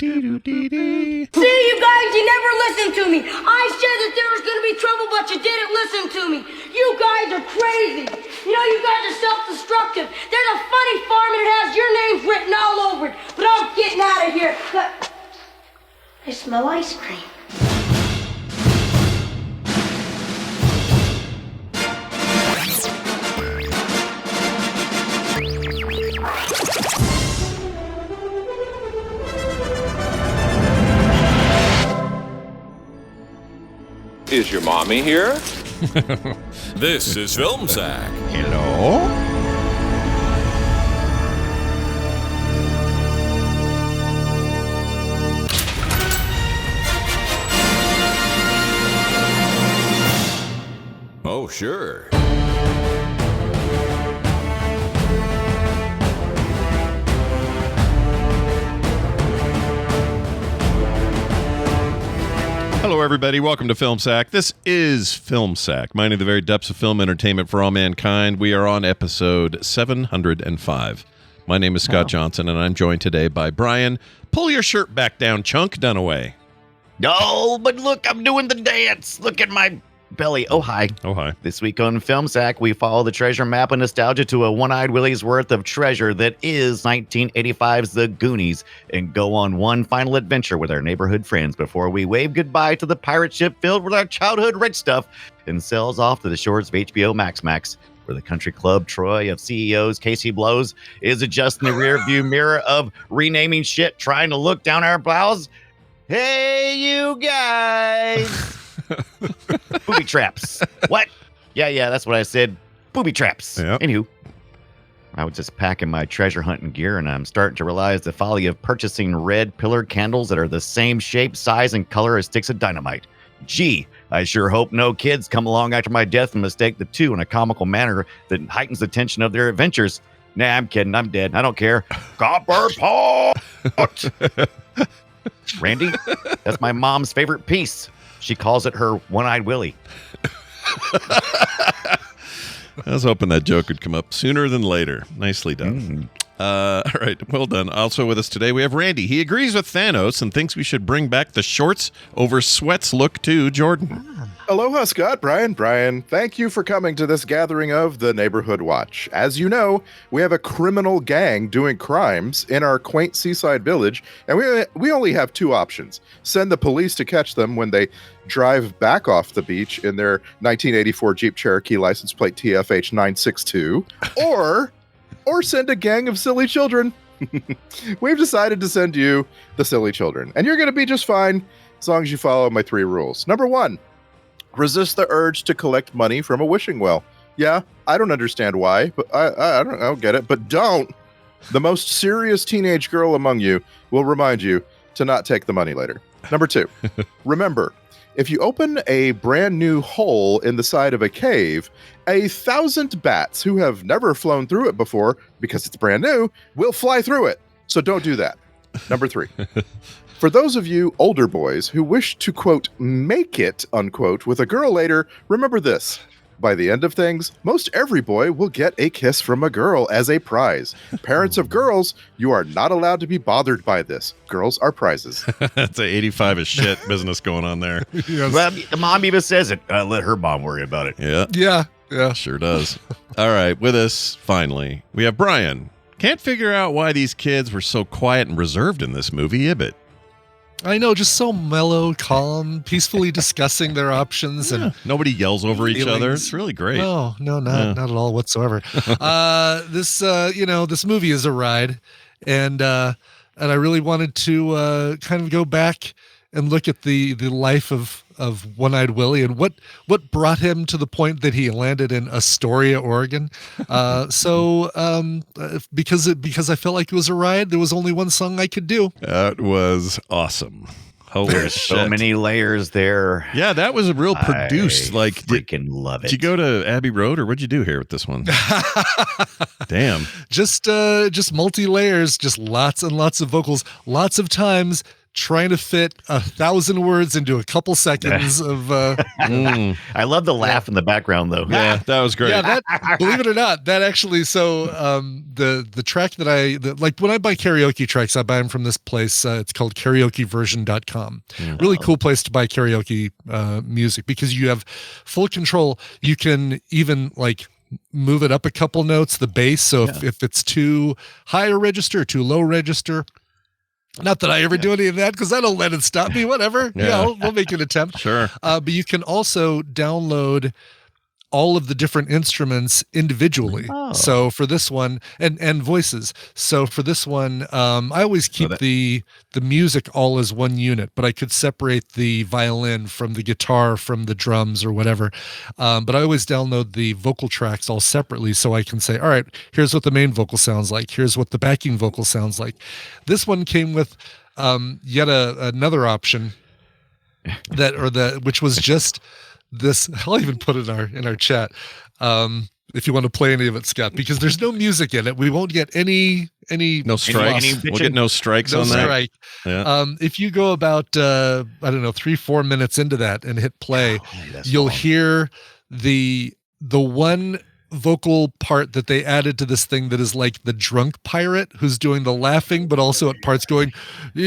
See, you guys, you never listened to me. I said that there was going to be trouble, but you didn't listen to me. You guys are crazy. You know, you guys are self-destructive. There's a funny farm and it has your names written all over it. But I'm getting out of here. I smell ice cream. Is your mommy here? This is Film Sack. Hello? Oh, sure. Hello, everybody. Welcome to Film Sack. This is Film Sack, mining the very depths of film entertainment for all mankind. We are on episode 705. My name is Scott Johnson, and I'm joined today by Brian. Pull your shirt back down, Chunk Dunaway. Oh, but look, I'm doing the dance. Look at my belly. Oh, hi. Oh, hi. This week on Film Sack, we follow the treasure map of nostalgia to a one-eyed Willie's worth of treasure that is 1985's The Goonies and go on one final adventure with our neighborhood friends before we wave goodbye to the pirate ship filled with our childhood rich stuff and sails off to the shores of HBO Max, where the country club Troy of CEOs Casey Blows is adjusting the rear view mirror of renaming shit, trying to look down our blouse. Hey, you guys. Booby traps. What? Yeah, that's what I said. Booby traps. Yep. Anywho, I was just packing my treasure hunting gear, and I'm starting to realize the folly of purchasing red pillared candles that are the same shape, size, and color as sticks of dynamite. Gee, I sure hope no kids come along after my death and mistake the two in a comical manner that heightens the tension of their adventures. Nah, I'm kidding. I'm dead. I don't care. Copper pot! Randy, that's my mom's favorite piece. She calls it her one-eyed Willie. I was hoping that joke would come up sooner than later. Nicely done. All right, well done. Also with us today, we have Randy. He agrees with Thanos and thinks we should bring back the shorts over sweats look too, Jordan. Aloha, Scott. Brian, thank you for coming to this gathering of the Neighborhood Watch. As you know, we have a criminal gang doing crimes in our quaint seaside village, and we only have two options. Send the police to catch them when they drive back off the beach in their 1984 Jeep Cherokee license plate TFH 962, or send a gang of silly children. We've decided to send you the silly children, and you're going to be just fine as long as you follow my three rules. Number one, resist the urge to collect money from a wishing well. Yeah, I don't understand why, but I don't get it, but don't. The most serious teenage girl among you will remind you to not take the money later. Number two, remember, if you open a brand new hole in the side of a cave, 1,000 bats who have never flown through it before, because it's brand new, will fly through it. So don't do that. Number three, for those of you older boys who wish to, quote, make it, unquote, with a girl later, remember this. By the end of things, most every boy will get a kiss from a girl as a prize. Parents of girls, you are not allowed to be bothered by this. Girls are prizes. That's a 85 as shit business going on there. Yes. Well, the mom even says it. Let her mom worry about it. Yeah, sure does. All right, with us, finally, we have Brian. Can't figure out why these kids were so quiet and reserved in this movie, Ibit. I know, just so mellow, calm, peacefully discussing their options, and nobody yells over each other. It's really great. No, not at all whatsoever. This movie is a ride, and I really wanted to kind of go back and look at the life of One-Eyed Willie and what brought him to the point that he landed in Astoria, Oregon. Because I felt like it was a ride, there was only one song I could do. That was awesome. Holy There's shit. so many layers there. Yeah, that was a real produced. I freaking love it. Did you go to Abbey Road, or what'd you do here with this one? Damn. Just multi layers, just lots and lots of vocals, lots of times trying to fit 1,000 words into a couple seconds of. I love the laugh in the background, though. Yeah, that was great. Yeah, that, believe it or not, that actually. So the track that like when I buy karaoke tracks, I buy them from this place. It's called karaokeversion.com. Really cool place to buy karaoke music because you have full control. You can even like move it up a couple notes, the bass. So if it's too high a register, too low register. Not that I ever do any of that because I don't let it stop me. Whatever. Yeah, we'll make an attempt. Sure. But you can also download all of the different instruments individually. So for this one, and voices. So for this one, I always keep the music all as one unit, but I could separate the violin from the guitar from the drums or whatever. But I always download the vocal tracks all separately so I can say, all right, here's what the main vocal sounds like. Here's what the backing vocal sounds like. This one came with yet another option which was just this. I'll even put it in our chat if you want to play any of it, Scott, because there's no music in it. We won't get any No strikes. We'll get no strikes on that. Strike. Yeah. If you go about I don't know 3-4 minutes into that and hit play, you'll hear the one vocal part that they added to this thing that is like the drunk pirate who's doing the laughing, but also at parts going. All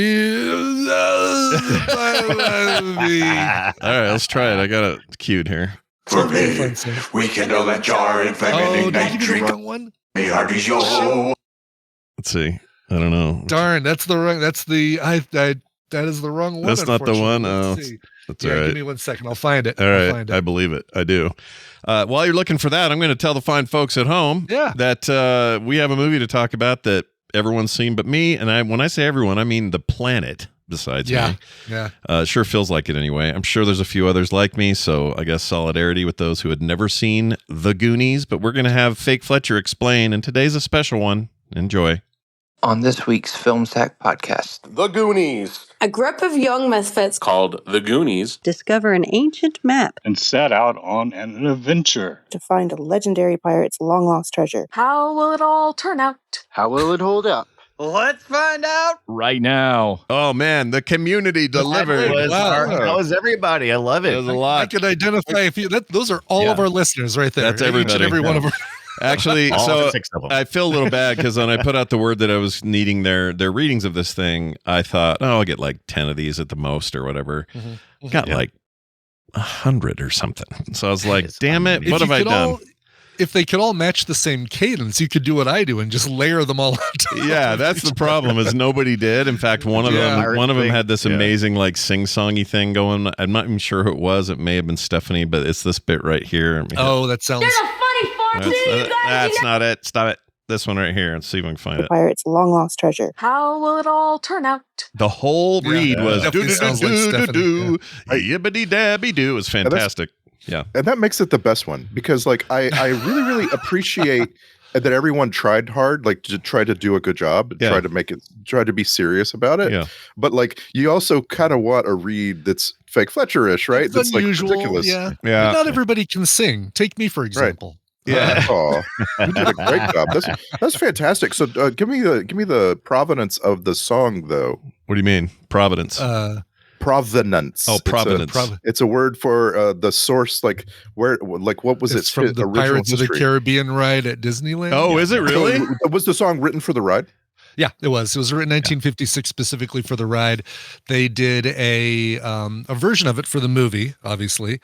right, let's try it. I got it queued here. For me, we kindle a jar and flame and did I ignite give you drink. the wrong one? Me heart is yo. Let's see. I don't know. Darn, that's the wrong. That's the that is the wrong one. That's not the one. Unfortunately. Oh, Let's see. that's all right. Give me 1 second. I'll find it. All I'll right, find it. I believe it. I do. While you're looking for that, I'm going to tell the fine folks at home that we have a movie to talk about that everyone's seen but me. And when I say everyone, I mean the planet besides me. Yeah. Sure feels like it anyway. I'm sure there's a few others like me, so I guess solidarity with those who had never seen The Goonies. But we're going to have Fake Fletcher explain, and today's a special one. Enjoy. On this week's Film Sack podcast, The Goonies. A group of young misfits Called The Goonies. Discover an ancient map and set out on an adventure to find a legendary pirate's long-lost treasure. How will it all turn out? how will it hold up? Let's find out right now. Oh, man, the community delivered. That was everybody. I love it. There's a lot. I can identify if you. Those are all of our listeners right there. That's everybody. Each and every one of our. Actually, All so 6 of them. I feel a little bad because when I put out the word that I was needing their readings of this thing, I thought, I'll get like 10 of these at the most or whatever. Got like 100 or something. So I was like, damn it, what have I done? If they could all match the same cadence, you could do what I do and just layer them all on. Yeah, that's the problem. Is nobody did. In fact, one of them had this amazing like sing-songy thing going. I'm not even sure who it was. It may have been Stephanie, but it's this bit right here. Oh, that sounds. There's a funny farm scene, you guys. That's not it. Stop it. This one right here. Let's see if we can find The it. pirate's long-lost treasure. How will it all turn out? The whole read was definitely sounds like Stephanie, yibbity dabby do. It was fantastic. Yeah. And that makes it the best one because like I really, really appreciate that everyone tried hard, like to try to do a good job, try to be serious about it. Yeah. But like you also kind of want a read that's Fake Fletcher-ish, right? It's That's unusual, like ridiculous. Yeah. But not everybody can sing. Take me for example. Yeah. Oh, you did a great job. That's fantastic. So give me the provenance of the song though. What do you mean? Providence. Provenance. Oh, provenance. It's a word for the source, like where, like what was It's its from the original Pirates history? of the Caribbean ride at Disneyland. Oh, is it really? So, was the song written for the ride? Yeah, it was. It was written in 1956 specifically for the ride. They did a version of it for the movie, obviously,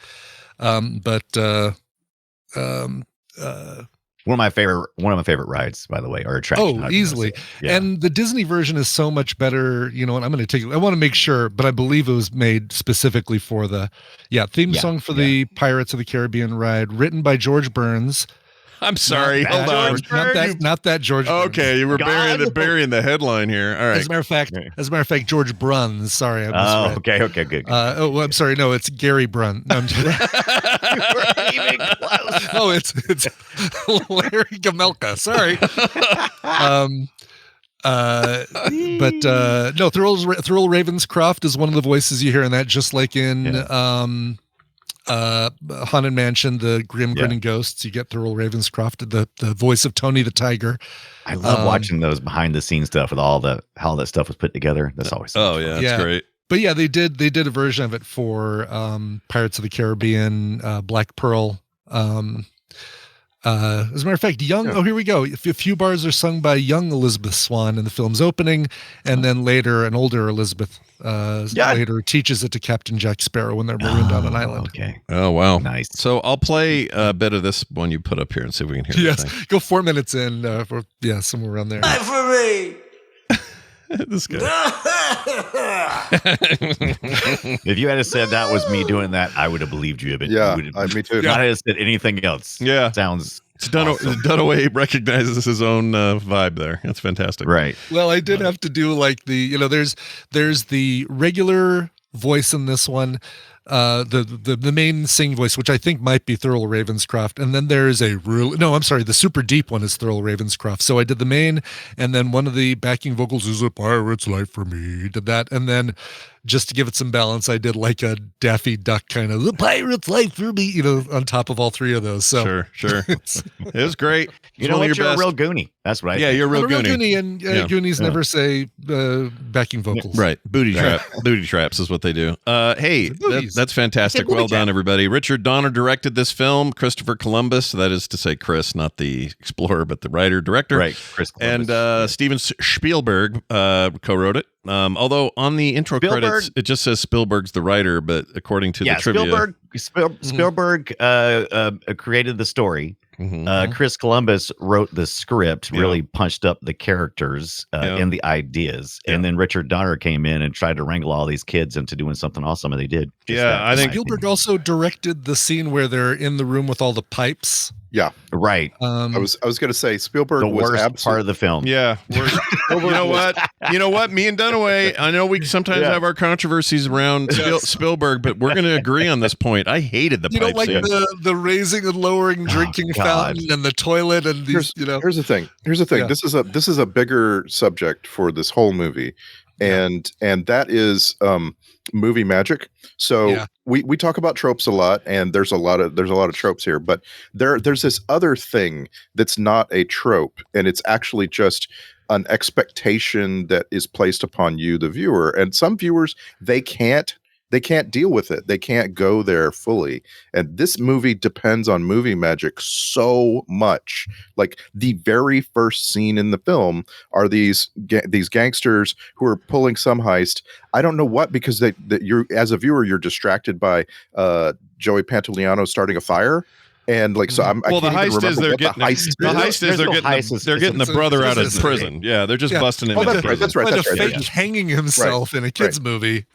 One of my favorite rides, by the way, or attraction. Oh, easily. Yeah. And the Disney version is so much better. You know, and I'm going to I want to make sure, but I believe it was made specifically for the theme song for the Pirates of the Caribbean ride, written by George Burns. I'm sorry. Hold on. Not that George. Okay, Burns. you were burying the headline here. All right. As a matter of fact, George Bruns. Sorry, I misread. Okay, good. I'm sorry. No, it's Gary Brun. No, I'm just even close. Oh, it's Larry Gamelka. Sorry. Thurl Ravenscroft is one of the voices you hear in that, just like in Haunted Mansion, the Grim Grinning Ghosts. You get Thurl Ravenscroft, the voice of Tony the Tiger. I love watching those behind the scenes stuff with how that stuff was put together. That's always so much fun. That's great. But yeah, they did a version of it for Pirates of the Caribbean, Black Pearl. As a matter of fact, here we go. A few bars are sung by young Elizabeth Swann in the film's opening, and then later an older Elizabeth later teaches it to Captain Jack Sparrow when they're marooned on an island. Okay. Oh, wow. Nice. So I'll play a bit of this one you put up here and see if we can hear Yes, go 4 minutes in, somewhere around there. For me. This guy. If you had said that was me doing that, I would have believed you. But Yeah, you would me too. not have said anything else. Yeah. Sounds Dunaway, Dunaway recognizes his own vibe there. That's fantastic. right. Well, I did have to do like there's the regular voice in this one, the main sing voice, which I think might be Thurl Ravenscroft, and then there's the super deep one is Thurl Ravenscroft. So I did the main, and then one of the backing vocals is "A Pirate's Life for Me." Did that, and then just to give it some balance, I did like a Daffy Duck kind of "The Pirate's Life for Me," on top of all three of those. So sure. It was great. You know what? You're a real Goonie. That's what I think. You're a real Goonie. And Goonies never say backing vocals. Right. Booty traps is what they do. Hey, that's fantastic. Well done, everybody. Richard Donner directed this film. Christopher Columbus, that is to say Chris, not the explorer, but the writer, director. Right, Chris Columbus. And Steven Spielberg co-wrote it. Although on the intro credits, it just says Spielberg's the writer, but according to the trivia... Spielberg created the story. Mm-hmm. Chris Columbus wrote the script, really punched up the characters and the ideas, and then Richard Donner came in and tried to wrangle all these kids into doing something awesome, and they did. I think Spielberg also directed the scene where they're in the room with all the pipes. Yeah, right. I was going to say Spielberg was worst part of the film. Yeah, you know what? Me and Dunaway, I know we sometimes have our controversies around Spielberg, but we're going to agree on this point. I hated the pipe scene. the raising and lowering drinking fountain and the toilet and these. Here's the thing. Yeah. This is a bigger subject for this whole movie, and that is movie magic. So we talk about tropes a lot, and there's a lot of tropes here, but there's this other thing that's not a trope, and it's actually just an expectation that is placed upon you, the viewer. And some viewers, they can't deal with it. They can't go there fully. And this movie depends on movie magic so much. Like the very first scene in the film are these gangsters who are pulling some heist. I don't know what, because you're, as a viewer, you're distracted by Joey Pantoliano starting a fire. And like, so I'm. Well, the heist is they're getting they're getting the brother out of prison. Yeah, they're just busting him. Oh, that's right. That's right. Like a fake hanging himself in a kids movie.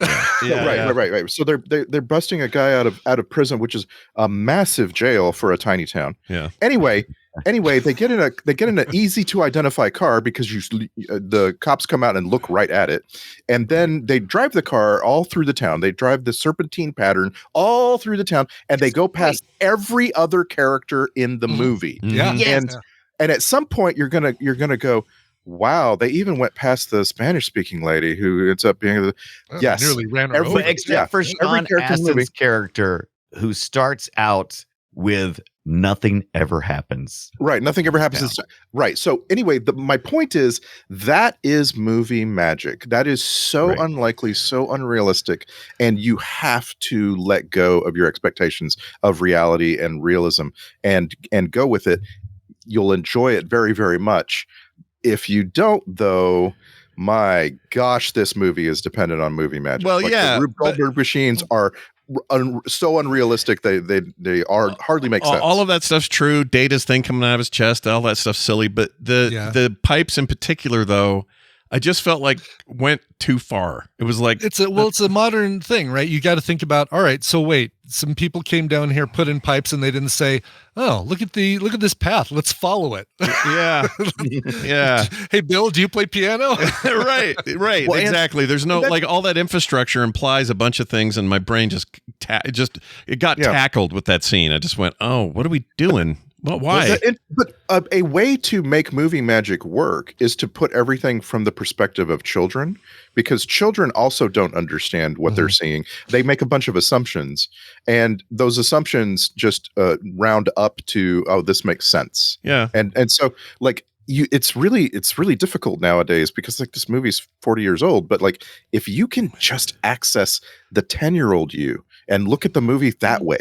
Right. So they're busting a guy out of prison, which is a massive jail for a tiny town. Yeah. Anyway, they get in an easy to identify car because the cops come out and look right at it, and then they drive the car all through the town. They drive the serpentine pattern all through the town, and they go past every other character in the movie. And at some point you're gonna go, wow, they even went past the Spanish speaking lady who ends up being nearly ran her over. Except for Sean Astin's character, who starts out with nothing ever happens. Right. Nothing ever happens. Right. So anyway, my point is that is movie magic. That is so unlikely, so unrealistic. And you have to let go of your expectations of reality and realism and go with it. You'll enjoy it very, very much. If you don't, though, my gosh, this movie is dependent on movie magic. Well, the Rube Goldberg machines are so unrealistic they are hardly make sense. All of that stuff's true. Data's thing coming out of his chest, all that stuff's silly. But the pipes in particular, though, I just felt like went too far. It was like it's a modern thing, right? You got to think about, all right, so wait, some people came down here, put in pipes, and they didn't say, oh, look at this path, let's follow it. Yeah. Hey, Bill, do you play piano? right well, exactly. There's no like all that infrastructure implies a bunch of things, and my brain just got tackled with that scene. I just went, oh, what are we doing? Well, why? But a way to make movie magic work is to put everything from the perspective of children, because children also don't understand what they're seeing. They make a bunch of assumptions, and those assumptions just round up to, oh, this makes sense. Yeah. And so like it's really difficult nowadays, because like this movie's 40 years old, but like if you can just access the 10-year-old you and look at the movie that way,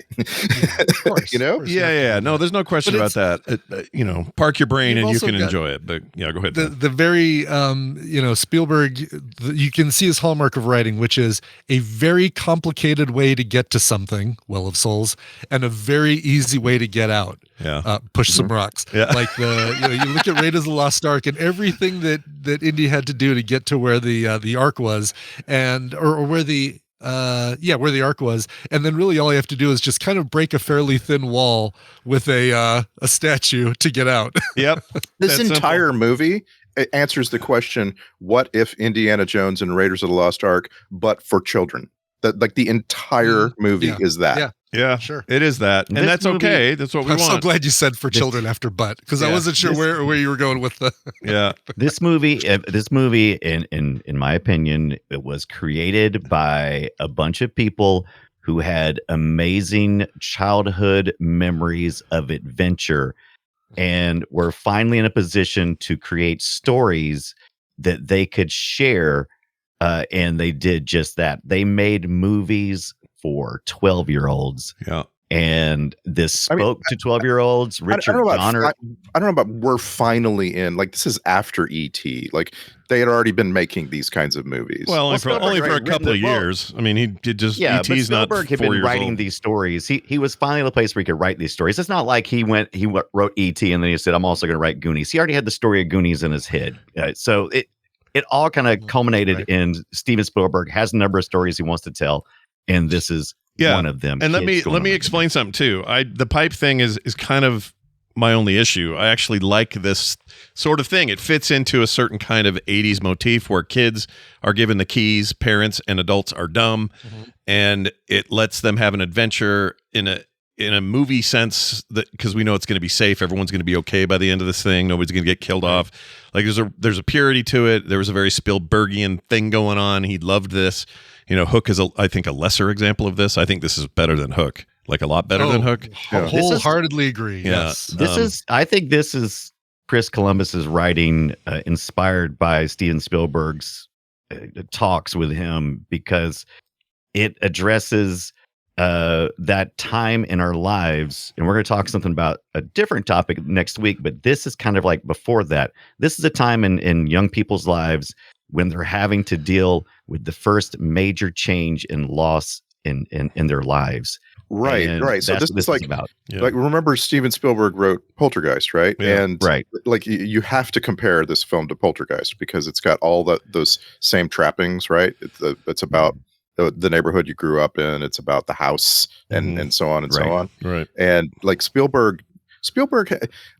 you know? Yeah. No, there's no question about that. You know, park your brain and you can enjoy it. But yeah, go ahead. The very, Spielberg, you can see his hallmark of writing, which is a very complicated way to get to something, Well of Souls, and a very easy way to get out. Yeah. Push some rocks. Yeah. Like you look at Raiders of the Lost Ark and everything that Indy had to do to get to where the Ark was, or where the where the Ark was, and then really all you have to do is just kind of break a fairly thin wall with a statue to get out. Yep. This entire movie answers the question, what if Indiana Jones and Raiders of the Lost Ark, but for children? That, like, the entire movie is that. Yeah, sure. It is that. And that's okay. That's what we I'm want. so glad you said for children after but, because I wasn't sure where you were going with the Yeah. This movie in my opinion, it was created by a bunch of people who had amazing childhood memories of adventure and were finally in a position to create stories that they could share. And they did just that. They made movies for 12-year-olds. Yeah. And this spoke to 12-year-olds. Richard Donner. I don't know about we're finally in. Like, this is after E.T. Like, they had already been making these kinds of movies. Well, only for a couple of years. I mean, he did just E.T.'s not 4 Spielberg had years been writing old. these stories. He was finally in the place where he could write these stories. It's not like he wrote E.T. and then he said, I'm also going to write Goonies. He already had the story of Goonies in his head. So it all kind of culminated in Steven Spielberg has a number of stories he wants to tell, and this is one of them. And let me explain something too. The pipe thing is kind of my only issue. I actually like this sort of thing. It fits into a certain kind of 80s motif where kids are given the keys, parents and adults are dumb, and it lets them have an adventure in a movie sense, that because we know it's going to be safe, everyone's going to be okay by the end of this thing, nobody's going to get killed off. Like there's a purity to it. There was a very Spielbergian thing going on. He loved this. You know, Hook is I think a lesser example of this. I think this is better than Hook, like a lot better than Hook. Wholeheartedly agree. Yeah. Yes. I think this is Chris Columbus's writing, inspired by Steven Spielberg's talks with him, because it addresses that time in our lives. And we're going to talk something about a different topic next week, but this is kind of like before that. This is a time in young people's lives when they're having to deal with the first major change and loss in their lives. Right. So this is like about. Like, remember Steven Spielberg wrote Poltergeist, right? Yeah. And like you have to compare this film to Poltergeist because it's got all those same trappings, right? It's about the neighborhood you grew up in. It's about the house and so on and so on. Right. And like Spielberg,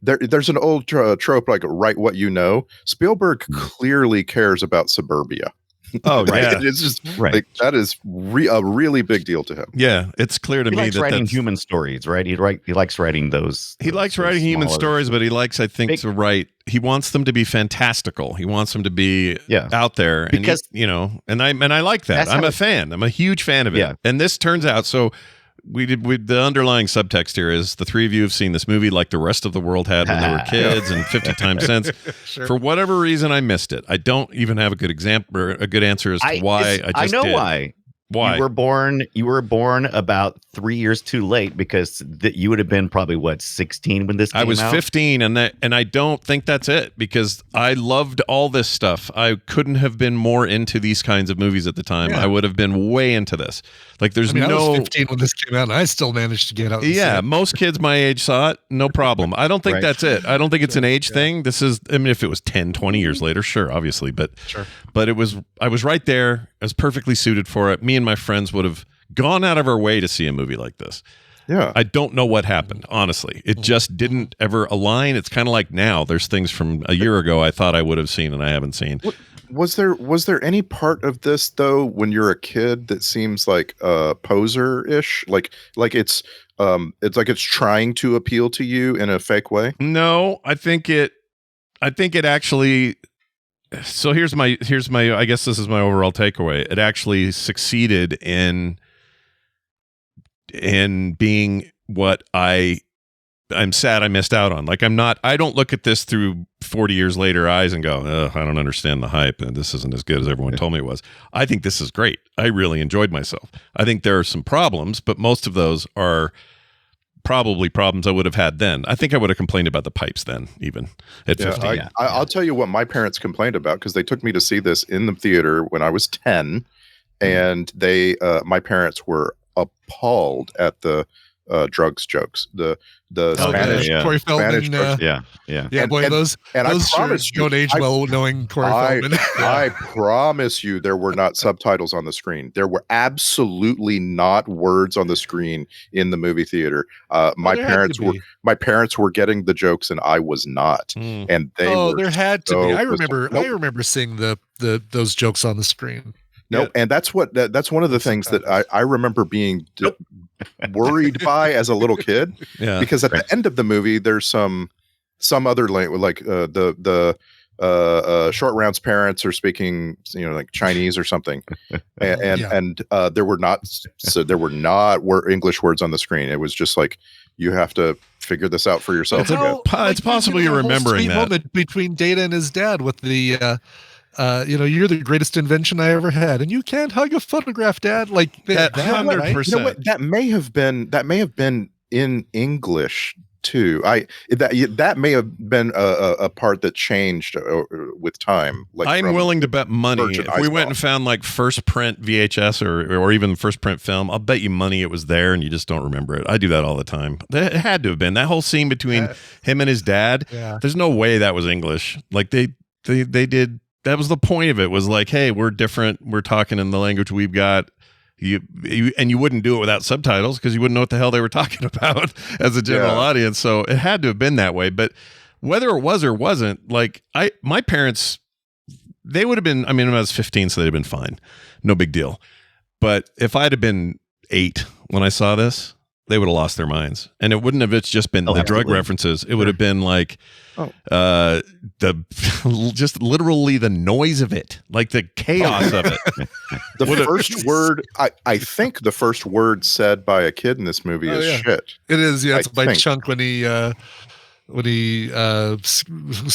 there's an old trope like write what you know. Spielberg clearly cares about suburbia. Oh, right? yeah. It's just like that is a really big deal to him. Yeah, it's clear to me likes that writing that's human stories, right? He likes writing those. He likes writing human stories, but he likes, I think, to write. He wants them to be fantastical. He wants them to be out there, because and I like that. I'm a fan. I'm a huge fan of it. Yeah. And this turns out so. The underlying subtext here is the three of you have seen this movie like the rest of the world had when they were kids and 50 times since. Sure. For whatever reason, I missed it. I don't even have a good example or a good answer as to why. I know why. Why? You were born about 3 years too late, because you would have been probably 16 when this came out? I was 15, and I don't think that's it, because I loved all this stuff. I couldn't have been more into these kinds of movies at the time. Yeah. I would have been way into this. Like I was 15 when this came out, and I still managed to get out. Yeah, most kids my age saw it, no problem. I don't think that's it. I don't think it's an age thing. This is, I mean, if it was 10, 20 years later, sure, obviously, but I was right there. I was perfectly suited for it. Me and my friends would have gone out of our way to see a movie like this. Yeah. I don't know what happened, honestly. It just didn't ever align. It's kind of like now. There's things from a year ago I thought I would have seen and I haven't seen. Was there any part of this though when you're a kid that seems like poser-ish? Like it's like it's trying to appeal to you in a fake way? No, I think it actually. So here's my I guess this is my overall takeaway. It actually succeeded in being what I'm sad I missed out on. Like I don't look at this through 40 years later eyes and go, I don't understand the hype and this isn't as good as everyone told me it was. I think this is great. I really enjoyed myself. I think there are some problems, but most of those are probably problems I would have had then. I think I would have complained about the pipes then, even at 50. I'll tell you what my parents complained about, because they took me to see this in the theater when I was 10, and my parents were appalled at the drugs jokes, the Spanish Corey Feldman, Spanish jokes. Yeah, boy, those promise sure don't age well knowing Corey Feldman. I promise you, there were not subtitles on the screen. There were absolutely not words on the screen in the movie theater. My parents were getting the jokes, and I was not. And they were. There had to so be. I pissed. remember seeing those jokes on the screen. No, and that's one of the things that I remember being worried by as a little kid. Yeah, because at the end of the movie, there's some other language, like the Short Round's parents are speaking, like Chinese or something, and there were not English words on the screen. It was just like, you have to figure this out for yourself. It's possible you're remembering that moment between Data and his dad with the. You're the greatest invention I ever had, and you can't hug a photograph, Dad. Like that, 100%. You know what? That may have been in English too. That may have been a part that changed with time. Like, I'm willing to bet money if we went and found like first print VHS or even first print film, I'll bet you money it was there and you just don't remember it. I do that all the time. It had to have been that whole scene between him and his dad. Yeah. There's no way that was English. Like they did. That was the point of it, was like, hey, we're different. We're talking in the language we've got. You wouldn't do it without subtitles because you wouldn't know what the hell they were talking about as a general audience. So it had to have been that way. But whether it was or wasn't, like my parents, they would have been, when I was 15, so they'd have been fine. No big deal. But if I'd have been 8 when I saw this, they would have lost their minds. And it wouldn't have just been the drug references. It would have been like just literally the noise of it, like the chaos of it. The first word, I think the first word said by a kid in this movie is shit. It is, yeah. It's by Chunk when he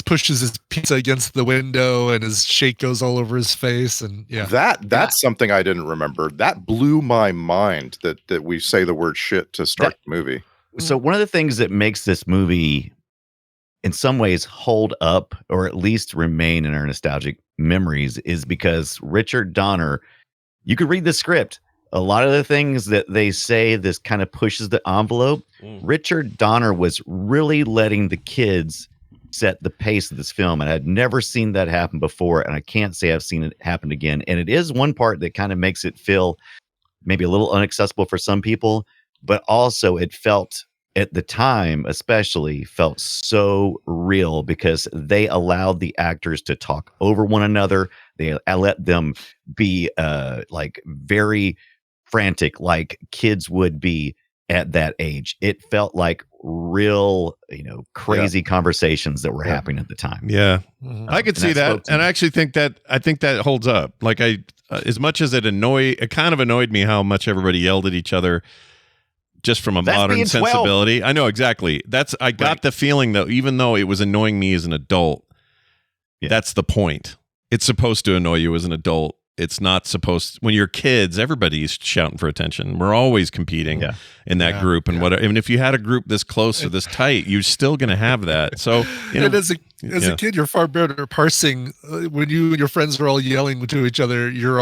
pushes his pizza against the window and his shake goes all over his face, and that's something I didn't remember. That blew my mind that we say the word shit to start the movie. So one of the things that makes this movie in some ways hold up, or at least remain in our nostalgic memories, is because Richard Donner, you could read the script. A lot of the things that they say, this kind of pushes the envelope. Richard Donner was really letting the kids set the pace of this film. And I'd never seen that happen before. And I can't say I've seen it happen again. And it is one part that kind of makes it feel maybe a little inaccessible for some people, but also it felt, at the time especially, felt so real because they allowed the actors to talk over one another. They let them be like very frantic, like kids would be at that age. It felt like real, crazy conversations that were happening at the time. Yeah. I could see that. And I actually think that holds up. Like as much as it kind of annoyed me how much everybody yelled at each other just from a modern sensibility. I know exactly. I got the feeling that even though it was annoying me as an adult, that's the point. It's supposed to annoy you as an adult. It's not supposed when you're kids, everybody's shouting for attention. We're always competing in that group and whatever. Even if you had a group this close or this tight, you're still going to have that. So, and as a kid, you're far better at parsing when you and your friends are all yelling to each other. You're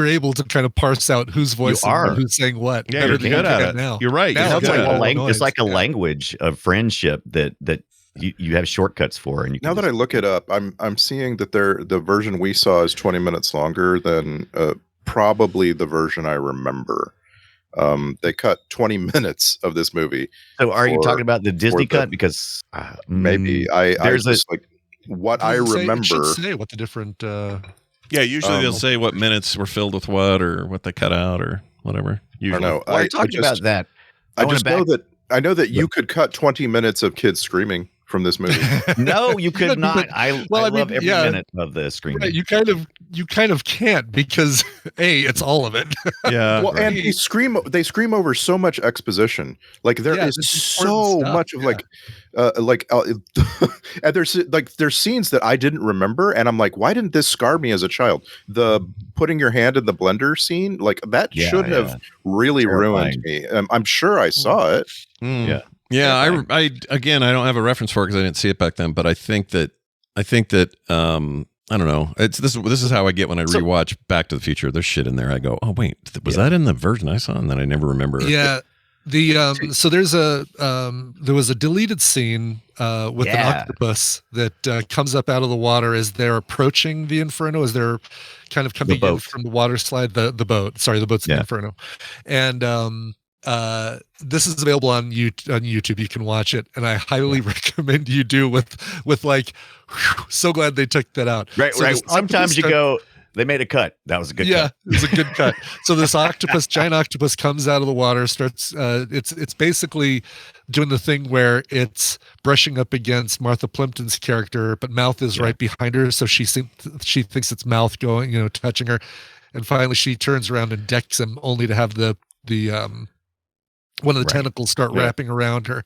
able to kind of parse out whose voice and who's saying what. Yeah, you're good at it. Now. You're right. Now it's like a language of friendship that you have shortcuts for. And now that I look it up, I'm seeing that the version we saw is 20 minutes longer than probably the version I remember. They cut 20 minutes of this movie. So are you talking about the Disney cut? Because maybe I remember. It should say what the different Yeah, usually they'll say what minutes were filled with what or what they cut out or whatever. Usually. I don't know. Well, talking about that. I know that you could cut 20 minutes of kids screaming from this movie. No, you could not. But- I love every minute of the screaming. Right, you kind of can't because it's all of it. Yeah. Well, and they scream over so much exposition. Like there is this is so important stuff, much of and there's scenes that I didn't remember, and I'm like, why didn't this scar me as a child? The putting your hand in the blender scene, like that should have really ruined me. I'm sure I saw it. Yeah. Yeah, I again, I don't have a reference for it because I didn't see it back then, but I think that I don't know. This is how I get when I rewatch Back to the Future. There's shit in there. I go, oh wait, was that in the version I saw? And then I never remember. Yeah. So there was a deleted scene with an octopus that comes up out of the water as they're approaching the Inferno, as they're kind of coming in from the water slide. The boat. Sorry, the boat's in the Inferno, and this is available on YouTube. You can watch it, and I highly recommend you do with like. Whew, so glad they took that out. Right. Sometimes you go. They made a cut. That was a good cut. Yeah, it was a good cut. So this giant octopus comes out of the water, starts it's basically doing the thing where it's brushing up against Martha Plimpton's character, but Mouth is right behind her, so she thinks it's Mouth going, touching her. And finally she turns around and decks him only to have the one of the tentacles start wrapping around her.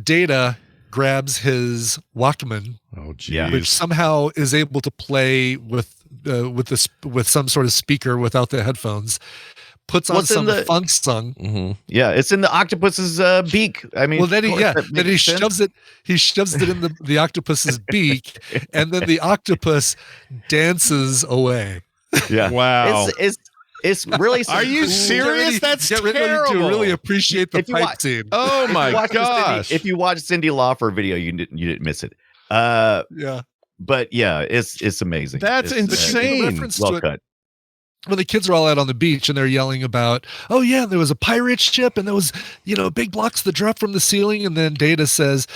Data grabs his Walkman, which somehow is able to play with some sort of speaker without the headphones. Puts on some funk song. Mm-hmm. Yeah, it's in the octopus's beak. I mean, well, then he shoves it. He shoves it in the octopus's beak, and then the octopus dances away. Yeah, wow. It's really. Are you serious? That's terrible. To really appreciate the fight scene. Oh my gosh! If you watch Cyndi Lauper video, you didn't miss it. Yeah. But yeah, it's amazing. That's insane. Well cut. When the kids are all out on the beach and they're yelling about, oh yeah, there was a pirate ship and there was, big blocks that dropped from the ceiling. And then Data says,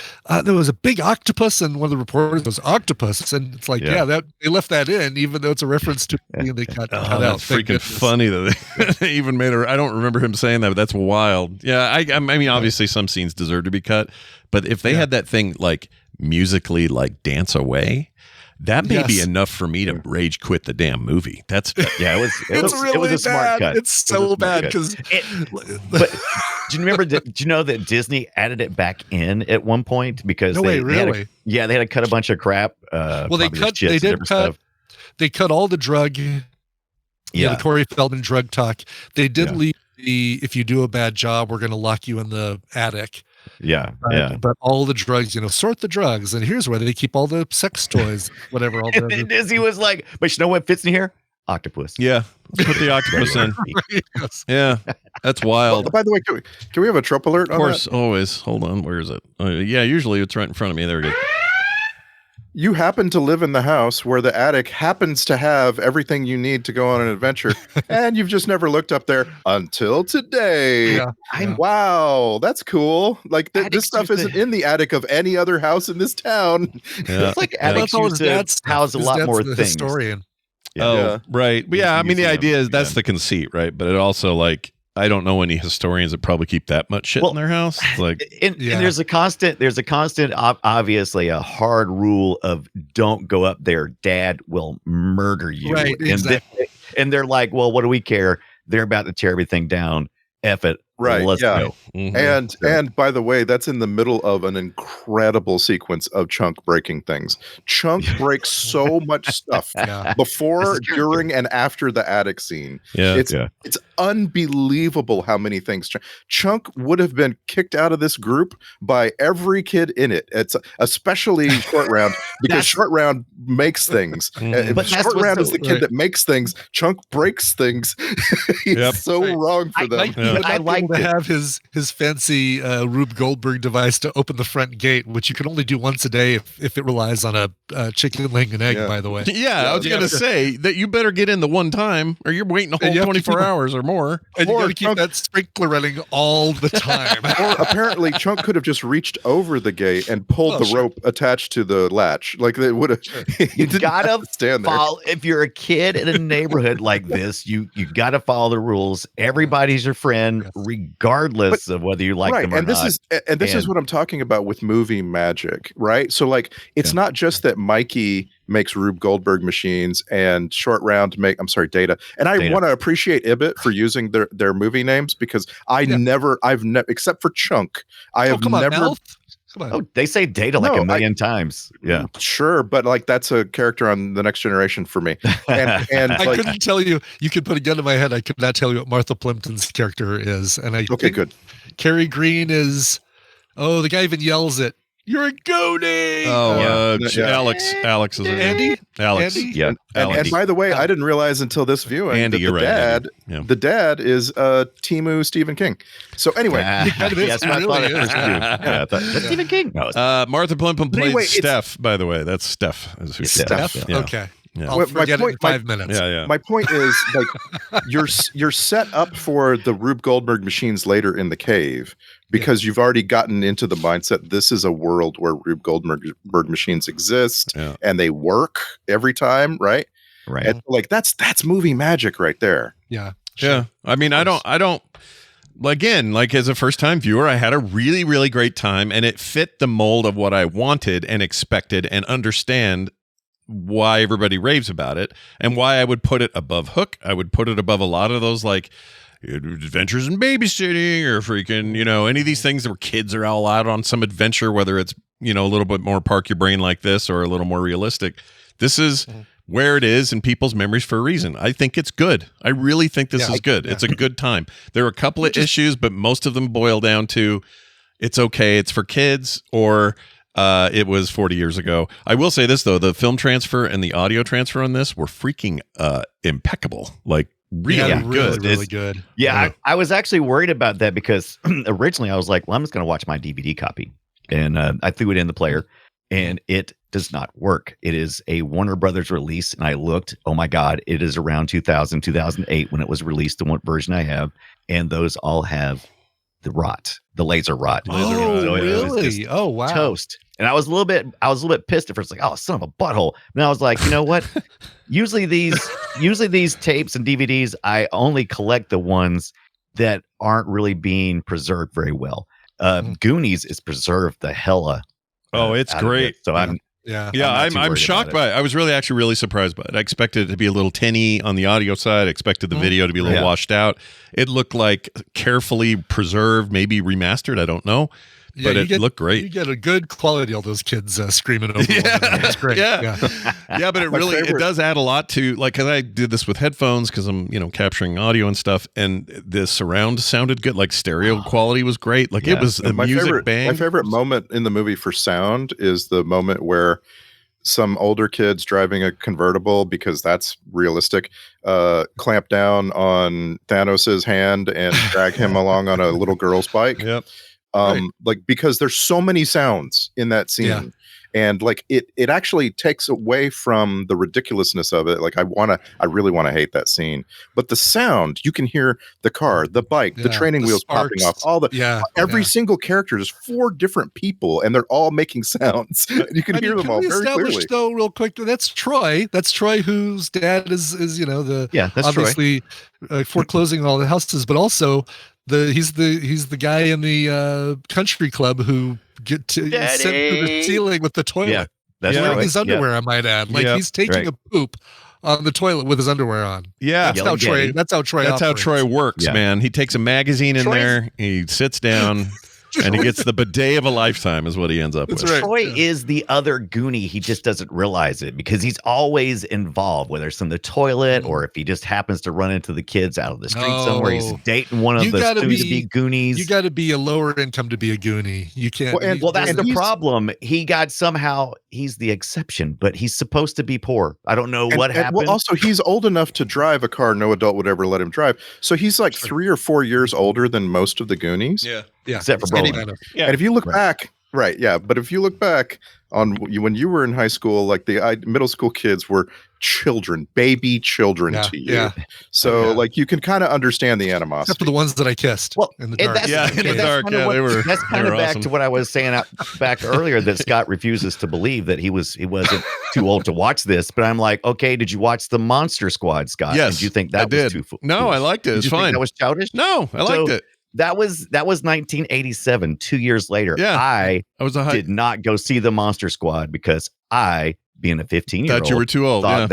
there was a big octopus. And one of the reporters goes, octopus. And it's like, that they left that in, even though it's a reference to being they cut out. That's freaking funny that they even made I don't remember him saying that, but that's wild. Yeah. I mean, obviously some scenes deserve to be cut, but if they had that thing like musically like dance away, that may be enough for me to rage quit the damn movie. That's it was a smart cut. It's so bad because. But do you remember? Do you know that Disney added it back in at one point because they had to cut a bunch of crap. Well, they cut all the drug. The Corey Feldman drug talk. They did leave if you do a bad job, we're going to lock you in the attic. But all the drugs, sort the drugs, and here's where they keep all the sex toys, whatever. And then Disney was like, "But you know what fits in here? Octopus." Yeah, put the octopus in. Yeah, that's wild. By the way, can we have a trope alert? Of course, always. Hold on, where is it? Yeah, usually it's right in front of me. There we go. You happen to live in the house where the attic happens to have everything you need to go on an adventure, and you've just never looked up there until today. Wow, that's cool. Like this stuff isn't in the attic of any other house in this town. It's like attics used to house a lot more things. Historian. Right. But yeah, I mean, the idea is that's the conceit, right? But it also like. I don't know any historians that probably keep that much shit in their house. Like, and there's a constant, obviously a hard rule of don't go up there. Dad will murder you. Right. Exactly. And they're like, well, what do we care? They're about to tear everything down. F it. Right. Let's go. Mm-hmm. And by the way, that's in the middle of an incredible sequence of Chunk breaking things. Chunk breaks so much stuff before, during, and after the attic scene. It's unbelievable how many things. Chunk would have been kicked out of this group by every kid in it. It's especially Short Round because Short Round makes things. But Short Round is the kid that makes things. Chunk breaks things. He's so wrong for them. I like to have his fancy Rube Goldberg device to open the front gate, which you can only do once a day if it relies on a chicken laying an egg. Yeah. By the way, I was going to say that you better get in the one time, or you're waiting a whole 24 hours or more. And you got to keep Chunk- that sprinkler running all the time. Or apparently, Chunk could have just reached over the gate and pulled the rope attached to the latch. Like they would have. You gotta stand there. follow. If you're a kid in a neighborhood like this, you gotta follow the rules. Everybody's your friend, regardless of whether you like them or and this not. this is what I'm talking about with movie magic, right? So like, it's not just that Mikey makes Rube Goldberg machines and Short Round Data. And I want to appreciate Ibit for using their movie names, because I've never, except for Chunk, I have come on, never. Mouth. Come on. Oh, they say Data like a million times. Yeah, sure, but like that's a character on The Next Generation for me. And I like, couldn't tell you. You could put a gun to my head. I could not tell you what Martha Plimpton's character is. And I think good. Cary Green is. Oh, the guy even yells it. You're a Goonie. Oh, Alex is Andy. Alex. Andy? Yeah. And by the way, I didn't realize until this viewing Andy, that you're right, dad, Andy. the dad is Timu Stephen King. So anyway, Yes, I thought it was too. Yeah, I thought, that's Stephen King. No, Martha Plimpton plays anyway, Steph. By the way, that's Steph. Is who she is. Steph. Yeah. Okay. Yeah. I'll forget it in 5 minutes. Yeah. My point is, like, you're set up for the Rube Goldberg machines later in the cave, because you've already gotten into the mindset this is a world where Rube Goldberg machines exist and they work every time, right? Right. And like that's movie magic right there. Yeah. Yeah. I mean, I don't. Again, like as a first-time viewer, I had a really, really great time, and it fit the mold of what I wanted and expected and understand why everybody raves about it and why I would put it above Hook. I would put it above a lot of those like Adventures in Babysitting or freaking, any of these things where kids are all out on some adventure, whether it's, a little bit more park your brain like this or a little more realistic. This is where it is in people's memories for a reason. I think it's good. I really think this is good. It's a good time. There are a couple of issues, but most of them boil down to it's okay. It's for kids, or it was 40 years ago. I will say this, though. The film transfer and the audio transfer on this were freaking impeccable. Like, really good. Really good. Yeah, I was actually worried about that because originally I was like, well, I'm just going to watch my DVD copy. And I threw it in the player, and it does not work. It is a Warner Brothers release, and I looked. Oh, my God. It is around 2000, 2008 when it was released, the one version I have. And those all have the laser rot. Oh, really? Oh, wow. Toast. And I was a little bit pissed at first, like, oh, son of a butthole. And I was like, you know what? usually these tapes and DVDs, I only collect the ones that aren't really being preserved very well. Goonies is preserved the hella. Oh, it's great. So I'm shocked by it. I was actually really surprised by it. I expected it to be a little tinny on the audio side. I expected the video to be a little washed out. It looked like carefully preserved, maybe remastered. I don't know. But it looked great. You get a good quality of those kids screaming over. It's great. Yeah, but it does add a lot to, like, because I did this with headphones because I'm capturing audio and stuff, and the surround sounded good. Like stereo quality was great. Like it was the music bang. My favorite moment in the movie for sound is the moment where some older kids driving a convertible, because that's realistic, clamp down on Thanos's hand and drag him along on a little girl's bike. Yep. Like, because there's so many sounds in that scene, and like it actually takes away from the ridiculousness of it. Like I really want to hate that scene, but the sound, you can hear the car, the bike, the training wheels popping off, every single character. There's 4 different people, and they're all making sounds. You can hear them all very clearly. Though, real quick, that's Troy. That's Troy, whose dad is that's obviously foreclosing all the houses, but also he's the guy in the country club who get to sent to the ceiling with the toilet. Yeah, that's wearing right. his underwear, I might add. Like he's taking a poop on the toilet with his underwear on. Yeah, that's how Troy. That's how Troy. That's how Troy works, man. He takes a magazine in there. He sits down. And he gets the bidet of a lifetime is what he ends up with. Troy is the other Goonie. He just doesn't realize it because he's always involved, whether it's in the toilet or if he just happens to run into the kids out of the street somewhere. He's dating one of the soon-to-be Goonies. You got to be a lower income to be a Goonie. You can't. Well, that's the problem. He's the exception, but he's supposed to be poor. I don't know what happened. Well, also, he's old enough to drive a car no adult would ever let him drive. So he's like 3 or 4 years older than most of the Goonies. Yeah. Except for Brolin. And if you look back, but if you look back on when you were in high school, like the middle school kids were children, baby children to you. Yeah. So like you can kind of understand the animosity. Except for the ones that I kissed in the dark. That's kind of back to what I was saying back earlier, that Scott refuses to believe that he wasn't too old to watch this. But I'm like, okay, did you watch the Monster Squad, Scott? Yes, did you think that was too No, I liked it. It's fine. That was childish? No, I liked it. That was 1987, 2 years later. Yeah. I did not go see the Monster Squad because I, being a 15-year-old, thought you were too old. Thought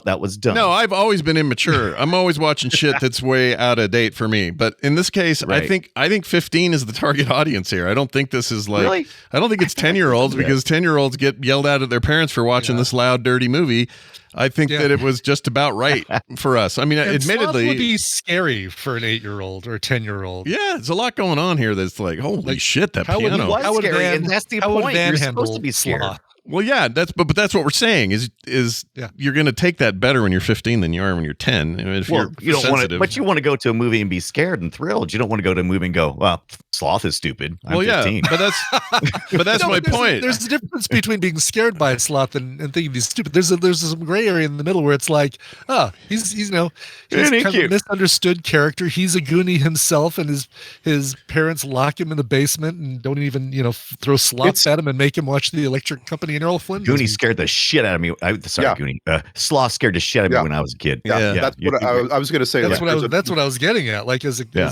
that was dumb. No, I've always been immature. I'm always watching shit that's way out of date for me. But in this case, I think 15 is the target audience here. I don't think this is like Really? I don't think it's 10-year-olds because 10-year-olds get yelled at their parents for watching this loud, dirty movie. I think that it was just about right for us. I mean, admittedly, Sloth would be scary for an 8-year-old or a 10-year-old. Yeah, there's a lot going on here that's like, holy shit, that piano. How would scary, and that's the point. You're supposed to be scared. Sloth? Well, yeah, that's what we're saying is you're going to take that better when you're 15 than you are when you're 10. I mean, if you're you don't sensitive. but you want to go to a movie and be scared and thrilled. You don't want to go to a movie and go, well, Sloth is stupid. I'm 15. but that's my point. There's a difference between being scared by a sloth and thinking he's stupid. There's some gray area in the middle where it's like, he's kind of a misunderstood character. He's a Goonie himself, and his parents lock him in the basement and don't even throw sloths at him and make him watch the Electric Company and Earl Flynn. Goonie scared the shit out of me. Goonie. Sloth scared the shit out of me when I was a kid. That's what I was going to say. That's what I was getting at. Like as a kid,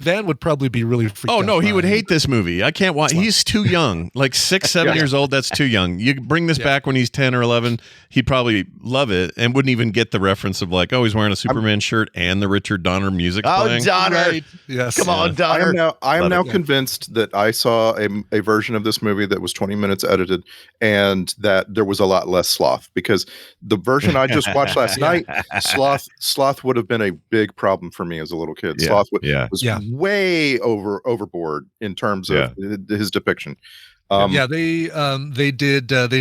Van would probably be really freaked out. Oh no, he would hate this movie. I can't watch. He's too young. Like 6, 7 years old. That's too young. You bring this back when he's 10 or 11, he'd probably love it and wouldn't even get the reference of like, oh, he's wearing a Superman shirt and the Richard Donner music playing. Oh, Donner! Right. Yes, come on, Donner. I am now convinced that I saw a version of this movie that was 20 minutes edited, and that there was a lot less sloth, because the version I just watched last night, sloth would have been a big problem for me as a little kid. Sloth was way overboard in terms of his depiction. They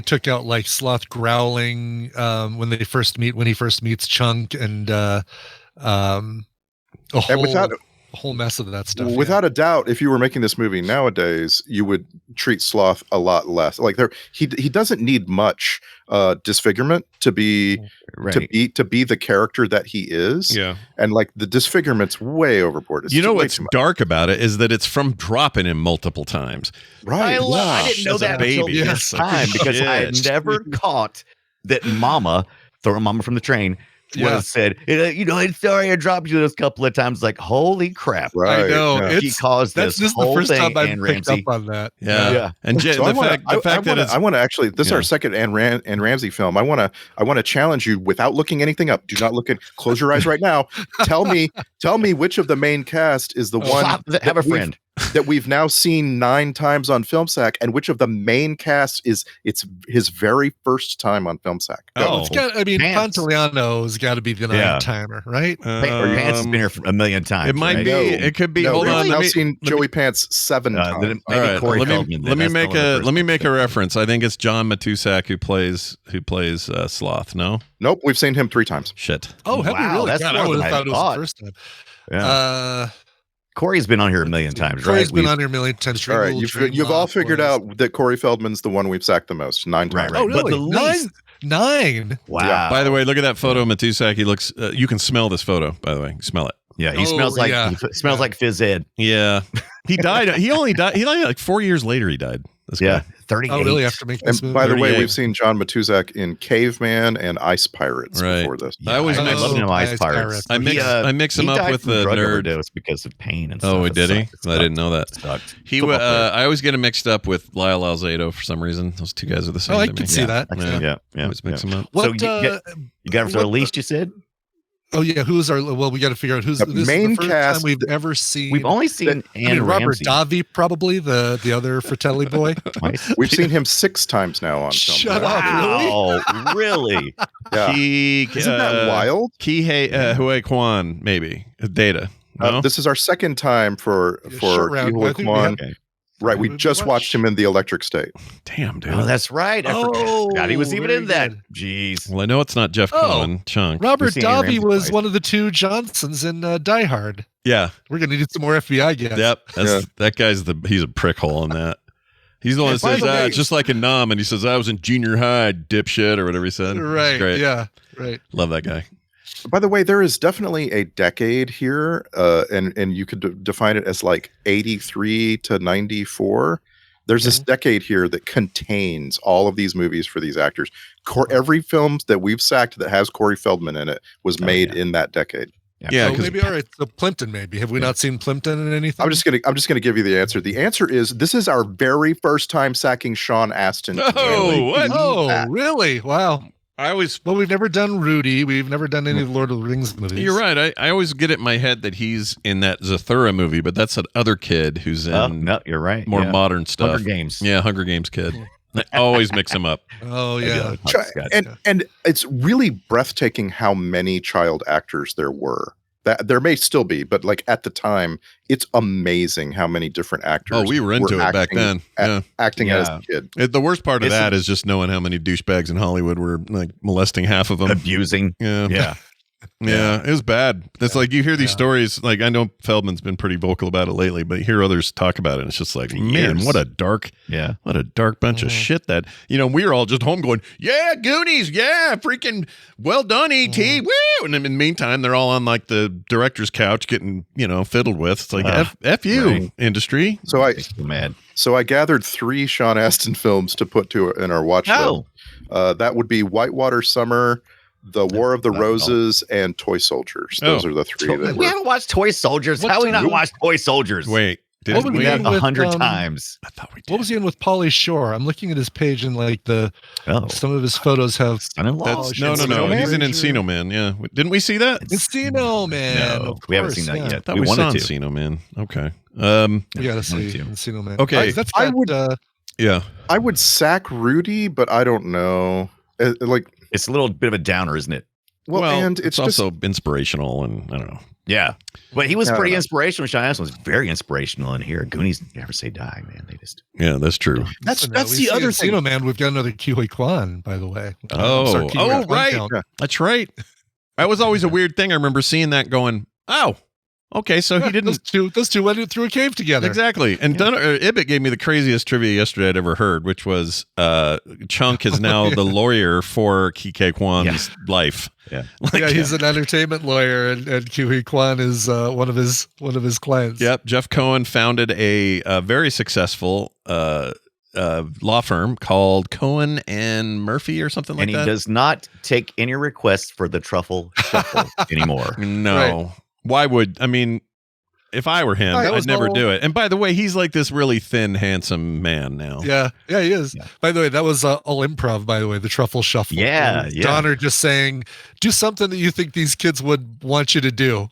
took out like Sloth growling when he first meets Chunk, and a whole mess of that stuff. Without a doubt, if you were making this movie nowadays, you would treat Sloth a lot less. Like he doesn't need much disfigurement to be the character that he is. Yeah, and like the disfigurement way overboard. It's what's dark about it is that it's from dropping him multiple times. Right. I didn't know that until this time, because I had never caught that Mama, throwing Mama from the train, said, I'm sorry I dropped you those couple of times. Like, holy crap. Right. I know. He caused this is whole the first thing, time I've Anne picked Ramsey. up on that. Yeah. And so the fact that I want to actually, this is our second Anne Ramsey film. I want to challenge you without looking anything up. Do not look at, close your eyes right now. Tell me which of the main cast is the one have a friend that we've now seen 9 times on Film Sack, and which of the main cast it's his very first time on Film Sack. Pantoliano's got to be the 9th timer, right? Pants has been here a million times. It might be. It could be. Hold on. I've seen Joey Pants 7 times. Maybe Corey Feldman. Let me make a reference. I think it's John Matusak who plays Sloth. No. Nope. We've seen him 3 times. Shit. Oh, have we really? That's I would have thought it was the first time. Yeah. Corey's been on here a million times, right? Corey's been on here a million times. All right, you've all figured out that Corey Feldman's the one we've sacked the most, 9 times. Right. Oh, really? But the least. 9? Wow. Yeah. By the way, look at that photo, Matusak. He looks. You can smell this photo. By the way, you smell it. Yeah, he smells like Fizz Ed. Yeah, he died. He only died. He died like 4 years later. He died. This guy. 38. Oh, really? After making this and movie? by the way, we've seen John Matusak in Caveman and Ice Pirates before this. I always mix him Ice Pirates. I mix him up with the drug nerd overdose because of pain and stuff. Oh, did he? I didn't know that. He I always get him mixed up with Lyle Alzado for some reason. Those two guys are the same. Oh, I to can me. see that. Yeah. Always mix them up. So you got him for the least, you said? Oh yeah, who's our? Well, we got to figure out who's The this main is the first cast time we've ever seen. We've only seen Anne Robert Ramsey. Davi, probably the other Fratelli boy. Twice. We've seen him 6 times now on film. Shut up! Really? Wow, really? Yeah. Isn't that wild? Kihei Hue Kwan, maybe. Data. No? This is our second time for short round. I Kihue think we Kwan. have- Right, we we just watched- watched him in The Electric State. Damn, dude. Oh, that's right. I forgot he was even very in that. good. Jeez. Well, I know it's not Jeff Cohen. Chunk. Robert We've seen Anne Davi Ramsey was twice. one of the 2 Johnsons in Die Hard. Yeah. We're gonna need some more FBI guys. Yep. That guy's he's a prick hole in that. He's the one that by says, the way- it's just like a nom, and he says, I was in junior high, dipshit, or whatever he said. It's Right. great. Yeah. Right. Love that guy. By the way, there is definitely a decade here, and you could define it as like 83 to 94. There's this decade here that contains all of these movies for these actors. Every film that we've sacked that has Corey Feldman in it was made in that decade. Yeah, So maybe all right. So Plimpton, maybe have we not seen Plimpton in anything? I'm just gonna give you the answer. The answer is this is our very first time sacking Sean Astin. Oh, what? Oh, really? Wow. I always. Well, we've never done Rudy. We've never done any of the Lord of the Rings movies. You're right. I always get it in my head that he's in that Zathura movie, but that's that other kid who's in Oh, no, you're right. more Yeah. modern stuff. Hunger Games. Yeah, Hunger Games kid. I always mix him up. Oh yeah. And it's really breathtaking how many child actors there were. That there may still be, but like at the time, it's amazing how many different actors. Oh, we were into it back then. Yeah. Acting as a kid. The worst part of that is just knowing how many douchebags in Hollywood were like molesting half of them. Abusing. Yeah. Yeah. Yeah, it was bad. It's like you hear these stories. Like I know Feldman's been pretty vocal about it lately, but you hear others talk about it. And it's just like, man, what a dark bunch of shit. That we were all just home going, yeah, Goonies, yeah, freaking well done, E.T. Woo! And in the meantime, they're all on like the director's couch getting fiddled with. It's like f you, industry. So mad. So I gathered 3 Sean Astin films to put in our watch list. That would be Whitewater Summer, The War of the Roses, and Toy Soldiers. Those are the 3 that we haven't watched Toy Soldiers. How we not watched Toy Soldiers? Wait, What was we that in 100 with, times? I thought we did. What was he in with Pauly Shore? I'm looking at his page and like some of his photos have Son-in-law. No. He's in Encino Man. Yeah, didn't we see that? Encino Man. No, of we haven't course, seen that yeah. yet. I thought We we saw wanted to. Encino Man. Okay. We gotta see Encino Man. Okay. That's I got, would- Yeah. I would sack Rudy, but I don't know. It's a little bit of a downer, isn't it? Well, and it's just also inspirational, and I don't know. Yeah. But he was I don't pretty know. inspirational. Sean Astin was very inspirational in here. Goonies never say die, man. They just Yeah, that's true. That's we see other thing. Encino Man. We've got another Kiwi Kwan, by the way. Oh, Kwan right. count. That's right. That was always a weird thing. I remember seeing that going, oh, okay, so he didn't. Those two went through a cave together. Exactly. And Ibbett gave me the craziest trivia yesterday I'd ever heard, which was Chunk is now the lawyer for Kike Kwan's life. Yeah. Yeah, he's an entertainment lawyer, and Kiwi Kwan is one of his clients. Yep. Jeff Cohen founded a very successful law firm called Cohen and Murphy or something like And he that. does not take any requests for the truffle shuffle anymore. No. Why would if I were him, Right, I'd never all- do it. And by the way, he's like this really thin, handsome man now. Yeah, he is. Yeah. By the way, that was all improv, by the way, the truffle shuffle. Yeah, yeah. Donner just saying, do something that you think these kids would want you to do.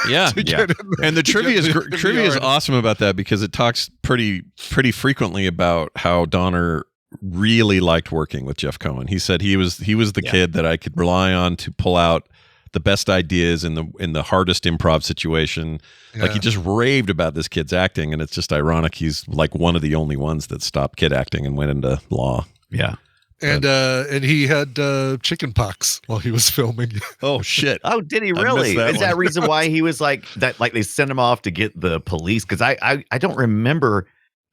Yeah. Yeah. And the trivia is get the trivia is yard. awesome about that because it talks pretty frequently about how Donner really liked working with Jeff Cohen. He said he was the kid that I could rely on to pull out the best ideas in the hardest improv situation. Like he just raved about this kid's acting, and it's just ironic he's like one of the only ones that stopped kid acting and went into law. Yeah. And he had chicken pox while he was filming. Oh shit. Oh, did he I really? missed that Is that one. reason why he was like that? Like they sent him off to get the police? Because I don't remember.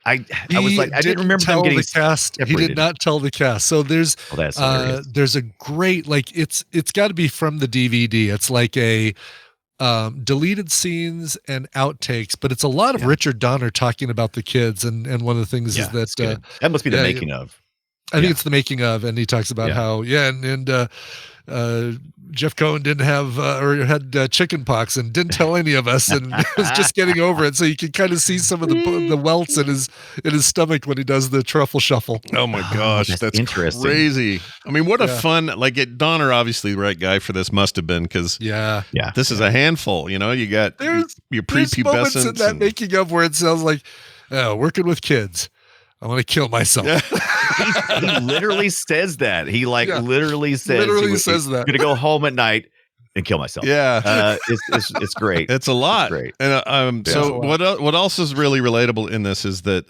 I was like, I didn't remember them tell getting the cast. He separated. did not tell the cast. So there's That's hilarious. there's a great it's got to be from the DVD. It's like a deleted scenes and outtakes, but it's a lot of Richard Donner talking about the kids. And one of the things is it's that good. That must be the yeah, making of. I think it's the making of, and he talks about Yeah. how Jeff Cohen didn't have or had chicken pox and didn't tell any of us, and was just getting over it. So you can kind of see some of the welts in his stomach when he does the truffle shuffle. Oh my gosh, that's interesting. crazy. I mean, what a Yeah. fun, like, Donner, obviously the right guy for this must have been, because Yeah. this is a handful. You know, you got your There's moments in prepubescence. that making of where it sounds like, working with kids, I want to kill myself. He literally says that. He literally says says that. I'm gonna go home at night and kill myself. Yeah. It's great. It's a lot. It's great. And so what else is really relatable in this is that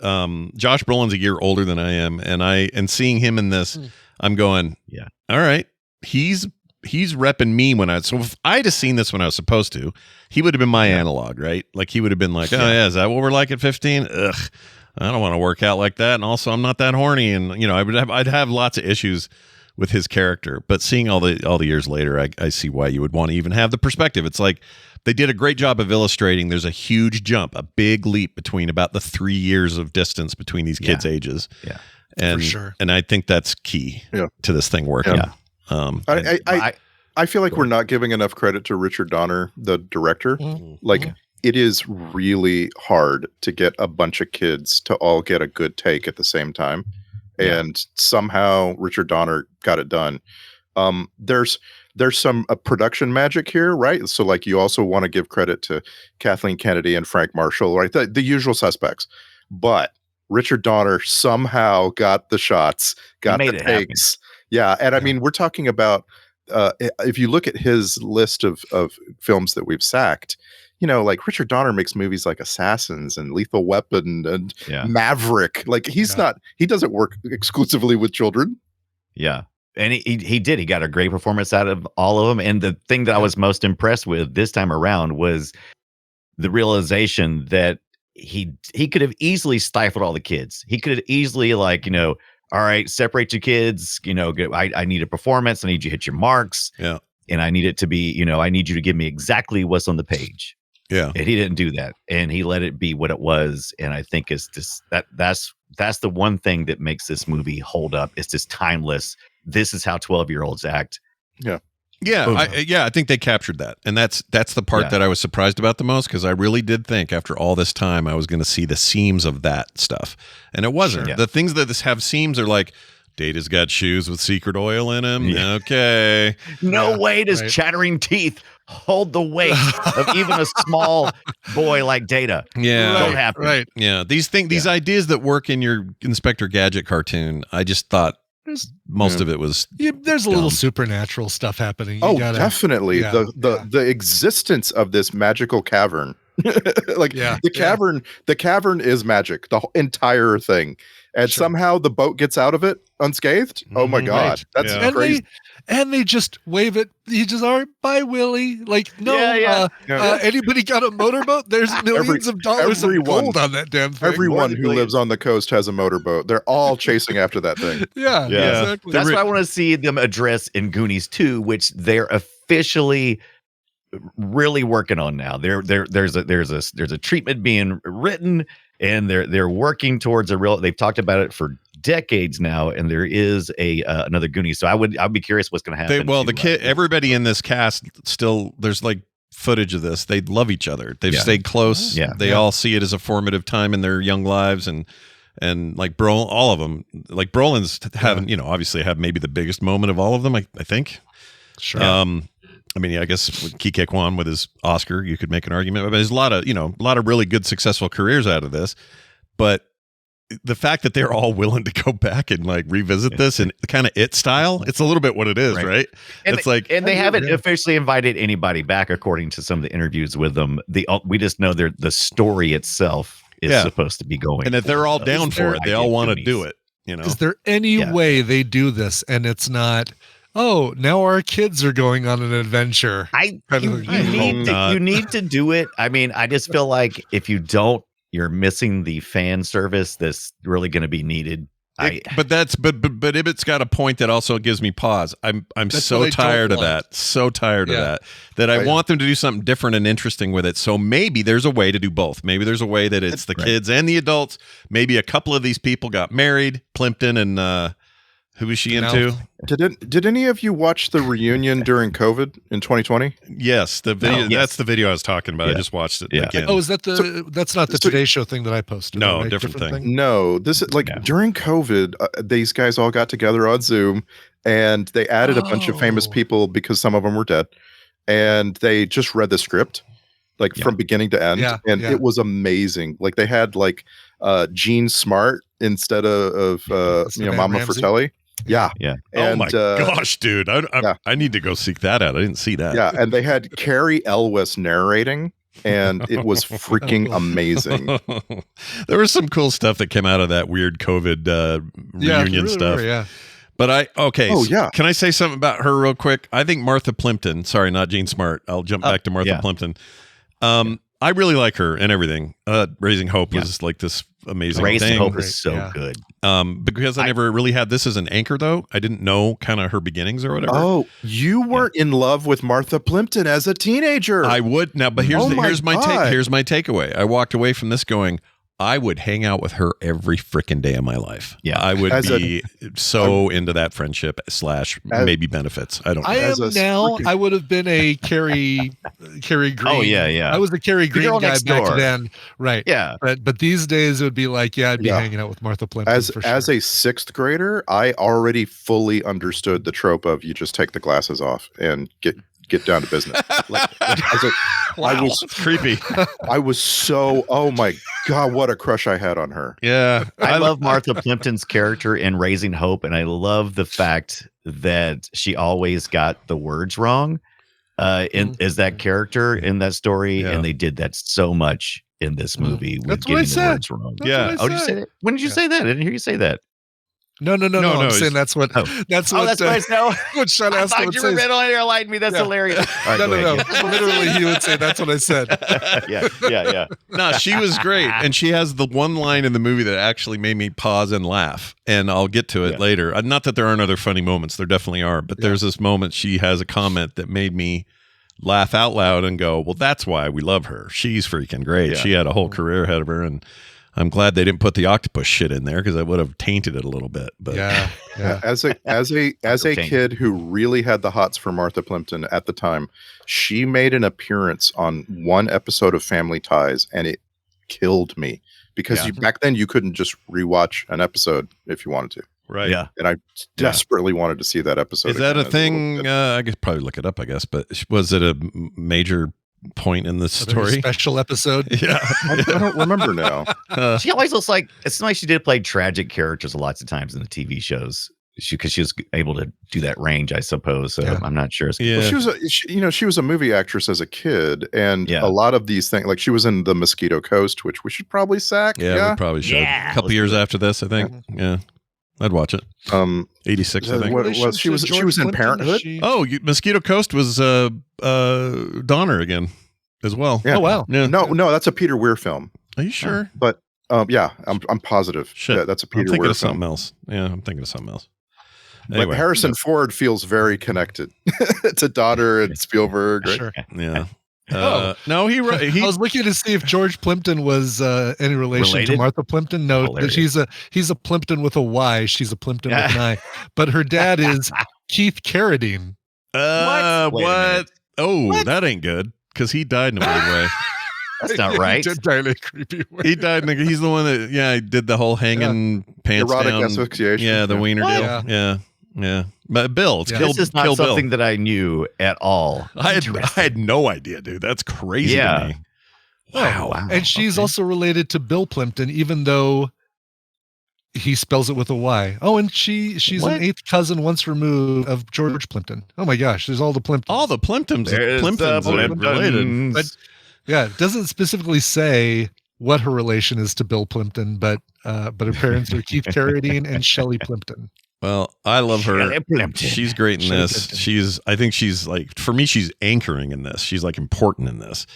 Josh Brolin's a year older than I am, and seeing him in this, I'm going, yeah, all right, he's repping me so if I'd have seen this when I was supposed to, he would have been my analog, right? Like he would have been like, oh yeah, is that what we're like at 15? Ugh, I don't want to work out like that, and also I'm not that horny, and I'd have lots of issues with his character. But seeing all the years later, I see why you would want to even have the perspective. It's like they did a great job of illustrating there's a huge jump, a big leap between about the 3 years of distance between these kids' ages. Yeah, and for sure. And I think that's key to this thing working. Yeah. I feel like we're not giving enough credit to Richard Donner, the director. Like, it is really hard to get a bunch of kids to all get a good take at the same time. And somehow Richard Donner got it done. There's some production magic here, right? So like you also want to give credit to Kathleen Kennedy and Frank Marshall, right? The usual suspects. But Richard Donner somehow got the shots, got the takes. Yeah. And I mean, we're talking about if you look at his list of films that we've sacked, like Richard Donner makes movies like Assassins and Lethal Weapon and Maverick. Like he doesn't work exclusively with children. Yeah. And he did. He got a great performance out of all of them. And the thing that I was most impressed with this time around was the realization that he could have easily stifled all the kids. He could have easily all right, separate your kids, I need a performance. I need you to hit your marks. Yeah. And I need it to be, I need you to give me exactly what's on the page. Yeah. And he didn't do that. And he let it be what it was. And I think it's just that's the one thing that makes this movie hold up. It's just timeless. This is how 12-year-olds act. Yeah. Yeah. I think they captured that. And that's the part that I was surprised about the most, because I really did think after all this time I was going to see the seams of that stuff. And it wasn't. Sure. The things that have seams are like, Data's got shoes with secret oil in them. Yeah. Okay. No way does chattering teeth hold the weight of even a small boy like Data. Yeah. Don't happen. Right. Yeah. These ideas that work in your Inspector Gadget cartoon, I just thought most of it was there's a little supernatural stuff happening. Definitely. Yeah, the existence of this magical cavern. The cavern is magic, the whole entire thing. And somehow the boat gets out of it unscathed. Oh my God. Right. That's crazy. And they just wave it. You just are, bye, Willie. Like, no, anybody got a motorboat? There's millions of dollars of gold on that damn thing. Everyone who lives on the coast has a motorboat. They're all chasing after that thing. Yeah, exactly. That's what I want to see them address in Goonies 2, which they're officially really working on now. There's a treatment being written, and they're working towards they've talked about it for decades now, and there is another Goonies. So I'd be curious what's going to happen. Everybody in this cast still, there's like footage of this. They love each other. They've stayed close. Yeah. They all see it as a formative time in their young lives, and like all of them, like Brolin's haven't, obviously have maybe the biggest moment of all of them. I think. Sure. I mean, I guess Kike Kwan with his Oscar, you could make an argument, but there's a lot of really good, successful careers out of this. But the fact that they're all willing to go back and like revisit this in kind of It style, it's a little bit what it is, right? And it's they haven't officially invited anybody back, according to some of the interviews with them. We just know the story itself is supposed to be going, and that they're all down for it. They all want to do it. Is there any way they do this and it's not? Oh, now our kids are going on an adventure. You need to do it. I mean, I just feel like if you don't, you're missing the fan service that's really going to be needed. But Ibbott's got a point that also gives me pause. I'm so tired of that. So tired of that I want them to do something different and interesting with it. So maybe there's a way to do both. Maybe there's a way that it's the kids and the adults. Maybe a couple of these people got married, Plimpton and Who is she No. into? Did any of you watch the reunion during COVID in 2020? Yes, the video. No. That's the video I was talking about. I Yeah. just watched it Yeah. again. Oh, is that that's not the so- Today Show thing that I posted? No, right? different thing. No, this is like during COVID, these guys all got together on Zoom and they added a bunch of famous Oh. people because some of them were dead. And they just read the script like from beginning to end. Yeah, And yeah. it was amazing. Like they had like Gene Smart instead of Instead of Ann Mama Ramsey? Fratelli. Yeah. Yeah. And, oh my gosh, dude! yeah. I need to go seek that out. I didn't see that. Yeah, and they had Carrie Elwes narrating, and it was freaking amazing. There was some cool stuff that came out of that weird COVID reunion really stuff. were, yeah. But Oh, yeah. Can I say something about her real quick? I think Martha Plimpton. Sorry, not Gene Smart. I'll jump back to Martha yeah. Plimpton. I really like her and everything. Raising Hope was like this amazing Raising thing. Hope is so Yeah. good. Because I never really had this as an anchor, though. I didn't know kind of her beginnings or whatever. Oh, you weren't in love with Martha Plimpton as a teenager. I would now, but here's Oh my here's my God. here's my takeaway. I walked away from this going, I would hang out with her every freaking day of my life. Yeah. I would As be so into that friendship / maybe benefits. I don't know. I am As a now. freaking- I would have been a Carrie Green. Oh, yeah, yeah. I was a Carrie The Green girl guy next back door. then, right? Yeah. But these days it would be like, I'd be Yeah. hanging out with Martha Plimpton as for sure. as a sixth grader, I already fully understood the trope of you just take the glasses off and get down to business. I was creepy. I was so my God, what a crush I had on her. Yeah. I love Martha Plimpton's character in Raising Hope, and I love the fact that she always got the words wrong as that character in that story, Yeah. and they did that so much in this movie with That's what I getting the said. words wrong. That's Yeah. what I Oh, did you said. say that? When did you say that? I didn't hear you say that. No. No, I'm saying that's what. Oh. That's Oh, what. that's what I know. what Sean I Astin thought would you were say. middle enlightened me. That's Yeah. hilarious. All right, No. go ahead. Literally, he would say, "That's what I said." Yeah. No, she was great. And she has the one line in the movie that actually made me pause and laugh. And I'll get to it later. Not that there aren't other funny moments. There definitely are. But there's this moment she has a comment that made me laugh out loud and go, well, that's why we love her. She's freaking great. Yeah. She had a whole career ahead of her. And I'm glad they didn't put the octopus shit in there because that would have tainted it a little bit. But Yeah. As a Okay. kid who really had the hots for Martha Plimpton at the time, she made an appearance on one episode of Family Ties, and it killed me because back then you couldn't just rewatch an episode if you wanted to. right. Yeah. And I desperately wanted to see that episode. Is that again a as little thing? kid. I could probably look it up, I guess. But was it a major point in the A very story? special episode. Yeah. I don't remember now. She always looks like it's like she did play tragic characters lots of times in the TV shows. Because she was able to do that range, I suppose. So I'm not sure. Yeah. Well, she was a movie actress as a kid, and a lot of these things, like she was in The Mosquito Coast, which we should probably sack. Yeah, we probably should. Yeah, A couple years after this, I think. Yeah. I'd watch it. 86, I think. What it was, she was in Parenthood. Mosquito Coast was Donner again as well. Yeah. Oh wow. Yeah. No, that's a Peter Weir film. Are you sure? But yeah, I'm positive. Shit. Yeah, that's a I'm Peter thinking Weir of something film. else. Yeah, I'm thinking of something else. But Anyway, Harrison Ford feels very connected to Donner and Spielberg. Right? Sure. yeah. Oh. No, I was looking to see if George Plimpton was any relation Related? to Martha Plimpton. No, Hilarious. he's a Plimpton with a Y. She's a Plimpton with an I. But her dad is Keith Carradine. What? Wait a minute. Oh, that ain't good because he died in a weird way. That's not right. He did die in a creepy way. He died. He's the one that he did the whole hanging pants Erotic down. asphyxiation. Yeah, the wiener What? deal. Yeah. But Bill, it's Yeah. Kill, This is not Kill Bill. something that I knew at all. I had no idea, dude. That's crazy to me. Wow. And she's also related to Bill Plimpton, even though he spells it with a Y. Oh, and she's What? an eighth cousin once removed of George Plimpton. Oh my gosh, there's all the Plimptons. All the Plimptons are related. But yeah, it doesn't specifically say what her relation is to Bill Plimpton, but her parents are Keith Carradine and Shelley Plimpton. Well, I love her. Shelley Plimpton. She's great in Shelley this. Plimpton. I think she's like, for me, she's anchoring in this. She's like important in this.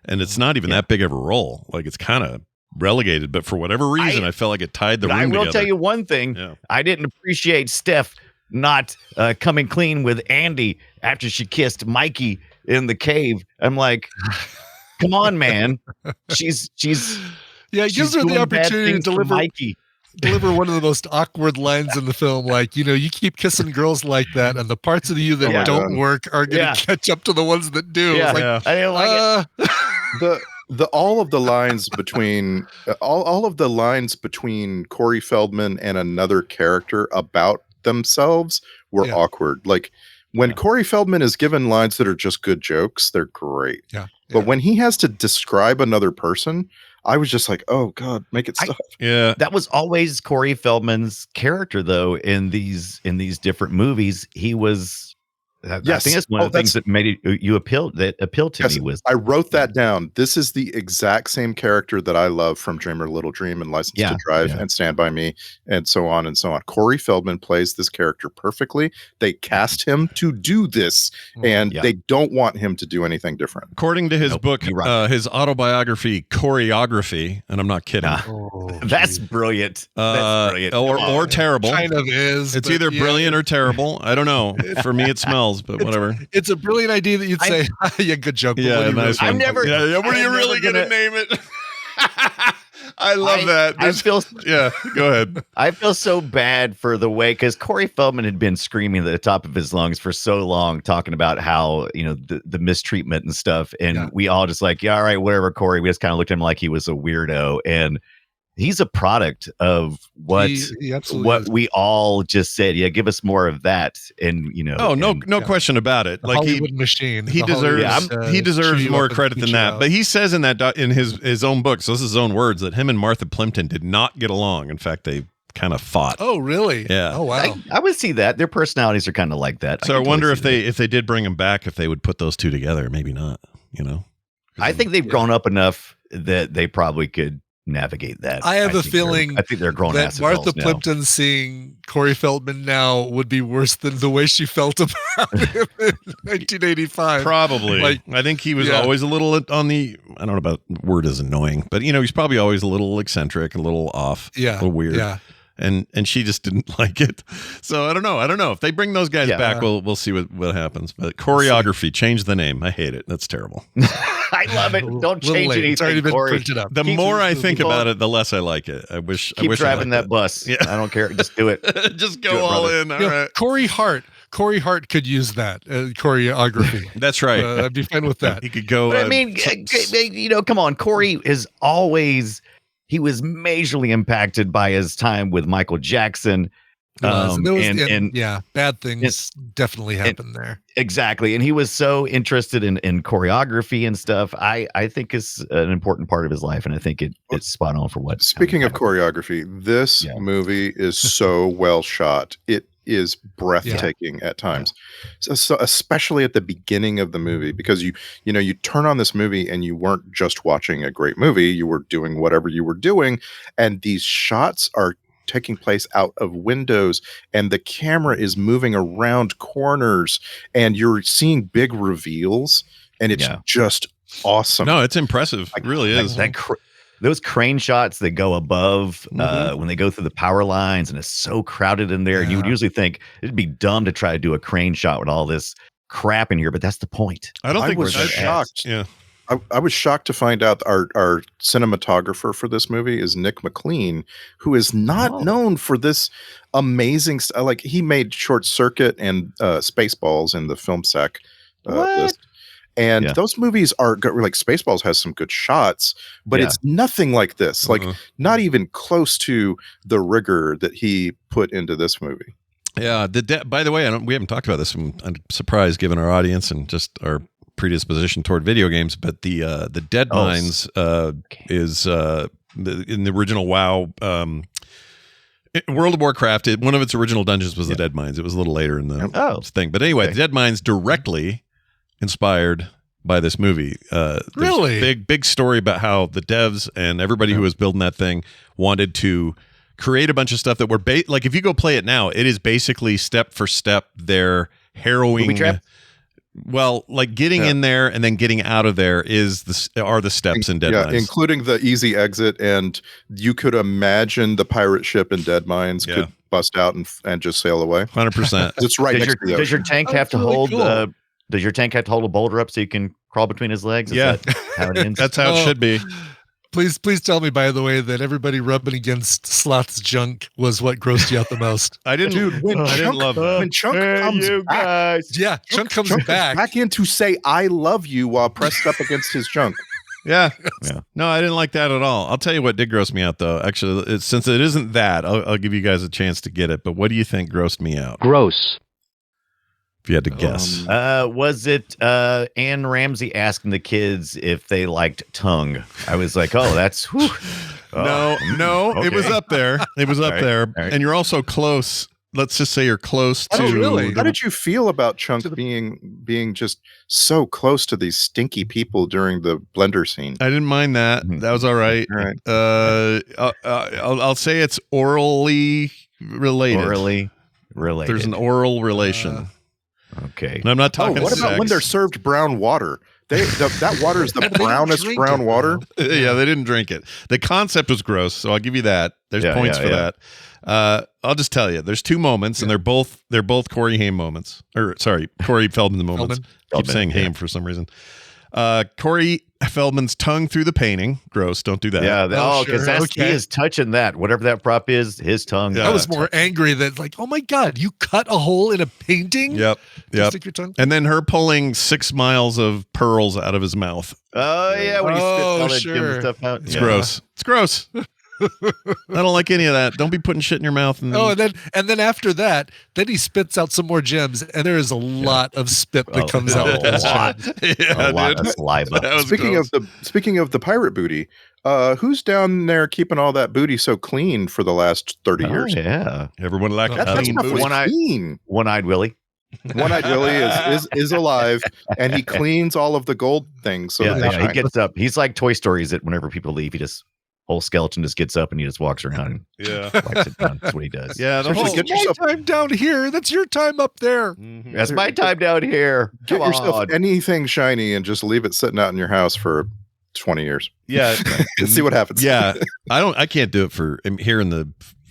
And it's not even that big of a role. Like it's kind of relegated, but for whatever reason, I felt like it tied the room I will together. tell you one thing. Yeah. I didn't appreciate Steph not coming clean with Andy after she kissed Mikey in the cave. I'm like, come on, man. She's Yeah, it gives her the doing bad opportunity to things for deliver. Mikey. deliver one of the most awkward lines in the film. Like, you keep kissing girls like that, and the parts of you that Oh my don't God. work are going to catch up to the ones that do. Yeah, It's like, I didn't like it. The all of the lines between all of the lines between Corey Feldman and another character about themselves were awkward. Like when Corey Feldman is given lines that are just good jokes, they're great. Yeah. But when he has to describe another person, I was just like, oh God, make it stop. That was always Corey Feldman's character, though. In these different movies, he was. I think that's one of the things that made you appealed to me was. I wrote that down. This is the exact same character that I love from Dreamer Little Dream and License to Drive and Stand By Me and so on and so on. Corey Feldman plays this character perfectly. They cast him to do this, and they don't want him to do anything different. According to his book, his autobiography, Choreography, and I'm not kidding. That's brilliant. That's brilliant. Or terrible. Kind of is. It's either brilliant or terrible. I don't know. For me, it smells, but whatever. It's a brilliant idea that you'd say, yeah, good joke. Yeah, nice one. I'm never. What are you really going to name it? I love that. Go ahead. I feel so bad for the way, because Corey Feldman had been screaming at the top of his lungs for so long, talking about how, the mistreatment and stuff. And we all just like, yeah, all right, whatever, Corey. We just kind of looked at him like he was a weirdo. And he's a product of what we all just said. Yeah, give us more of that. And no question about it. The like Hollywood machine. He deserves more credit than that. But he says in that in his own book, so this is his own words, that him and Martha Plimpton did not get along. In fact, they kind of fought. Oh, really? Yeah. Oh, wow. I would see that. Their personalities are kind of like that. So I wonder if they did bring him back, if they would put those two together. Maybe not. I think they've grown up enough that they probably could navigate that. I have a feeling I think they're grown that Martha Plimpton seeing Corey Feldman now would be worse than the way she felt about him in 1985. Probably. I think he was always a little on the, I don't know about word is annoying, but he's probably always a little eccentric, a little off, a little weird. Yeah. And she just didn't like it. So I don't know. If they bring those guys back, we'll see what happens. But Choreography, change the name. I hate it. That's terrible. I love it. Don't change anything. It's already been Corey. printed up. The more I think about it, the less I like it. I wish driving that bus. Yeah. I don't care. Just do it. Just go all in. All right. Corey Hart could use that choreography. That's right. I'd be fine with that. He could go. But I mean, come on. Corey is always. He was majorly impacted by his time with Michael Jackson. Bad things definitely happened there. Exactly. And he was so interested in choreography and stuff. I think is an important part of his life. And I think it's spot on for what. Speaking of choreography, this movie is so well shot. It is breathtaking at times, so especially at the beginning of the movie, because you turn on this movie and you weren't just watching a great movie, you were doing whatever you were doing, and these shots are taking place out of windows and the camera is moving around corners and you're seeing big reveals, and it's just awesome. No, it's impressive. It really is. Those crane shots that go above when they go through the power lines, and it's so crowded in there. And you would usually think it'd be dumb to try to do a crane shot with all this crap in here, but that's the point. I don't think I was shocked. Yeah. I was shocked to find out our cinematographer for this movie is Nick McLean, who is not known for this amazing stuff. Like, he made Short Circuit and Spaceballs in the Film Sack list. And those movies are like, Spaceballs has some good shots, but it's nothing like this. Like, not even close to the rigor that he put into this movie. Yeah. By the way, we haven't talked about this. I'm surprised, given our audience and just our predisposition toward video games. But the Dead Mines is in the original WoW. World of Warcraft, one of its original dungeons was the Dead Mines. It was a little later in the thing. But anyway, the Dead Mines directly inspired by this movie. Really? Big story about how the devs and everybody who was building that thing wanted to create a bunch of stuff that were like, if you go play it now, it is basically step for step their harrowing. Well, like getting in there and then getting out of there are the steps in Dead Mines. Including the easy exit, and you could imagine the pirate ship in Dead Mines could bust out and just sail away. 100%. It's right next to the ocean. Does your tank have to hold? Does your tank have to hold a boulder up so you can crawl between his legs? Is that how it ends? That's how it should be. Please tell me, by the way, that everybody rubbing against Sloth's junk was what grossed you out the most. I didn't. Dude, when I didn't love that. when Chunk comes back, guys. Yeah, Chunk comes back. in to say "I love you" while pressed up against his junk. Yeah. Yeah. No, I didn't like that at all. I'll tell you what did gross me out, though. Actually, since it isn't that, I'll give you guys a chance to get it. But what do you think grossed me out? Gross. If you had to guess. Was it Ann Ramsey asking the kids if they liked tongue? I was like, oh, that's whew. No, okay. it was up there. It was up All right, there. all right. And you're also close. Let's just say you're close to. really? How did you feel about Chunk being just so close to these stinky people during the blender scene? I didn't mind that. That was all right. All right. I'll say it's orally related. Orally related. There's an oral relation. Okay. And I'm not talking what about sex. when they're served brown water? That water is the brownest drink brown it, water. Yeah, they didn't drink it. The concept was gross, so I'll give you that. There's points for that. I'll just tell you, there's two moments, and they're both Corey Haim moments. Or sorry, Corey Feldman moments. Keep saying Haim for some reason. Corey Feldman's tongue through the painting. Gross. Don't do that. Yeah. Sure. He is touching that. Whatever that prop is, his tongue. Yeah. I was more angry that, like, oh my God, you cut a hole in a painting? Yep. To stick your tongue? And then her pulling 6 miles of pearls out of his mouth. Oh, yeah. When he spits all that gym stuff out. It's gross. It's gross. I don't like any of that. Don't be putting shit in your mouth. And then, and then after that, then he spits out some more gems, and there is a lot of spit that comes out. A lot. Yeah, a lot dude. of saliva. That was Speaking gross. of the pirate booty, who's down there keeping all that booty so clean for the last 30 years? Yeah. Everyone like a That clean stuff was booty. clean. One-eyed Willie. One-eyed Willie is alive, and he cleans all of the gold things. So that they He shine. gets up. He's like Toy Story. Is that whenever people leave, he just whole skeleton just gets up and he just walks around and Yeah. wipes it down. That's what he does. Yeah, the Seriously, whole, get yourself My time down here. That's your time up there. That's my time down here. get Come yourself on. anything shiny and just leave it sitting out in your house for 20 years. yeah, And see what happens. yeah. I can't do it for here in the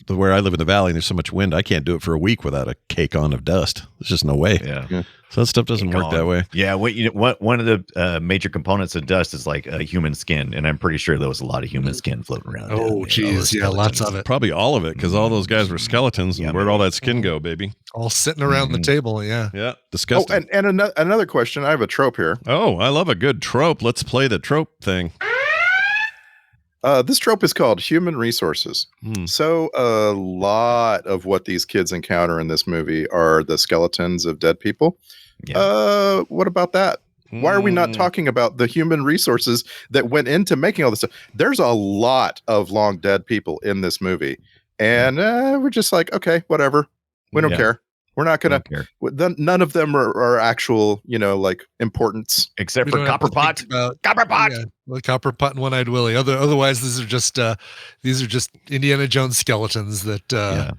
where I live in the valley. And there's so much wind. I can't do it for a week without a cake on of dust. There's just no way. Yeah. So that stuff doesn't work that way. Yeah. One of the major components of dust is like human skin, and I'm pretty sure there was a lot of human skin floating around. Oh, geez. Yeah, lots of it. Probably all of it, because all those guys were skeletons. And where'd all that skin go, baby? All sitting around the table. Yeah. Yeah, Oh, disgusting. and another question. I have a trope here. Oh, I love a good trope. Let's play the trope thing. This trope is called human resources. So a lot of what these kids encounter in this movie are the skeletons of dead people. Yeah. What about that? Why are we not talking about the human resources that went into making all this stuff? There's a lot of long dead people in this movie. And we're just like, okay, whatever. We don't care. We're not going to. None of them are actual, like importance. Except We for don't have to Copperpot. think about- Copperpot. Yeah, well, Copperpot and One-Eyed Willie. Otherwise, these are just Indiana Jones skeletons that.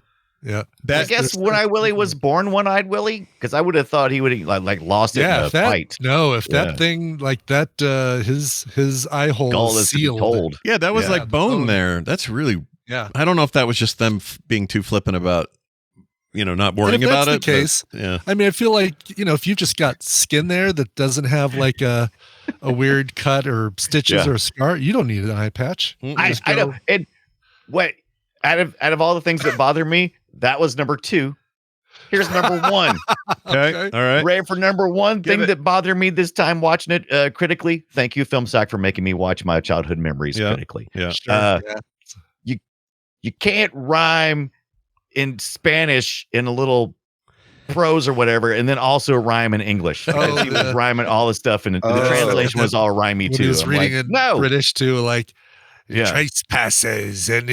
Yeah. I guess One-Eyed Willie was born One-Eyed Willie, because I would have thought he would have like lost it in a fight. No, if that thing like that, his eye hole Skull is is to be sealed. told. Yeah, that was like bone there. That's really. Yeah. I don't know if that was just them being too flippant about, not worrying And if about that's it. the case, yeah. I mean, I feel like if you've just got skin there that doesn't have like a weird cut or stitches or a scar, you don't need an eye patch. I know. And what out of all the things that bother me, that was number 2. Here's number 1. Okay. All right. Ready for number 1 thing that bothered me this time watching it critically? Thank you, Film Sack, for making me watch my childhood memories critically. Yeah. You can't rhyme in Spanish in a little prose or whatever, and then also rhyme in English. He was rhyming all the stuff, and the translation was all rhymey When too. he was I'm reading like, in no. British too, like trace passes and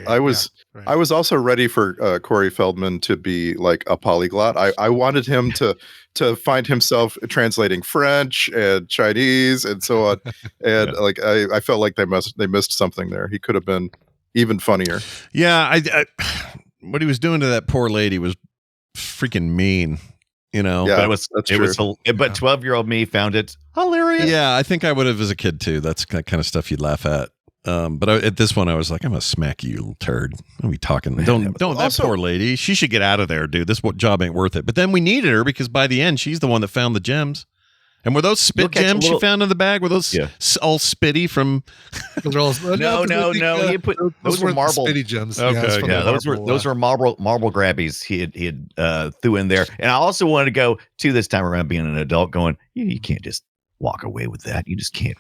I was also ready for Corey Feldman to be like a polyglot. I wanted him to find himself translating French and Chinese and so on. And like I felt like they missed something there. He could have been even funnier. Yeah, I what he was doing to that poor lady was freaking mean. Yeah, but it was 12-year-old me found it hilarious. Yeah, I think I would have as a kid too. That's the kind of stuff you'd laugh at. But at this one, I was like, I'm gonna smack you, you little turd. What are we talking? Don't that poor lady. She should get out of there, dude. This job ain't worth it. But then we needed her because by the end, she's the one that found the gems. And were those spit gems you found in the bag? Were those all spitty from? No. He put those were marble spitty gems. Okay, yeah, those were marble grabbies he had threw in there. And I also wanted to go to this time around being an adult, going, you can't just walk away with that. You just can't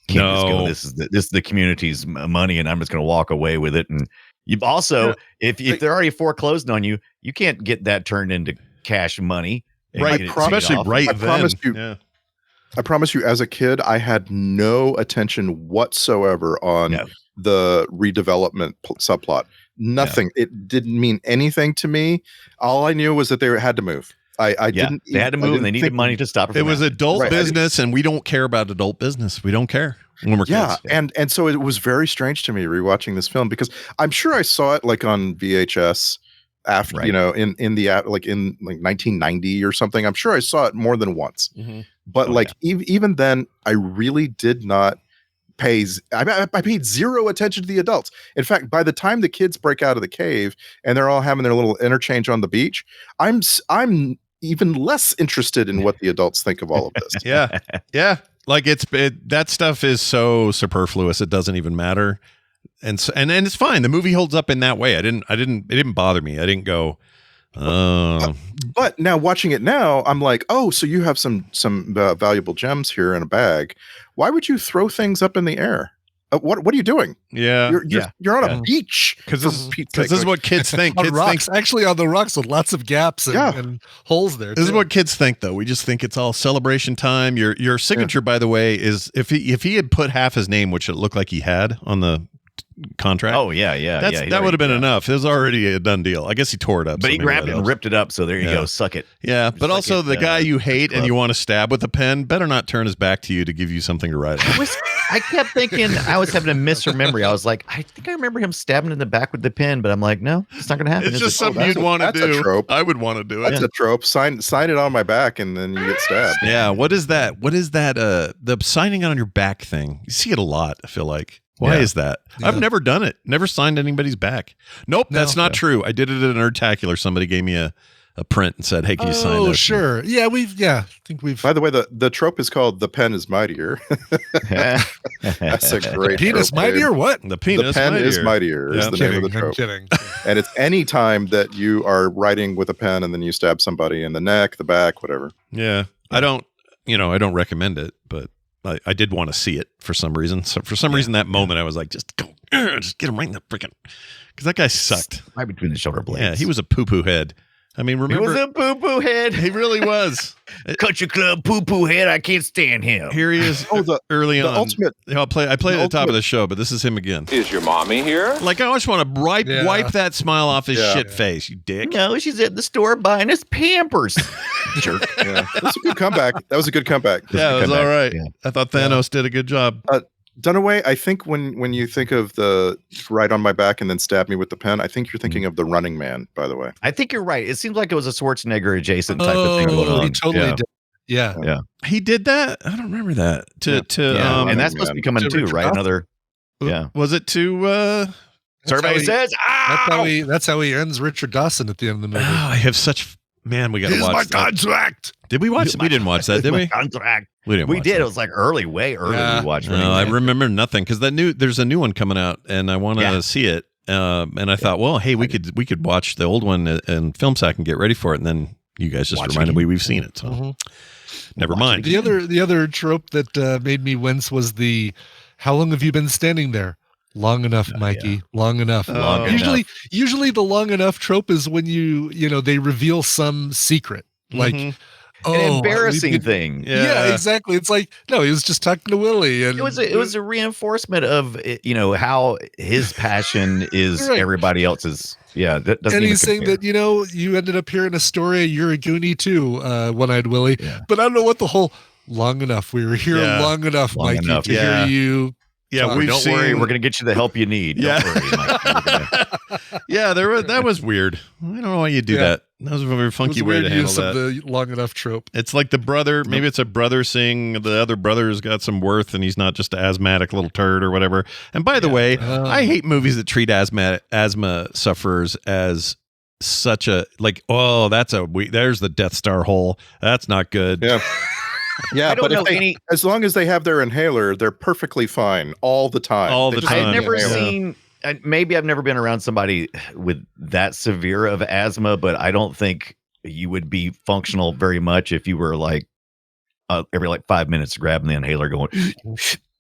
just go. This is the community's money, and I'm just going to walk away with it. And you've also, if they're already foreclosed on you, you can't get that turned into cash money. Right, especially right then. I promise you, as a kid, I had no attention whatsoever on the redevelopment subplot. Nothing. Yeah. It didn't mean anything to me. All I knew was that they had to move. I didn't. They had to move, and they needed money to stop it. It was adult business, and we don't care about adult business. We don't care when we're kids. And so it was very strange to me rewatching this film, because I'm sure I saw it like on VHS after in 1990 or something. I'm sure I saw it more than once. Mm-hmm. But even then, I really did not pay. I paid zero attention to the adults. In fact, by the time the kids break out of the cave and they're all having their little interchange on the beach, I'm even less interested in what the adults think of all of this. Yeah. Like that stuff is so superfluous. It doesn't even matter. And it's fine. The movie holds up in that way. It didn't bother me. I didn't go, but now watching it now, I'm like, oh, so you have some valuable gems here in a bag. Why would you throw things up in the air? What are you doing? Yeah, you're on a beach. Because this is what kids think. Kids think actually on the rocks with lots of gaps and holes there. This is what kids think, though. We just think it's all celebration time. Your signature, by the way, is if he had put half his name, which it looked like he had on the contract. Oh yeah. That would have been enough. It was already a done deal. I guess he tore it up. But he grabbed it and ripped it up. So there you go. Suck it. Yeah. But also the guy you hate and you want to stab with a pen better not turn his back to you to give you something to write on. I kept thinking I was having a misremembery. I was like, I think I remember him stabbing in the back with the pen, but I'm like, no, it's not going to happen. It's just something you'd want to do. That's a trope. I would want to do it. That's a trope. Sign it on my back and then you get stabbed. Yeah. What is that? The signing on your back thing? You see it a lot, I feel like. Why is that? Yeah. I've never done it. Never signed anybody's back. Nope, that's not true. I did it at an Nerdtacular. Somebody gave me a print and said, "Hey, can you sign this?" Oh, sure. Yeah, I think we've. By the way, the trope is called "The pen is mightier." That's a great penis trope, mightier. Dave. What? The penis. The pen is mightier. Is the name of the trope. I'm kidding. And it's any time that you are writing with a pen and then you stab somebody in the neck, the back, whatever. Yeah, I don't recommend it, but I did want to see it for some reason. So for some reason, that moment, I was like, just get him right in the freaking, because that guy sucked. Right between the shoulder blades. Yeah, he was a poo-poo head. I mean, remember? He was a poo-poo head. He really was. Country club poo-poo head. I can't stand him. Here he is. Early on. Ultimate. I play at the top of the show, but this is him again. Is your mommy here? Like, I just want to wipe that smile off his shit face, you dick. No, she's at the store buying us Pampers. Jerk. Yeah. That's a good comeback. That was a good comeback. Yeah, it was all right. Yeah. I thought Thanos did a good job. Dunaway, I think when you think of the right on my back and then stab me with the pen, I think you're thinking of The Running Man, by the way. I think you're right. It seems like it was a Schwarzenegger adjacent type of thing going on. He totally did. Yeah. He did that? I don't remember that. And that's supposed to be coming too, right? Another. Yeah. Was it to Survey says, that's how he ends Richard Dawson at the end of the movie. Oh, I have such we got to watch my that. contract. Did we watch? We didn't watch that, did we? Contract. We didn't. We did. It was like way early. We watched. No, I remember nothing because there's a new one coming out, and I want to see it. And I thought, well, hey, we could watch the old one and film sack and get ready for it, and then you guys just reminded me we've seen it. So never mind. The other trope that made me wince was the "How long have you been standing there?" Long enough, Mikey. Long enough. Usually the long enough trope is when they reveal some secret, like an embarrassing thing. Yeah, exactly. It's like, no, he was just talking to Willie, and it was a reinforcement of how his passion is everybody else's. Yeah, that doesn't. And he's saying that you ended up hearing a story. You're a Goonie too, One-Eyed Willie. Yeah. But I don't know what the whole long enough. We were here long enough, Mikey, to hear you. Yeah, don't worry. We're going to get you the help you need. Don't worry, Mike. Yeah, that was weird. I don't know why you do that. That was a very funky way to handle that. The long enough trope. It's like the brother. Maybe it's a brother seeing the other brother's got some worth, and he's not just an asthmatic little turd or whatever. And by the way, I hate movies that treat asthma sufferers as such a there's the Death Star hole. That's not good. Yeah. Yeah, I don't but if know they, any. as long as they have their inhaler, they're perfectly fine all the time. All They the just time. have I've the never inhaler. seen. Maybe I've never been around somebody with that severe of asthma, but I don't think you would be functional very much if you were like every like 5 minutes grabbing the inhaler, going.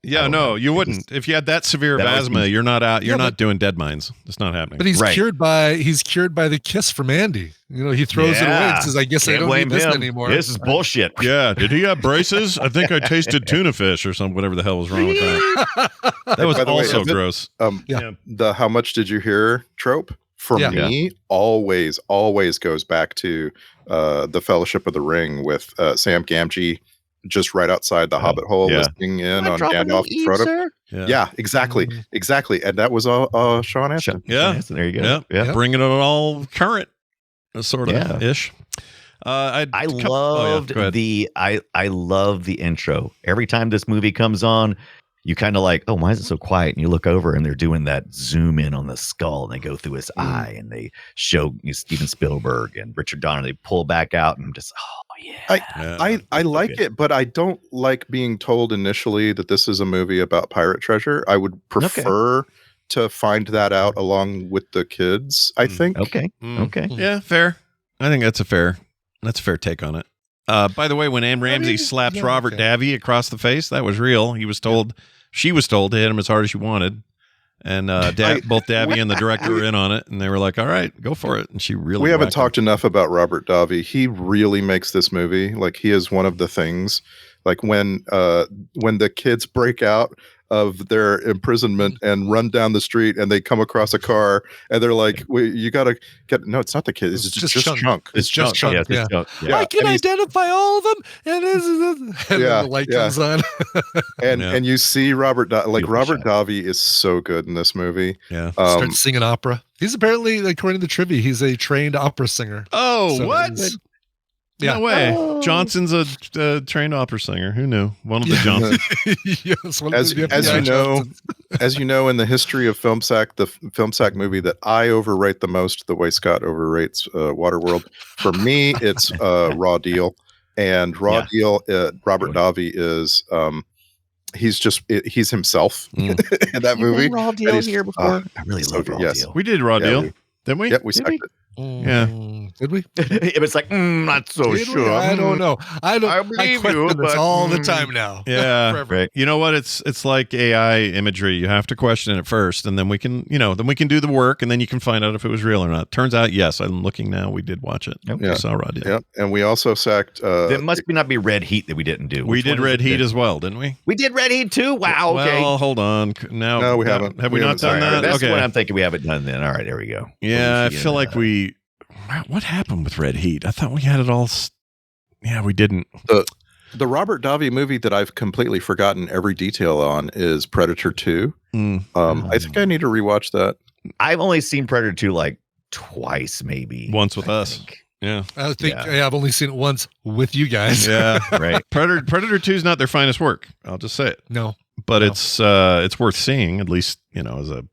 Yeah, no, you wouldn't. If you had that severe of That always asthma, seems- you're not out. You're Yeah, not doing dead mines. It's not happening. But he's Right. cured by the kiss from Andy. You know, he throws it away and says, "I guess I Can't don't blame need this him. anymore." This is bullshit. Yeah, did he have braces? I think I tasted tuna fish or something. Whatever the hell was wrong with that. That was By the way, also is it- gross. Yeah. The how much did you hear trope for Yeah. me always goes back to the Fellowship of the Ring with Sam Gamgee just right outside the Hobbit hole yeah. listening in on Gandalf and Frodo. Yeah, exactly. And that was Sean Astin. Yeah. There you go. Yeah. Bringing it all current, sort of Yeah. ish. I Go loved ahead. I love the intro. Every time this movie comes on, you kind of like, oh, why is it so quiet? And you look over and they're doing that zoom in on the skull and they go through his eye and they show Steven Spielberg and Richard Donner. They pull back out and I'm just, oh yeah. I like it, but I don't like being told initially that this is a movie about pirate treasure. I would prefer to find that out along with the kids, I think. Okay. Yeah, fair. I think that's a fair take on it. By the way, when Anne Ramsey slaps Robert Davi across the face, that was real. She was told to hit him as hard as she wanted. And both Davi and the director were in on it, and they were like, all right, go for it. And she really We haven't whacked him. talked enough about Robert Davi. He really makes this movie. Like, he is one of the things. Like when the kids break out of their imprisonment and run down the street and they come across a car and they're like, you gotta get, no, it's not the kids, it's just Chunk. It's just Chunk. Yeah. It's Chunk. Yeah. I can identify all of them, and then the light comes on. And you see Robert Beautiful Davi is so good in this movie. Yeah. Starts singing opera. He's apparently, according to trivia, he's a trained opera singer. Oh, So what? he's- No way. Johnson's a trained opera singer. Who knew? One of the Johnsons. Yes, one As of the you FBI know, Johnsons. as you know, in the history of FilmSack, the FilmSack movie that I overrate the most, the way Scott overrates Waterworld. For me, it's Raw Deal, and Raw Deal. Robert Davi is he's himself in that movie. Raw And Deal he's- here before. I really so love good, Raw yes. Deal. We did Raw Deal, didn't we? Yeah, we sucked it. Yeah. Did we? It was like, not so Did we? sure. I don't know. I believe question you, this but, all the time now. Yeah. Forever. Right. You know what? It's like AI imagery. You have to question it first, and then we can do the work, and then you can find out if it was real or not. Turns out, yes. I'm looking now. We did watch it. Okay. We saw Raw Deal. Yeah, and we also sacked. That must not be Red Heat that we didn't do. We Which did one is Red it? Heat as well, didn't we? We did Red Heat too. Wow. Okay. Well, hold on. Now, No, we haven't. Have we, We not haven't. done All right, that? that's Okay. what I'm thinking. We haven't done then. All right, there we go. Yeah, I We'll feel like we. What happened with Red Heat? I thought we had it all. Yeah, we didn't. The Robert Davi movie that I've completely forgotten every detail on is Predator 2. I think I need to rewatch that. I've only seen Predator 2 like twice, maybe Once with I us. think. Yeah. I think I've only seen it once with you guys. Yeah. Right. Predator 2 is not their finest work. I'll just say it. No. But No. it's worth seeing, at least, as a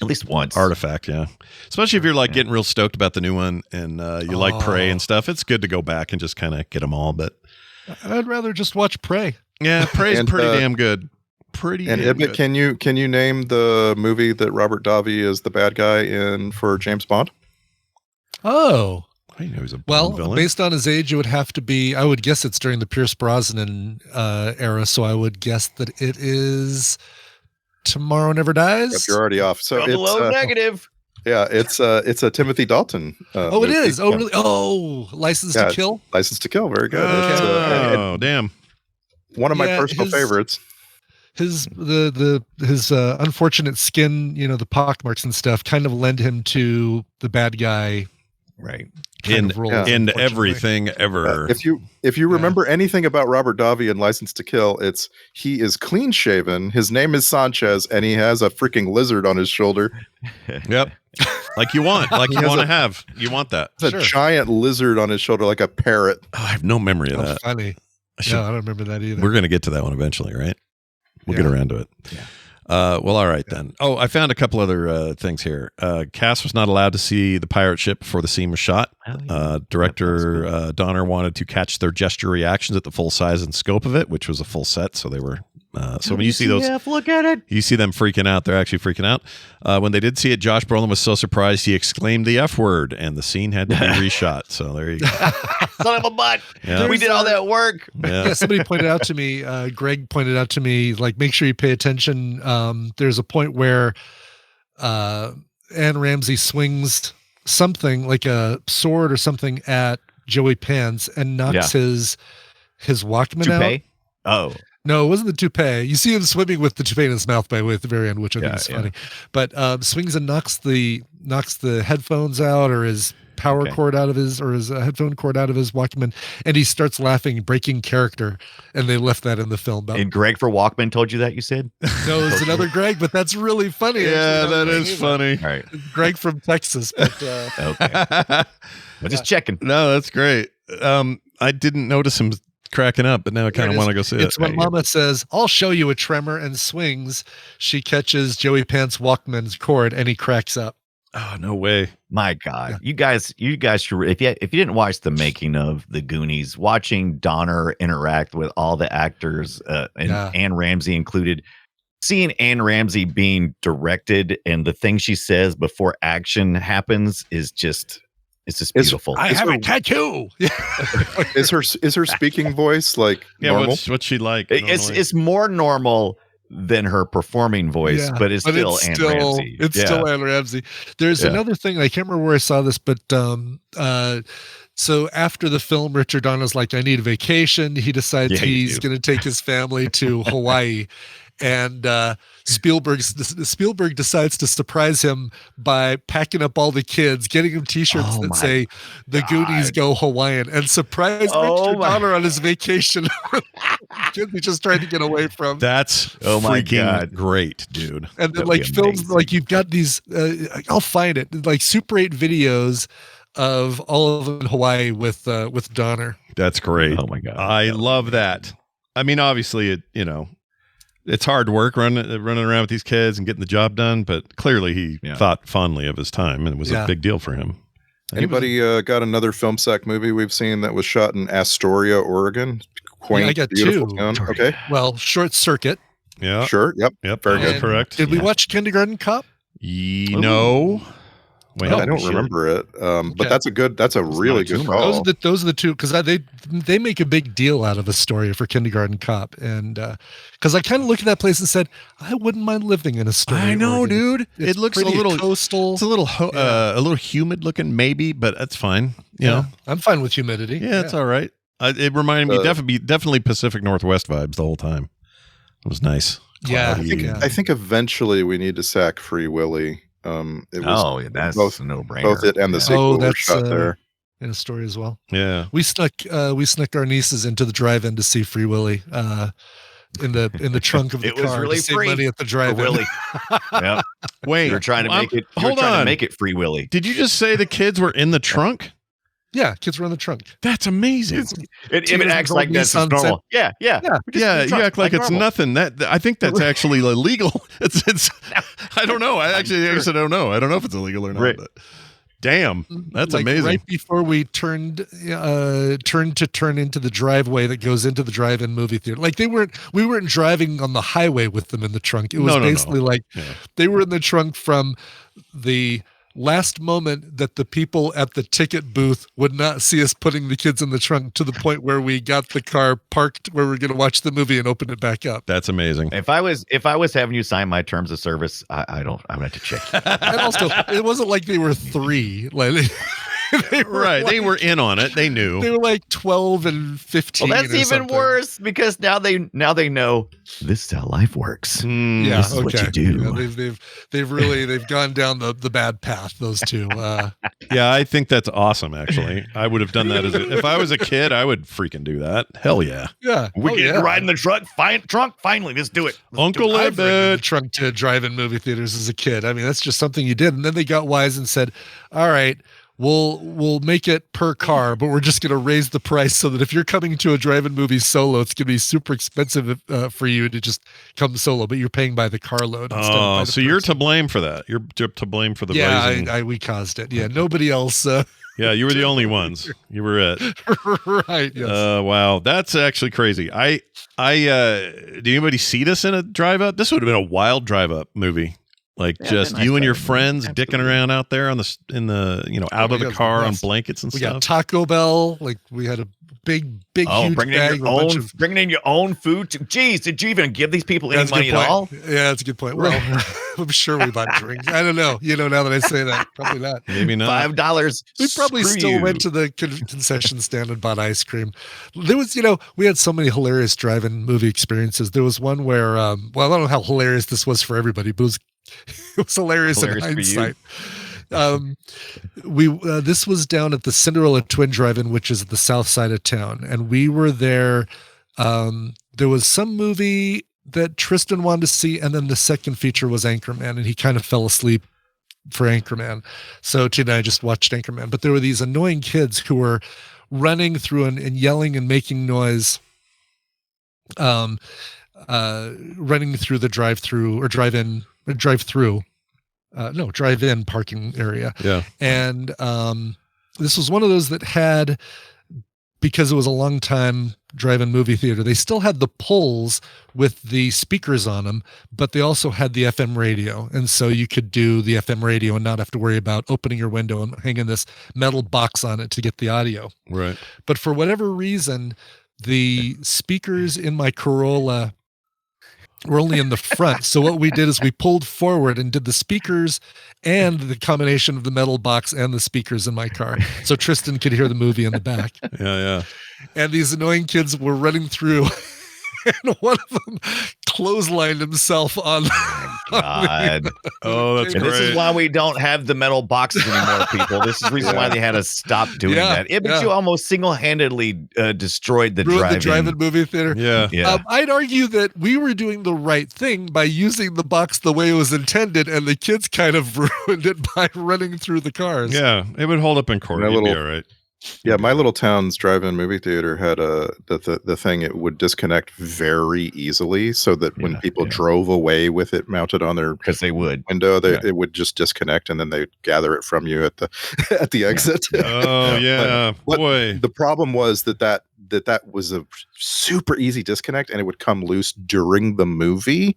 At least once. artifact, yeah. Especially if you're like getting real stoked about the new one and you like Prey and stuff. It's good to go back and just kind of get them all. But I'd rather just watch Prey. yeah, Prey's And, pretty damn good. Pretty And damn Ibbot, good. can you name the movie that Robert Davi is the bad guy in for James Bond? Oh. I didn't know he was a Well, Bond villain. based on his age, it would have to be, I would guess it's during the Pierce Brosnan era. So I would guess that it is Tomorrow Never Dies. Yep, you're already off. So Double O it's negative. it's a Timothy Dalton. Oh, it movie. is. Oh, Yeah. really? Oh, License Yeah, to Kill. License to Kill. Very good. It's, Oh, damn. one of my Yeah, personal favorites. His unfortunate skin, the pockmarks and stuff, kind of lend him to the bad guy. Right. Kind of roles, In unfortunately. everything ever. If you remember anything about Robert Davi and License to Kill, it's he is clean shaven. His name is Sanchez, and he has a freaking lizard on his shoulder. Yep. Like you want. Like you He has want to a- have. You want that. It's a giant lizard on his shoulder, like a parrot. Oh, I have no memory of Oh, that. funny. I should- No, I don't remember that either. We're going to get to that one eventually, right? We'll get around to it. Well, all right then. Oh, I found a couple other things here. Cass was not allowed to see the pirate ship before the scene was shot. Director Donner wanted to catch their gesture reactions at the full size and scope of it, which was a full set. So they were. So when you see those, look at it. you see them freaking out. They're actually freaking out. When they did see it, Josh Brolin was so surprised he exclaimed the F word, and the scene had to be reshot. So there you go. Son of a butt. Yeah. We did all that work. Yeah. Somebody pointed out to me, Greg pointed out to me, like, make sure you pay attention. There's a point where Anne Ramsey swings something like a sword or something at Joey Pants and knocks his Walkman out. Oh. No, it wasn't the toupee. You see him swimming with the toupee in his mouth, by the way, at the very end, which I think is funny. But swings and knocks the headphones out, or his power cord out of his, or his headphone cord out of his Walkman, and he starts laughing, breaking character, and they left that in the film. And Greg for Walkman told you that, you said? No, it's another Greg, but that's really funny. Yeah, actually. that is funny. All right. Greg from Texas. But, Okay. I'm just checking. No, that's great. I didn't notice him cracking up, but now I kind of want to go see it. It's when Mama says, "I'll show you a tremor," and swings. She catches Joey Pants' Walkman's cord, and he cracks up. Oh, no way. My God. You guys should, if you didn't watch the making of the Goonies, watching Donner interact with all the actors, and Anne Ramsey included, seeing Anne Ramsey being directed and the thing she says before action happens is just, it's just beautiful. I have a tattoo. Is her speaking voice like normal? What's she like? It's more normal than her performing voice, but it's still Anne Ramsey. It's still Anne Ramsey. There's another thing, I can't remember where I saw this, but so after the film, Richard Donner's like, I need a vacation. He decides he's going to take his family to Hawaii. And Spielberg decides to surprise him by packing up all the kids, getting him T-shirts that say "The Goonies Go Hawaiian," and surprise Richard Donner on his vacation. Kids he just trying to get away from. That's freaking great, dude. And then like films, like you've got these. I'll find it, like Super 8 videos of all of them in Hawaii with Donner. That's great. Oh my God, I love that. I mean, obviously, it's hard work running around with these kids and getting the job done, but clearly he thought fondly of his time, and it was a big deal for him. Anybody got another film sack movie we've seen that was shot in Astoria, Oregon? Quaint, I got beautiful two. town. Okay. Well, Short Circuit. Yeah. Sure. Yep. Very good. Correct. Did we watch Kindergarten Cop? No. Wait, I don't remember it. But that's a really good call. Those are the two, because they make a big deal out of Astoria for Kindergarten Cop, and because I kind of looked at that place and said, I wouldn't mind living in Astoria. I know, Oregon. dude. It's it looks a little coastal. It's a little humid looking, maybe, but that's fine. You know, I'm fine with humidity. Yeah, it's all right. It reminded me definitely Pacific Northwest vibes the whole time. It was nice. Yeah, I think eventually we need to sack Free Willy. It was that's both a no-brainer. Both it and the sequel were shot there. In Astoria as well. Yeah, we snuck our nieces into the drive-in to see Free Willy. In the trunk of the car. It was really to save free money at the drive-in. Willy. Yep. Wait, you were trying to make it. Hold on. To make it Free Willy. Did you just say the kids were in the trunk? Yeah, kids were in the trunk. That's amazing. It acts like that's normal. Yeah. You act like it's nothing. I think that's actually illegal. It's. I don't know. I guess I don't know. I don't know if it's illegal or not. Right. But damn, that's amazing. Right before we turned into the driveway that goes into the drive-in movie theater, like we weren't driving on the highway with them in the trunk. It was basically like they were in the trunk from the last moment that the people at the ticket booth would not see us putting the kids in the trunk, to the point where we got the car parked where we're going to watch the movie and open it back up. That's amazing. If I was having you sign my terms of service, I'm going to have to check. And also, it wasn't like they were 3. Like they were in on it. They knew. They were like 12 and 15. Well, that's even worse, because now they know this is how life works. This is what you do. You know, they've gone down the bad path. Those two. Yeah, I think that's awesome. Actually, I would have done that if I was a kid. I would freaking do that. Hell yeah. Yeah, we can ride in the trunk. Finally, let's do it. Uncle I've ridden the trunk to drive-in movie theaters as a kid. I mean, that's just something you did. And then they got wise and said, "All right, we'll make it per car, but we're just going to raise the price so that if you're coming to a drive-in movie solo, it's going to be super expensive for you to just come solo, but you're paying by the carload instead of by the so you're person. to blame for that. You're to blame for the raising. Yeah, we caused it. Yeah, nobody else. Yeah, you were the only ones. You were it. Right. Yes. Wow, that's actually crazy. Did anybody see this in a drive up? This would have been a wild drive up movie. Like just nice you and your drive-in. friends Absolutely. dicking around out there out of the car on blankets and We stuff. got Taco Bell. Like we had a big, huge bag. Bringing in your own food. Jeez, did you even give these people any That's a good money at point. all? Yeah, that's a good point. Well, I'm sure we bought drinks. I don't know. Now that I say that, probably not. Maybe not. $5. We probably still went to the concession stand and bought ice cream. There was, we had so many hilarious drive-in movie experiences. There was one where, I don't know how hilarious this was for everybody, but it was hilarious in hindsight. This was down at the Cinderella Twin Drive-In, which is at the south side of town, and we were there. There was some movie that Tristan wanted to see, and then the second feature was Anchorman, and he kind of fell asleep for Anchorman. So Tina and I just watched Anchorman, but there were these annoying kids who were running through and yelling and making noise, running through the drive-through or drive-in or drive-through. Drive-in parking area. Yeah. And this was one of those that had, because it was a long time drive-in movie theater, they still had the poles with the speakers on them, but they also had the FM radio. And so you could do the FM radio and not have to worry about opening your window and hanging this metal box on it to get the audio. Right. But for whatever reason, the speakers in my Corolla were only in the front. So what we did is we pulled forward and did the speakers and the combination of the metal box and the speakers in my car. So Tristan could hear the movie in the back. Yeah. And these annoying kids were running through, and one of them clotheslined himself on. God. Oh, that's And great. this is why we don't have the metal boxes anymore, people. This is the reason why they had to stop doing that. But you almost single-handedly destroyed the drive-in movie theater. Yeah. I'd argue that we were doing the right thing by using the box the way it was intended, and the kids kind of ruined it by running through the cars. Yeah, it would hold up in court. You'd be all right. Yeah, my little town's drive-in movie theater had the thing. It would disconnect very easily, so that when people drove away with it mounted on their window, it would just disconnect, and then they'd gather it from you at the at the exit. Oh yeah, boy. The problem was that was a super easy disconnect, and it would come loose during the movie.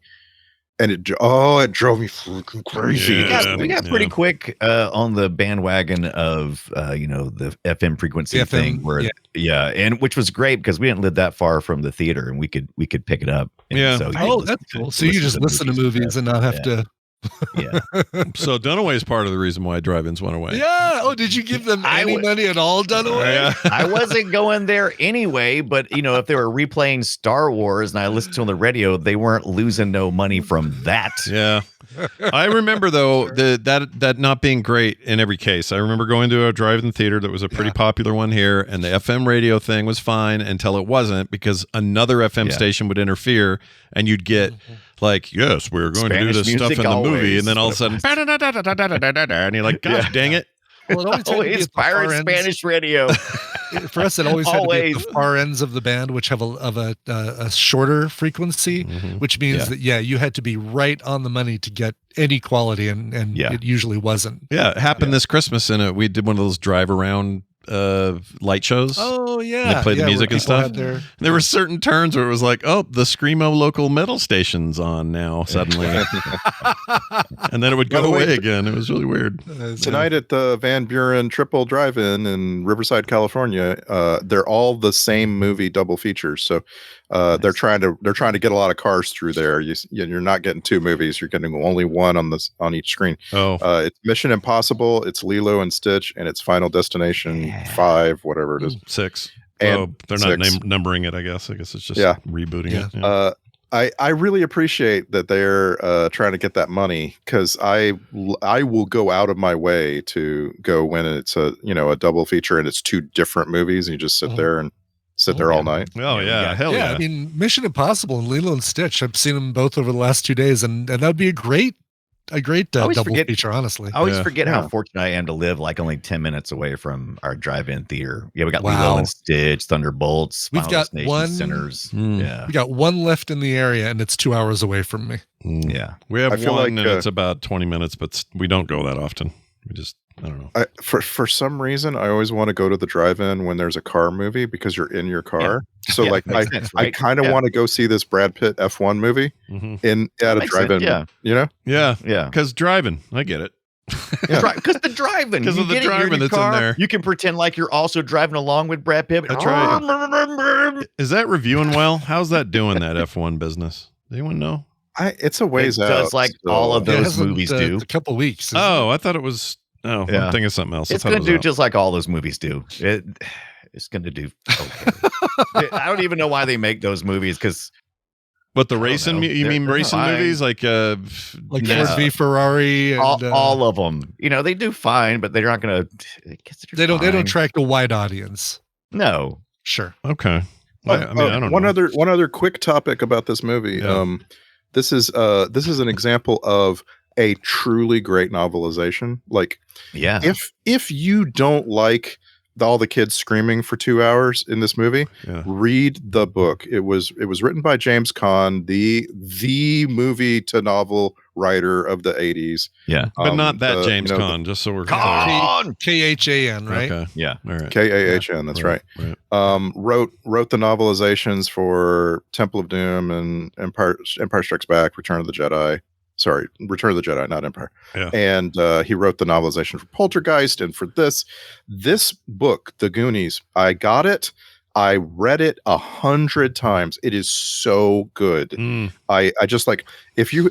And it drove me freaking crazy. We got pretty quick on the bandwagon of the FM frequency thing, where and which was great because we didn't live that far from the theater, and we could pick it up. And so that's cool. So you just listen to movies and not have to. Yeah. So Dunaway's part of the reason why drive-ins went away. Yeah. Oh, did you give them any money at all, Dunaway? Yeah. I wasn't going there anyway, but if they were replaying Star Wars and I listened to on the radio, they weren't losing no money from that. Yeah. I remember though that not being great in every case. I remember going to a drive-in theater that was a pretty popular one here, and the FM radio thing was fine until it wasn't, because another FM station would interfere, and you'd get like, yes, we're going Spanish to do this stuff in the movie, and then all of a sudden, and you're like, gosh, dang it. Well, it always pirate Spanish radio. For us, it always had to be at the far ends of the band, which have a shorter frequency, which means that you had to be right on the money to get any quality, and it usually wasn't. Yeah, it happened this Christmas, and we did one of those drive around light shows. Oh yeah, and they played the music and stuff. And there were certain turns where it was like, oh, the Screamo local metal station's on now suddenly, and then it would go away again. It was really weird. Tonight at the Van Buren Triple Drive-In in Riverside, California, they're all the same movie double features. So they're trying to get a lot of cars through there. You're not getting two movies. You're getting only one on each screen. It's Mission Impossible, it's Lilo and Stitch, and it's Final Destination 5, whatever it is. 6. And they're not numbering it. I guess it's just rebooting it. Yeah. I really appreciate that they're trying to get that money, because I will go out of my way to go when it's a double feature and it's two different movies, and you just sit there and there all night. Oh yeah, hell yeah! I mean, Mission Impossible and Lilo and Stitch, I've seen them both over the last 2 days, and that would be a great double always forget- feature, honestly. I always Yeah. forget how Yeah. fortunate I am to live like only 10 minutes away from our drive-in theater. Yeah, we got Wow. Lilo and Stitch, Thunderbolts, We've Final got Destination, one- Sinners. Mm. Yeah. We got one left in the area, and it's 2 hours away from me. Yeah. We have I feel one, like, and it's about 20 minutes, but we don't go that often. We just, I don't know. For some reason, I always want to go to the drive-in when there's a car movie because you're in your car. So Yeah, like makes I sense, I right? kind of Yeah. want to go see this Brad Pitt F1 movie Mhm. at a makes sense, drive-in. yeah. You know? Yeah. Yeah. Because driving, I get it. Yeah. Because the driving. 'Cause You of the get it, you're in driving your that's in car, there. You can pretend like you're also driving along with Brad Pitt. That's right. Is that reviewing well? How's that doing, that F1 business? Does anyone know? It's a ways It out. does like all of so- It those hasn't, movies do. A couple weeks. isn't Oh, I thought it was. Oh, Yeah. I'm thinking of something else. I It's thought going it to was do out. just like all those movies do. It's going to do okay. I don't even know why they make those movies because But the I don't racing, know. you They're- mean they're racing fine. movies like like Yeah. Ford v Ferrari, and all of them, they do fine, but they're not going to. they don't attract a wide audience. No. Sure. Okay. I mean, I don't one know. one other quick topic about this movie. Yeah. This is an example of a truly great novelization. Like, Yeah. if you don't like all the kids screaming for 2 hours in this movie, Yeah. read the book. It was written by James Caan, the movie to novel writer of the 80s. Yeah. But not that the- James you know, Caan, just so we're clear. Con! KHAN, right? Okay. Yeah. All right. K-A-H-N, that's right. Wrote the novelizations for Temple of Doom and Empire Strikes Back, Return of the Jedi. Sorry, Return of the Jedi, not Empire. Yeah. And he wrote the novelization for Poltergeist and for this book, The Goonies. I got it. I read it 100 times. It is so good. Mm. I just like if you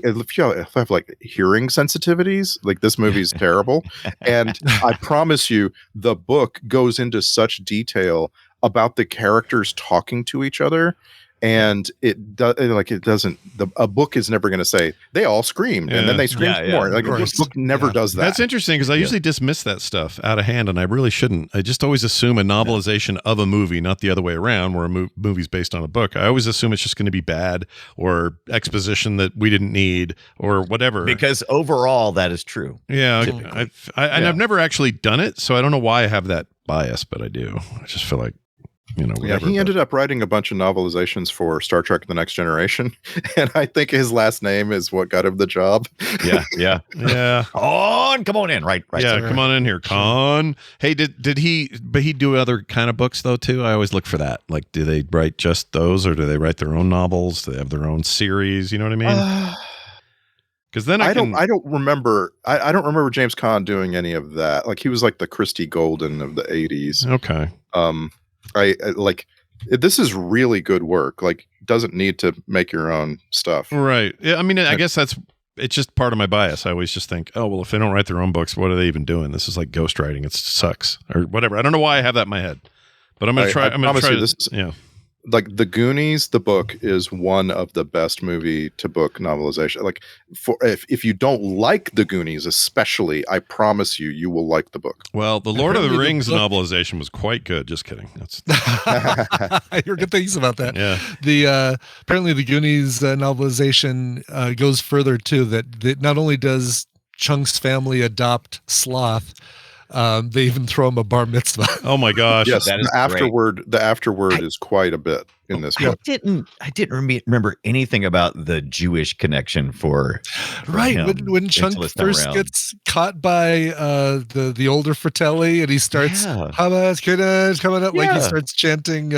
have like hearing sensitivities, like this movie's terrible. And I promise you, the book goes into such detail about the characters talking to each other. And a book is never going to say they all screamed and then they screamed Yeah, more. yeah, Like of a course. book never does that. That's interesting because I usually dismiss that stuff out of hand, and I really shouldn't. I just always assume a novelization of a movie, not the other way around, where a movie's based on a book. I always assume it's just going to be bad or exposition that we didn't need or whatever. Because overall, that is true. Yeah, Typically. and I've never actually done it, so I don't know why I have that bias, but I do. I just feel like, whatever. He ended up writing a bunch of novelizations for Star Trek: The Next Generation, and I think his last name is what got him the job. Yeah. Yeah. Come on in. Right. Yeah, sir. come on in here, Con. Hey, did he do other kind of books though too? I always look for that. Like, do they write just those, or do they write their own novels? Do they have their own series? You know what I mean? Because then I don't remember. I don't remember James Caan doing any of that. Like he was like the Christie Golden of the 80s. Okay. I like this is really good work. Like doesn't need to make your own stuff. Right. Yeah. I mean, I guess it's just part of my bias. I always just think, oh well, if they don't write their own books, what are they even doing? This is like ghostwriting. It sucks or whatever. I don't know why I have that in my head, but I'm gonna try. I'm gonna try. Like The Goonies, the book is one of the best movie to book novelization. Like if you don't like The Goonies, especially, I promise you will like the book. Well, the Lord of the Rings novelization was quite good. Just kidding. That's I hear good things about that. Yeah. The apparently the Goonies novelization goes further too. That not only does Chunk's family adopt Sloth, they even throw him a bar mitzvah. Oh my gosh! Yes, that is the afterward is quite a bit in this book. I didn't remember anything about the Jewish connection for right him when Chunk until this time first around. gets caught by the older Fratelli, and he starts Hamas Kiddush coming up like he starts chanting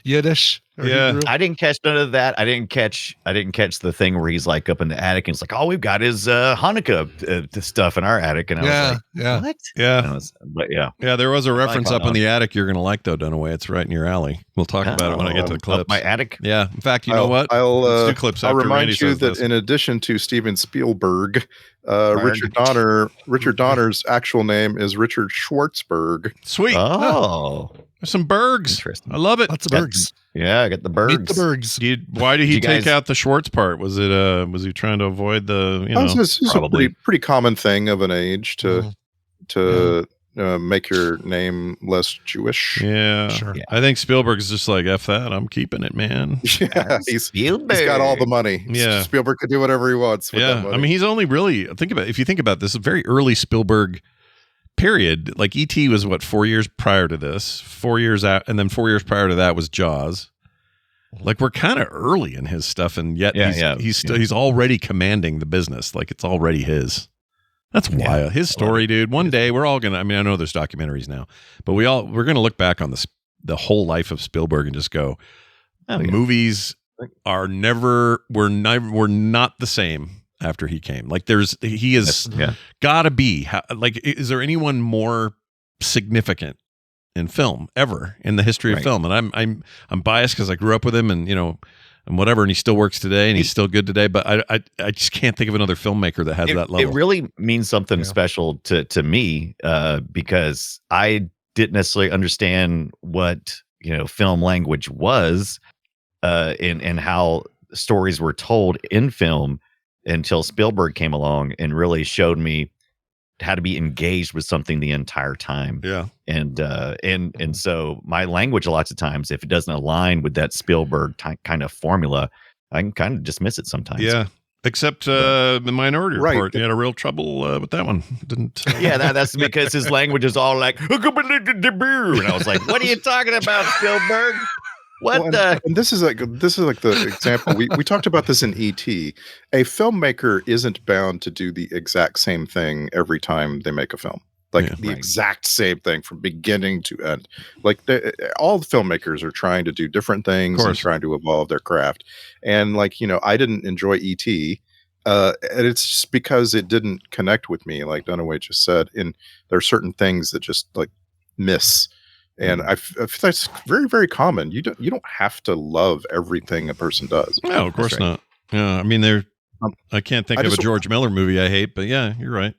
Yiddish. Yeah. Hebrew. I didn't catch none of that. I didn't catch the thing where he's like up in the attic and it's like, all we've got is Hanukkah stuff in our attic, and I was like, what? Yeah. But yeah. Yeah, there was a reference up in the attic. attic you're going to like, though, Dunaway. It's right in your alley. We'll talk about it when I get to the Up clips. my attic. Yeah. In fact, you know what? Let's do clips I'll after remind Randy you says that this. in addition to Steven Spielberg, Richard Donner's actual name is Richard Schwartzberg. Sweet. Oh. There's some Bergs. Interesting. I love it. Lots of Bergs. Yeah, I got the Bergs. Meet the Bergs. Why did he You take guys- out the Schwartz part? Was it was he trying to avoid the This is a probably. pretty common thing of an age to make your name less Jewish. Yeah. Sure. Yeah. I think Spielberg's just like, F that. I'm keeping it, man. Yeah, he's got all the money. Yeah. Spielberg could do whatever he wants with that Yeah. money. I mean, he's only really, if you think about this, a very early Spielberg period. Like E.T. was what, 4 years prior to this, 4 years out, and then 4 years prior to that was Jaws. Like we're kind of early in his stuff, and yet he's already commanding the business. Like it's already his. That's wild. His story, dude. One day we're all gonna. I mean, I know there's documentaries now, but we're gonna look back on the whole life of Spielberg and just go, movies were not the same after he came. Like he has got to be. Like, is there anyone more significant in film ever in the history of film? And I'm biased because I grew up with him, and and whatever, and he still works today, and he's still good today. But I just can't think of another filmmaker that has that level. It really means something special to me because I didn't necessarily understand what film language was and how stories were told in film until Spielberg came along and really showed me how to be engaged with something the entire time. Yeah. And so my language, lots of times, if it doesn't align with that Spielberg kind of formula, I can kind of dismiss it sometimes. Yeah. Except the Minority Report. You had a real trouble with that one. Didn't. Yeah, that's because his language is all like, and I was like, what are you talking about, Spielberg? What the? And this is like the example we talked about this in E.T. A filmmaker isn't bound to do the exact same thing every time they make a film, like the exact same thing from beginning to end. Like all the filmmakers are trying to do different things and trying to evolve their craft. And I didn't enjoy E.T. And it's just because it didn't connect with me, like Dunaway just said. And there are certain things that just miss. And I feel that's very, very common. You don't have to love everything a person does. No, of course not. Yeah, I mean, I can't think of a George Miller movie I hate, but yeah, you're right.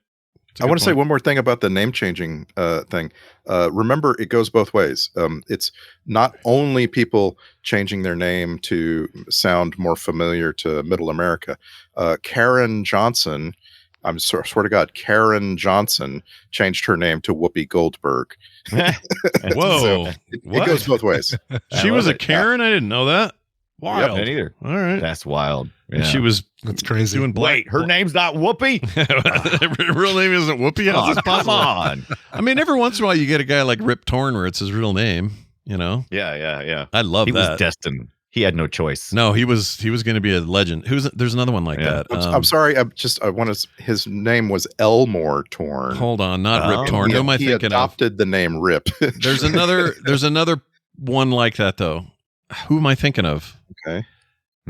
I want to say one more thing about the name changing thing. Remember, it goes both ways. It's not only people changing their name to sound more familiar to Middle America. Karen Johnson, swear to God, Karen Johnson changed her name to Whoopi Goldberg. Whoa. So it goes both ways. She was a Karen? I didn't know that. Wild. Yep, either. All right. That's wild. And she was crazy. Doing Wait, her name's not Whoopi? Her real name isn't Whoopi? How's this possible? Come on. I mean, every once in a while you get a guy like Rip Torn where it's his real name, Yeah. I love that. He was destined. He had no choice. No, he was going to be a legend. There's another one like that. I'm sorry. His name was Elmore Torn. Hold on, not Rip Torn. Who am I thinking of? He adopted the name Rip. There's another one like that though. Who am I thinking of? Okay.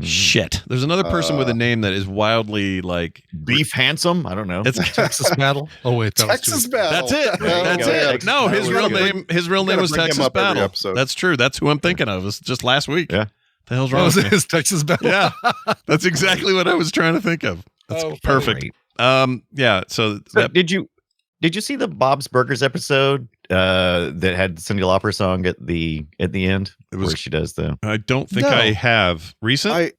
Shit. There's another person with a name that is wildly like Beef Handsome. I don't know. It's Texas Battle. Oh wait, Texas Battle. That's it. That's it. No, his real name was Texas Battle. That's true. That's who I'm thinking of. It was just last week. Yeah. The hell's wrong with me? His Texas Battle. Yeah. That's exactly what I was trying to think of. That's perfect. Yeah. So did you see the Bob's Burgers episode that had the Cyndi Lauper song at the end? It was where she does the. I don't think I have recent.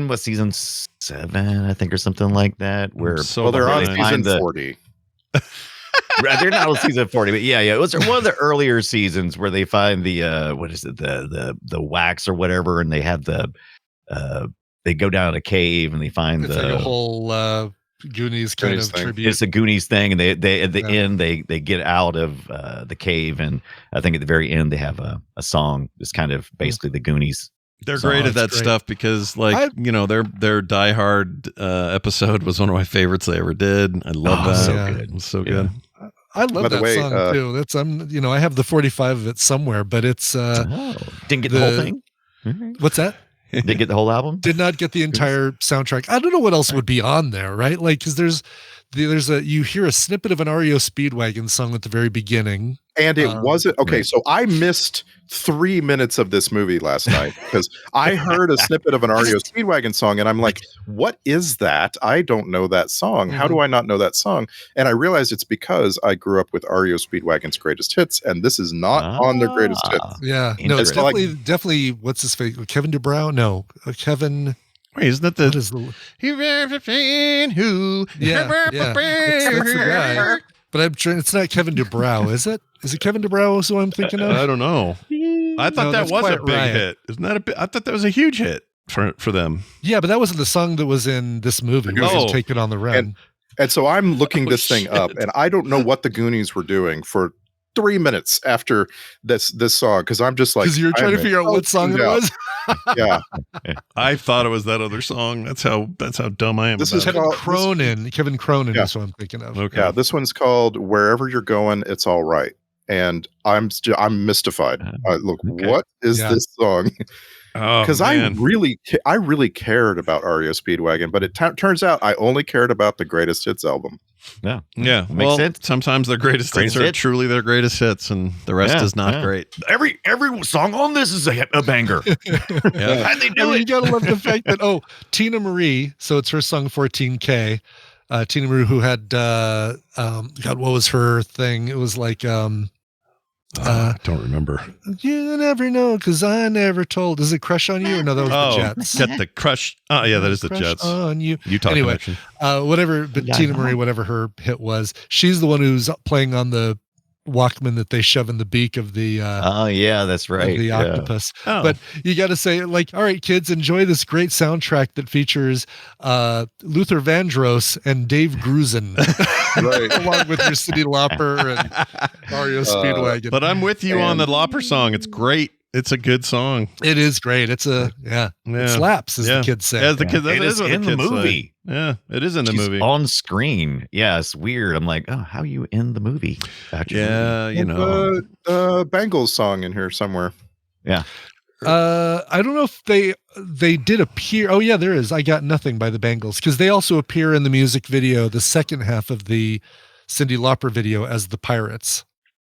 What season 7 I think or something like that? Where they're on season 40. They're not on season 40, but yeah, it was one of the earlier seasons where they find the what is it, the wax or whatever, and they have they go down a cave and they find it's like a whole Goonies kind of tribute. It's a Goonies thing, and they at the end they get out of the cave, and I think at the very end they have a song that's kind of basically the Goonies. They're great at that stuff because, their Die Hard episode was one of my favorites they ever did. I love that. So good. It was so good. I love that song too. That's I have the 45 of it somewhere, but it's didn't get the whole thing. What's that? Did get the whole album? Did not get the entire soundtrack. I don't know what else would be on there, right? Like, because there's you hear a snippet of an REO Speedwagon song at the very beginning. And it wasn't okay. So I missed 3 minutes of this movie last night because I heard a snippet of an REO Speedwagon song, and I'm like, "What is that? I don't know that song. How do I not know that song?" And I realized it's because I grew up with REO Speedwagon's greatest hits, and this is not on their greatest hits. Yeah, no, it's definitely. What's his face? Kevin DeBrow? No, Kevin. Wait, isn't that the? Who? Yeah. That's the guy. But I'm sure it's not Kevin DuBrow, is it? Is it Kevin DuBrow is who I'm thinking of? I don't know. I thought that was a big hit. Isn't that a big? I thought that was a huge hit for them. Yeah, but that wasn't the song that was in this movie. It was Take It on the Run. And so I'm looking this thing up, and I don't know what the Goonies were doing for 3 minutes after this song, because I'm just like, because you're trying to figure out what song it was. Yeah, I thought it was that other song. That's how dumb I am. This about is it. Kevin Cronin. Kevin Cronin is what I'm thinking of. Okay. Yeah, this one's called "Wherever You're Going, It's All Right," and I'm mystified. Look, what is this song? Because I really cared about REO Speedwagon, but it turns out I only cared about the greatest hits album. Yeah, makes sense. Sometimes their greatest hits are truly their greatest hits, and the rest is not great. Every song on this is a banger. How'd they do it? You gotta love the fact that Tina Marie, so it's her song 14K. Tina Marie, who had God, what was her thing? It was like I don't remember. You never know, because I never told. Is it Crush on You? Or no, that was the Jets. Get the crush. Oh, yeah, that is the Crush Jets. on You. Utah anyway, Connection. Whatever, but Tina Marie, whatever her hit was, she's the one who's playing on the Walkman that they shove in the beak of the that's right, the octopus. But you got to say, like, all right, kids, enjoy this great soundtrack that features Luther Vandross and Dave Grusin, along with your Cyndi Lauper and REO Speedwagon. But I'm with you on the Lauper song. It's great. It's a good song. It is great. It's it slaps, as the kids say. As the kids, it is in the movie. Yeah, it is in the movie. On screen. Yeah, it's weird. I'm like, oh, how are you in the movie? Actually? Yeah, you know. Bangles song in here somewhere. Yeah. I don't know if they did appear. Oh yeah, there is. I Got Nothing by the Bangles, because they also appear in the music video, the second half of the Cyndi Lauper video, as the Pirates.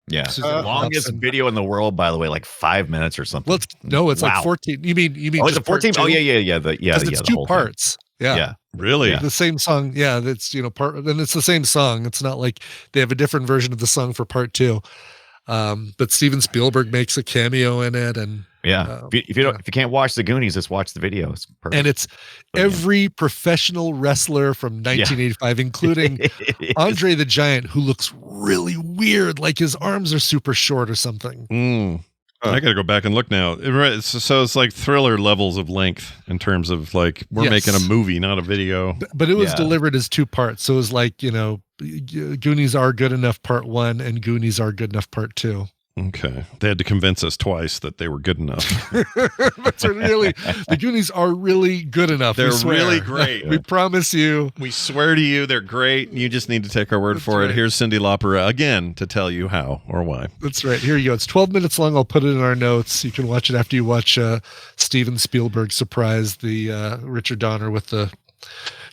Yeah, longest video in the world, by the way, like 5 minutes or something. Well, it's like 14. You mean? Oh, it's 14. Oh, yeah. It's two parts. Yeah. Really? The same song. Yeah, that's part. And it's the same song. It's not like they have a different version of the song for part two. But Steven Spielberg makes a cameo in it, and if you can't watch the Goonies, just watch the video. It's perfect. And it's every professional wrestler from 1985, including Andre the Giant, who looks really weird, like his arms are super short or something. I got to go back and look now. So it's like Thriller levels of length in terms of like we're making a movie, not a video. But it was delivered as two parts. So it was like, Goonies Are Good Enough Part 1 and Goonies Are Good Enough Part 2. Okay. They had to convince us twice that they were good enough. But the Goonies are really good enough. They're really great. We promise you. We swear to you they're great. You just need to take our word for it. Here's Cyndi Lauper again to tell you how or why. That's right. Here you go. It's 12 minutes long. I'll put it in our notes. You can watch it after you watch Steven Spielberg surprise the Richard Donner with the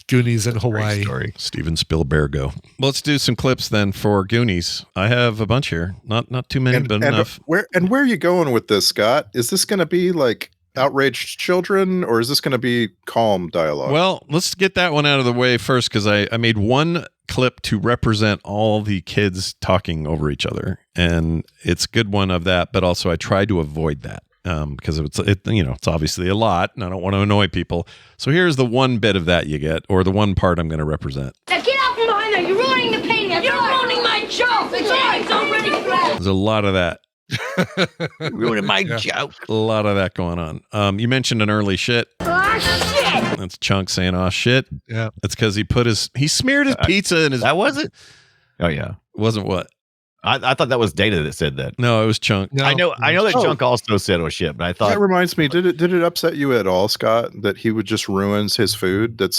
Goonies in Hawaii. Steven Spielbergo. Well, let's do some clips then for Goonies. I have a bunch here. Not too many, but enough. Where are you going with this, Scott? Is this going to be like outraged children, or is this going to be calm dialogue? Well, let's get that one out of the way first, because I made one clip to represent all the kids talking over each other, and it's a good one of that, but also I tried to avoid that. Because it's obviously a lot, and I don't want to annoy people. So here's the one bit of that you get, or the one part I'm going to represent. Now get out from behind there. You're ruining the painting. You're ruining my joke. It's already flat. There's a lot of that. Ruining my joke. A lot of that going on. You mentioned an early shit. Ah, shit. That's Chunk saying, "Oh shit." Yeah. It's because he smeared his pizza in his. That was it. Oh yeah. Wasn't what? I thought that was Data that said that. No, it was Chunk. No, I know that Chunk also said "oh shit," but I thought that reminds me. Did it upset you at all, Scott, that he would just ruins his food? It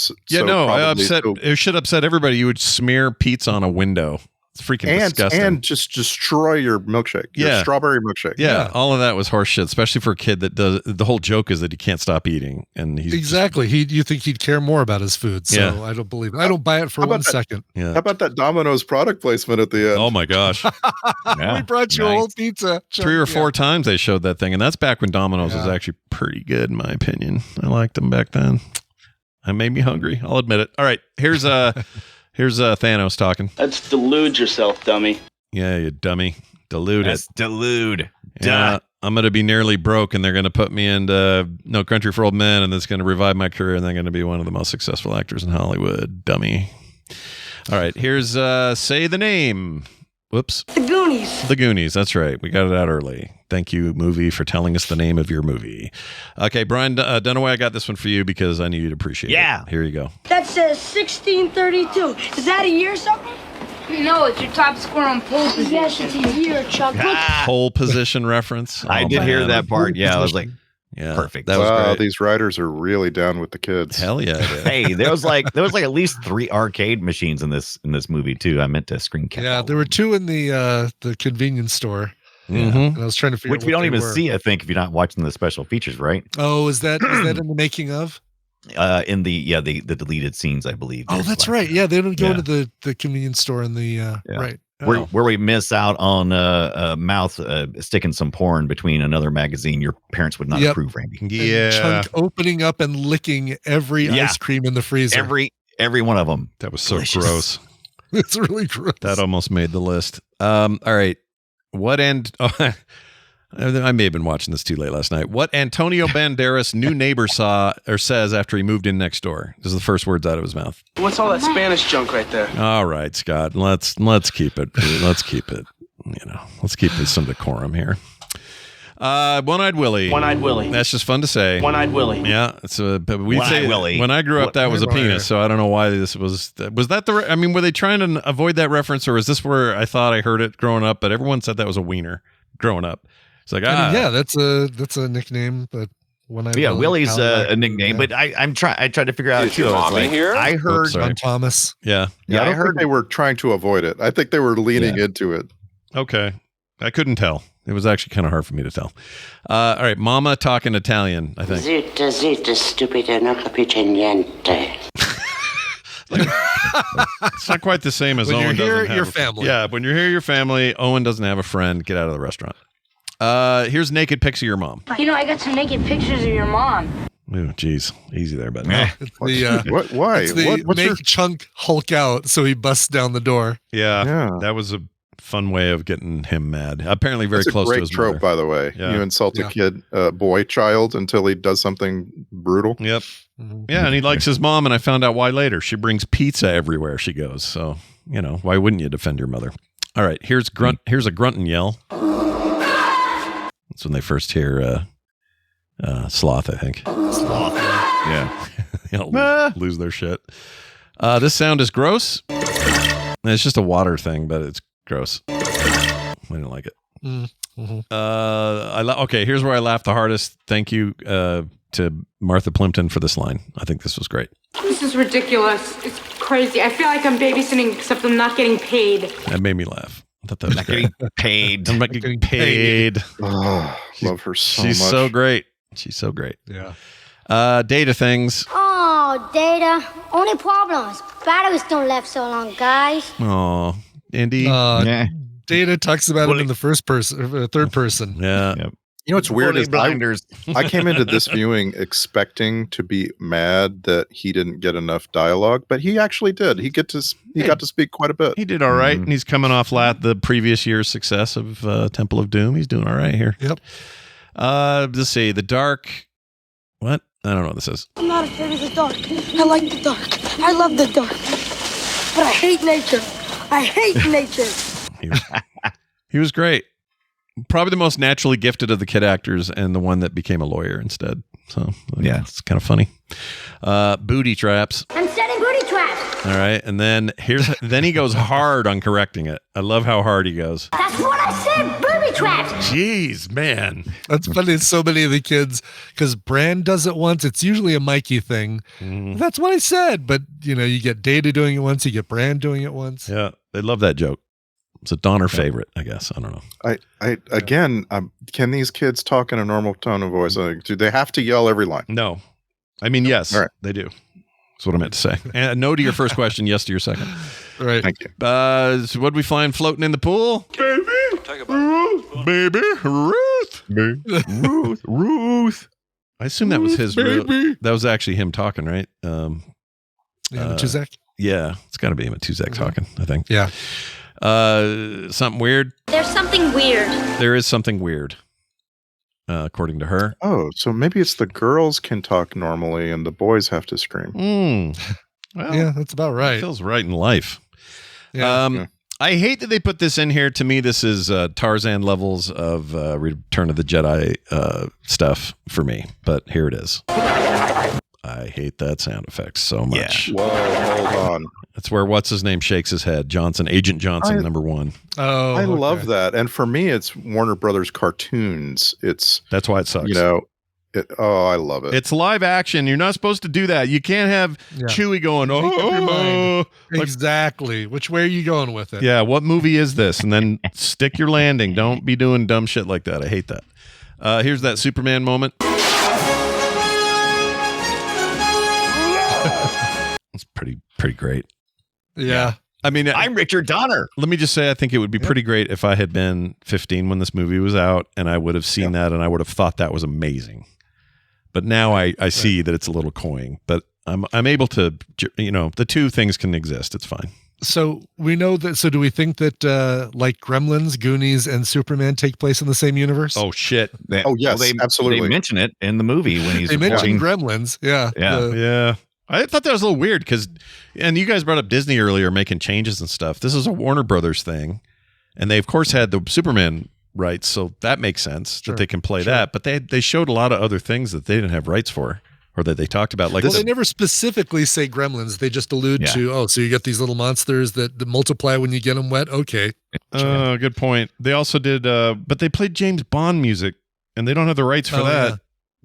should upset everybody. You would smear pizza on a window. It's freaking disgusting. And just destroy your milkshake. Your strawberry milkshake. Yeah, all of that was horse shit, especially for a kid that does. The whole joke is that he can't stop eating, and he's exactly. You think he'd care more about his food? So I don't believe it. I don't buy it for 1 second. Yeah. How about that Domino's product placement at the end? Oh my gosh, we brought you a whole pizza. 3 or 4 times they showed that thing, and that's back when Domino's was actually pretty good, in my opinion. I liked them back then. It made me hungry. I'll admit it. All right, here's Here's Thanos talking. Let's delude yourself, dummy. Yeah, you dummy. Delude That's it. Delude. Yeah, I'm going to be nearly broke, and they're going to put me into No Country for Old Men, and it's going to revive my career, and they're going to be one of the most successful actors in Hollywood. Dummy. All right, here's say the name. Whoops. The Goonies. The Goonies. That's right. We got it out early. Thank you, movie, for telling us the name of your movie. Okay, Brian Dunaway, I got this one for you because I knew you'd appreciate it. Here you go. That says 1632. Is that a year or something? No, it's your top score on pole position. Yes, it's a year, Chuck. Pole position reference. I did hear that part. Yeah, I was like, yeah, perfect. That was great. These writers are really down with the kids. Hell yeah. Hey, there was like at least 3 arcade machines in this movie too. I meant to screen cap. Yeah, there were 2 in the convenience store. Mm-hmm. And I was trying to figure out Which we what don't they even were. see, I think, if you're not watching the special features, right? Oh, is that in the making of? In the deleted scenes, I believe. Oh, There's that's like- right. Yeah, they don't go Yeah. into the convenience store in the right. Where we miss out on mouth sticking some porn between another magazine, your parents would not Yep. approve, Randy. And Chunk opening up and licking every Yeah. ice cream in the freezer. Every one of them. That was so Delicious. gross. It's really gross. That almost made the list. All right. What end? I may have been watching this too late last night. What Antonio Banderas' new neighbor saw or says after he moved in next door? This is the first words out of his mouth. What's all that Spanish junk right there? All right, Scott. Let's keep it. Let's keep it. Let's keep this some decorum here. One-eyed Willie. One-eyed Willie. That's just fun to say. One-eyed Willie. Yeah, it's a. We One-eyed say Willie. when I grew up, that was a One-eyed penis. So I don't know why this was. Was that the? I mean, were they trying to avoid that reference, or is this where I thought I heard it growing up? But everyone said that was a wiener growing up. It's like I mean, yeah, that's a nickname, but when I Willie's a nickname, but I tried to figure out too. I was like, I heard John Thomas. Yeah, I heard they were trying to avoid it. I think they were leaning into it. Okay, I couldn't tell. It was actually kind of hard for me to tell. All right, Mama talking Italian, I think. Zita, zita, stupido, non capisce niente. It's not quite the same as When Owen you're here, doesn't have your a- family. Yeah, when you're here, your family. Owen doesn't have a friend. Get out of the restaurant. Here's naked pics of your mom. You know, I got some naked pictures of your mom. Oh, geez, easy there, buddy. It's the, What? Why? it's the What's make your? Chunk Hulk out so he busts down the door. Yeah, that was a fun way of getting him mad. Apparently, very That's close a to great his trope, mother. by the way. Yeah. You insult Yeah. a kid, child, until he does something brutal. Yep. Yeah, and he likes his mom, and I found out why later. She brings pizza everywhere she goes. So, why wouldn't you defend your mother? All right, here's a grunt and yell. That's when they first hear sloth, I think. Sloth. Yeah. Lose their shit. This sound is gross. It's just a water thing, but it's gross. I didn't like it. Mm-hmm. Okay, here's where I laughed the hardest. Thank you to Martha Plimpton for this line. I think this was great. This is ridiculous. It's crazy. I feel like I'm babysitting, except I'm not getting paid. That made me laugh. I thought that was Not great. getting paid. I'm not getting paid. Oh, love her so She's much. so great. She's so great. Yeah. Data things. Oh, Data. Only problem is batteries don't last so long, guys. Oh, Indy. Yeah. Data talks about it in the first person, third person. Yeah. Yep. You know what's weird Fully is blinders. I came into this viewing expecting to be mad that he didn't get enough dialogue, but he actually did. He got to speak quite a bit. He did all right, and he's coming off the previous year's success of Temple of Doom. He's doing all right here. Yep. Let's see. The Dark. What? I don't know what this is. I'm not afraid of the dark. I like the dark. I love the dark. But I hate nature. I hate nature. He was great. Probably the most naturally gifted of the kid actors, and the one that became a lawyer instead. So Yeah. it's kind of funny. Booty traps. I'm setting booty traps. All right, and then then he goes hard on correcting it. I love how hard he goes. That's what I said, booby traps. Jeez, man. That's funny. So many of the kids, because Brand does it once. It's usually a Mikey thing. That's what I said. But, you get Data doing it once. You get Brand doing it once. Yeah, they love that joke. It's a Donner favorite, I guess. I don't know. Can these kids talk in a normal tone of voice? Do they have to yell every line? No. I mean, yes, All right. they do. That's what I meant to say. And no to your first question, yes to your second. Right. Thank you. So what we find floating in the pool? Baby Ruth. I assume that was his real, baby. that was actually him talking, right? Yeah, Tuzak. Yeah, it's got to be him at Tuzak talking, I think. Yeah. Something weird. There's something weird. There is something weird, according to her. Oh, so maybe it's the girls can talk normally and the boys have to scream. Well, Yeah, that's about right. feels right in life. Yeah. I hate that they put this in here. To me, this is Tarzan levels of Return of the Jedi stuff for me. But here it is. I hate that sound effect so much. Yeah. Whoa, hold on. That's where what's his name shakes his head. Johnson, Agent Johnson, number one. Oh, I love that. And for me, it's Warner Brothers cartoons. That's why it sucks. You know, I love it. It's live action. You're not supposed to do that. You can't have Chewie going, Make up your mind. Like, Exactly. Which way are you going with it? yeah, what movie is this? And then stick your landing. Don't be doing dumb shit like that. I hate that. Here's that Superman moment. It's pretty great. Yeah. I mean, I'm Richard Donner. Let me just say, I think it would be pretty great if I had been 15 when this movie was out, and I would have seen that, and I would have thought that was amazing. But now I see that it's a little cloying. But I'm able to, the two things can exist. It's fine. So we know that. So do we think that like Gremlins, Goonies, and Superman take place in the same universe? Oh shit! Yes, absolutely. They mention it in the movie when he's. They mentioned Gremlins. Yeah. Yeah. I thought that was a little weird because, and you guys brought up Disney earlier making changes and stuff. This is a Warner Brothers thing, and they of course had the Superman rights, so that makes sense that they can play that. But they showed a lot of other things that they didn't have rights for, or that they talked about. Like, well, they never specifically say Gremlins. They just allude to, so you get these little monsters that multiply when you get them wet. Okay. Good point. They also did, but they played James Bond music, and they don't have the rights for that. Yeah.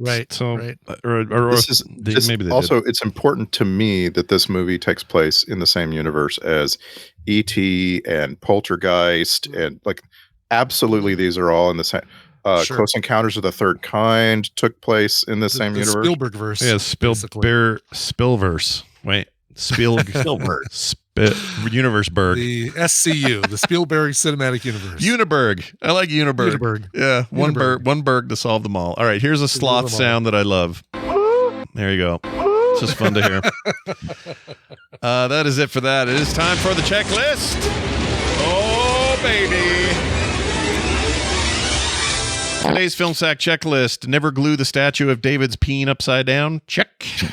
Right. So, right. Or this is maybe they also. did. It's important to me that this movie takes place in the same universe as E.T. and Poltergeist, and like absolutely, these are all in the same. Close Encounters of the Third Kind took place in the same universe. Spielberg verse. Yeah, Spillverse. Wait, Spielberg. Universeberg. The SCU, the Spielberg Cinematic Universe. Uniberg. I like Uniberg. Uniberg. Yeah, one berg to solve them all. All right, here's a sloth sound that I love. There you go. It's just fun to hear. That is it for that. It is time for the checklist. Oh, baby. Today's Film Sack checklist. Never glue the statue of David's peen upside down. Check. He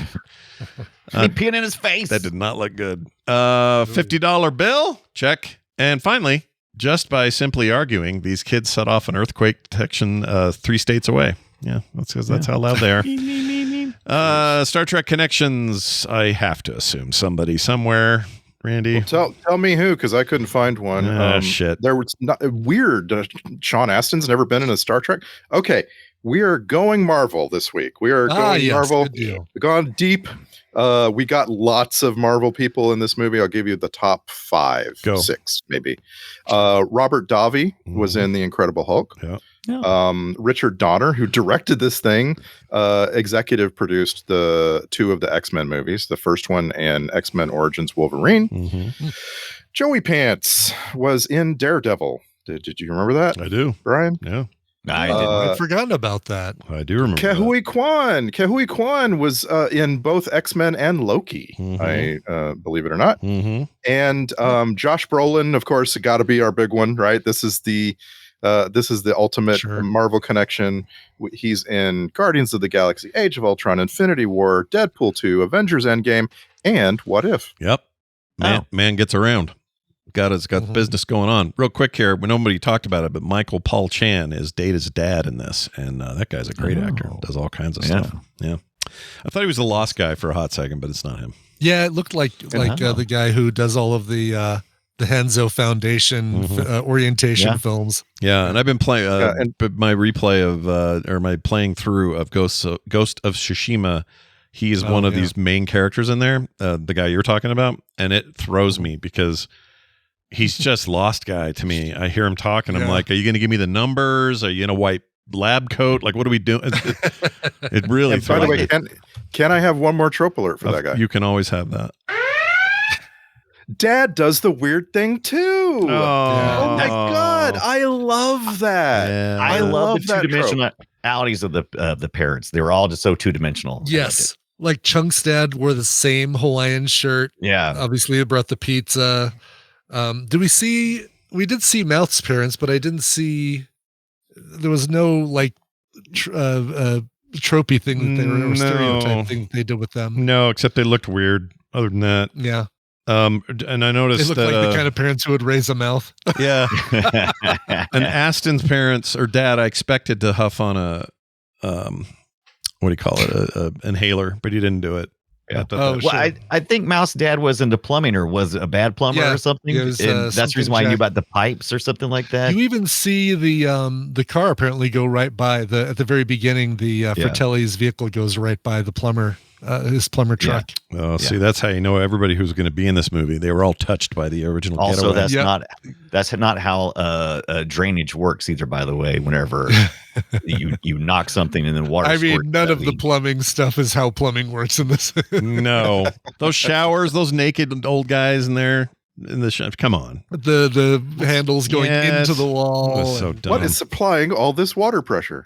peeing in his face. That did not look good. $50 bill. Check. And finally, just by simply arguing, these kids set off an earthquake detection 3 states away. Yeah, that's because that's how loud they are. Star Trek connections. I have to assume somebody somewhere. Randy, well, tell me who, because I couldn't find one. Shit. There was weird. Sean Astin's never been in a Star Trek. Okay, we are going Marvel this week. We are going Marvel. We've gone deep. We got lots of Marvel people in this movie. I'll give you the top 5, 6, maybe. Robert Davi was in The Incredible Hulk. Yeah. Richard Donner, who directed this thing, executive produced the 2 of the X-Men movies, the first one and X-Men Origins Wolverine. Joey Pants was in Daredevil. Did you remember that? I do. Brian? Yeah. I didn't. I'd forgotten about that. I do remember. Kehui Kwan was in both X-Men and Loki. I believe it or not. And Josh Brolin, of course, got to be our big one, right? This is the ultimate Marvel connection. He's in Guardians of the Galaxy, Age of Ultron, Infinity War, Deadpool 2, Avengers Endgame, and What If. Yep. Man gets around. It's got business going on. Real quick here, nobody talked about it, but Michael Paul Chan is Data's dad in this, and that guy's a great actor. Does all kinds of stuff. Yeah. I thought he was the Lost guy for a hot second, but it's not him. Yeah, it looked like the guy who does all of the Henzo Foundation orientation films. Yeah, and I've been playing my replay of or my playing through of Ghost of Tsushima. He's one of these main characters in there, the guy you're talking about, and it throws me because he's just Lost guy to me. I hear him talking. I'm like, are you going to give me the numbers? Are you in a white lab coat? Like, what are we doing? It really. By the way, can I have one more trope alert for that guy? You can always have that. Dad does the weird thing too. Oh my god, I love that. Yeah. I love the two-dimensionalities of the parents. They were all just so two-dimensional. Yes. Like Chunk's dad wore the same Hawaiian shirt. Yeah. Obviously, it brought the pizza. We did see Mouth's parents, but I didn't see, there was no like tropey thing that they were, or stereotype thing they did with them. No, except they looked weird. Other than that. Yeah. And I They noticed look that like the kind of parents who would raise a mouth. yeah, and Aston's parents or dad, I expected to huff on a what do you call it, a inhaler, but he didn't do it. Yeah. Oh, Well, sure. I think Mouse Dad was into plumbing or was a bad plumber Yeah, or something. it was, And that's the reason something why I knew Jack- about the pipes or something like that. You even see the car apparently go right by at the very beginning. The Fratelli's vehicle goes right by the plumber, his plumber truck. Oh, see, that's how you know everybody who's going to be in this movie. They were all touched by the original. Also, Getaway. that's not how drainage works either. By the way, whenever you knock something and then water. I mean, squirts none out of the the- plumbing stuff is how plumbing works in this. No, those showers, those naked old guys in there in the shower. Come on, the handles going Yes. into the That wall. was so dumb. What is supplying all this water pressure?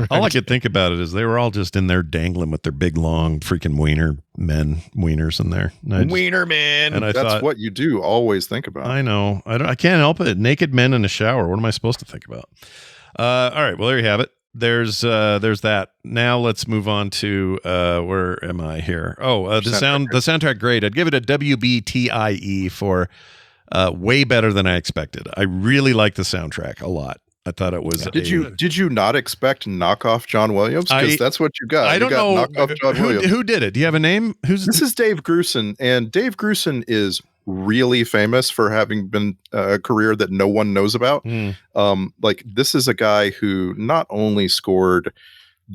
All I could think about it is they were all just in there dangling with their big long freaking wieners in there. And I just- Wiener man. And I That's thought, what you do always think about. I know. I can't help it. Naked men in a shower. What am I supposed to think about? All right. Well, there you have it. There's that. Now let's move on to where am I here? Oh, the soundtrack grade. I'd give it a WBTIE for way better than I expected. I really like the soundtrack a lot. I thought it was. Did you not expect knockoff John Williams? Because that's what you got. I don't know knockoff John Williams. who did it. Do you have a name? This is Dave Grusin, and Dave Grusin is really famous for having been a career that no one knows about. Like this is a guy who not only scored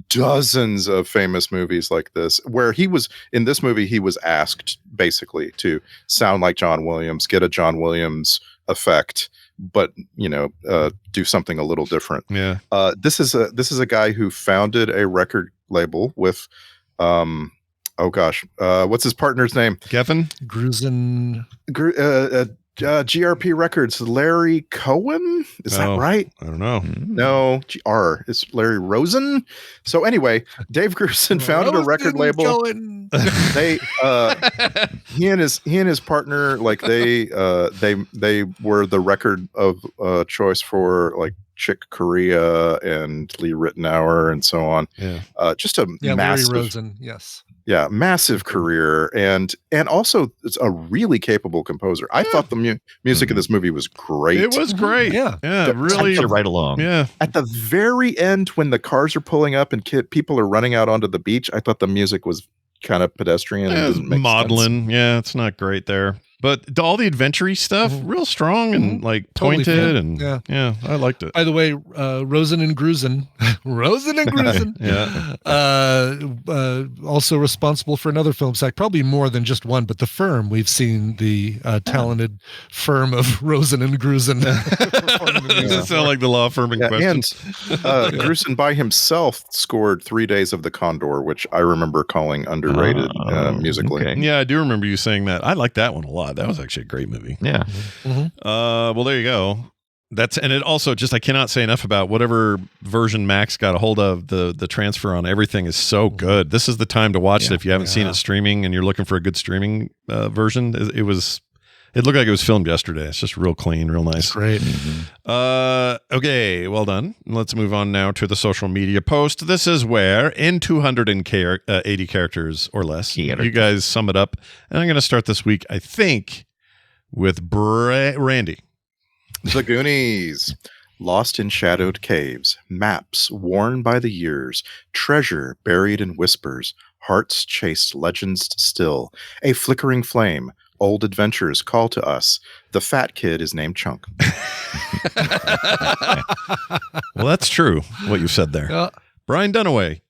dozens of famous movies like this, where he was in this movie, he was asked basically to sound like John Williams, get a John Williams effect, but do something a little different. Yeah. This is a guy who founded a record label with what's his partner's name? Kevin Grusin. GRP Records, Larry Cohen. Is that right? I don't know. No, GR. It's Larry Rosen. So anyway, Dave Grusin founded a record label. He and his partner, like they were the record of choice for like Chick Corea and Lee Ritenour and so on. Yeah. Just a massive Larry Rosen. Yes. Yeah, massive career, and also it's a really capable composer. I thought the music of this movie was great. It was great. Yeah, really right along. Yeah. At the very end, when the cars are pulling up and people are running out onto the beach, I thought the music was kind of pedestrian. It doesn't make maudlin. sense. Yeah, it's not great there. But all the adventure stuff, real strong and like Totally pointed, fun. and yeah, I liked it. By the way, Rosen and Grusin, also responsible for another film sack, probably more than just one, but The Firm. We've seen the talented firm of Rosen and Grusin. Does it sound like the law firm in question? And Grusin by himself scored 3 Days of the Condor, which I remember calling underrated musically. Okay. Yeah, I do remember you saying that. I like that one a lot. That was actually a great movie. Yeah. Well, there you go. And it also just, I cannot say enough about whatever version Max got a hold of. The transfer on everything is so good. This is the time to watch it if you haven't seen it streaming and you're looking for a good streaming version. It looked like it was filmed yesterday. It's just real clean, real nice. Great. Okay, well done. Let's move on now to the social media post. This is where, in 280 characters or less, you guys sum it up. And I'm going to start this week, I think, with Randy. The Goonies. Lost in shadowed caves, maps worn by the years, treasure buried in whispers, hearts chased legends still, a flickering flame, old adventures call to us. The fat kid is named Chunk. Well, that's true, what you said there. Brian Dunaway.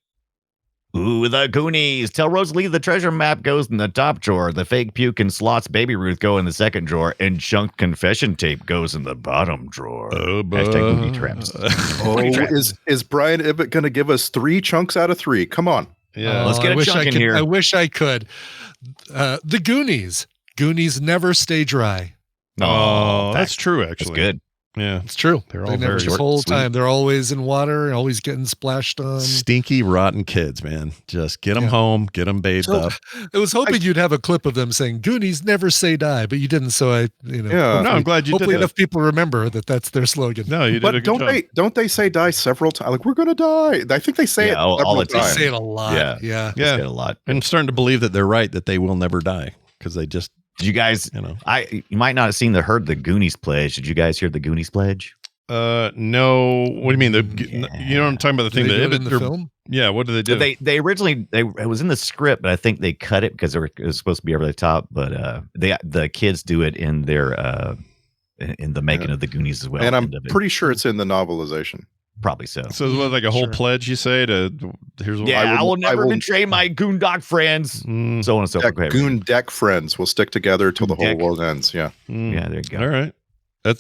Ooh, the Goonies. Tell Rosalie the treasure map goes in the top drawer. The fake puke and Slot's Baby Ruth go in the second drawer. And Chunk confession tape goes in the bottom drawer. Hashtag Goonie traps. Is Brian Ibbett going to give us 3 chunks out of 3? Come on. Yeah, let's get a chunk in here. I wish I could. The Goonies. Goonies never stay dry. Oh, that's true, actually. That's good. Yeah, it's true. They're all they never very the whole time. They're always in water, always getting splashed on. Stinky, rotten kids, man. Just get them home, get them bathed up. I was hoping you'd have a clip of them saying "Goonies never say die," but you didn't. So no, I'm glad you did. Hopefully, enough people remember that's their slogan. No, you did a good job. Don't they say die several times? Like, we're gonna die. I think they say it all the time. They say it a lot. Yeah. They say it a lot. And I'm starting to believe that they're right, that they will never die because they just Did you guys? You know, you might not have heard the Goonies pledge. Did you guys hear the Goonies pledge? No. What do you mean? You know what I'm talking about? The thing They do that it in the film. Yeah. What do they do? They originally it was in the script, but I think they cut it because it was supposed to be over the top. But the kids do it in their in the making of the Goonies as well. And I'm pretty sure it's in the novelization. Probably so. So it was like a whole pledge, you say? Here's what I will never betray my Goondock friends. So on and so forth. Goon deck friends will stick together till the whole world ends. Yeah. Yeah, there you go. All right.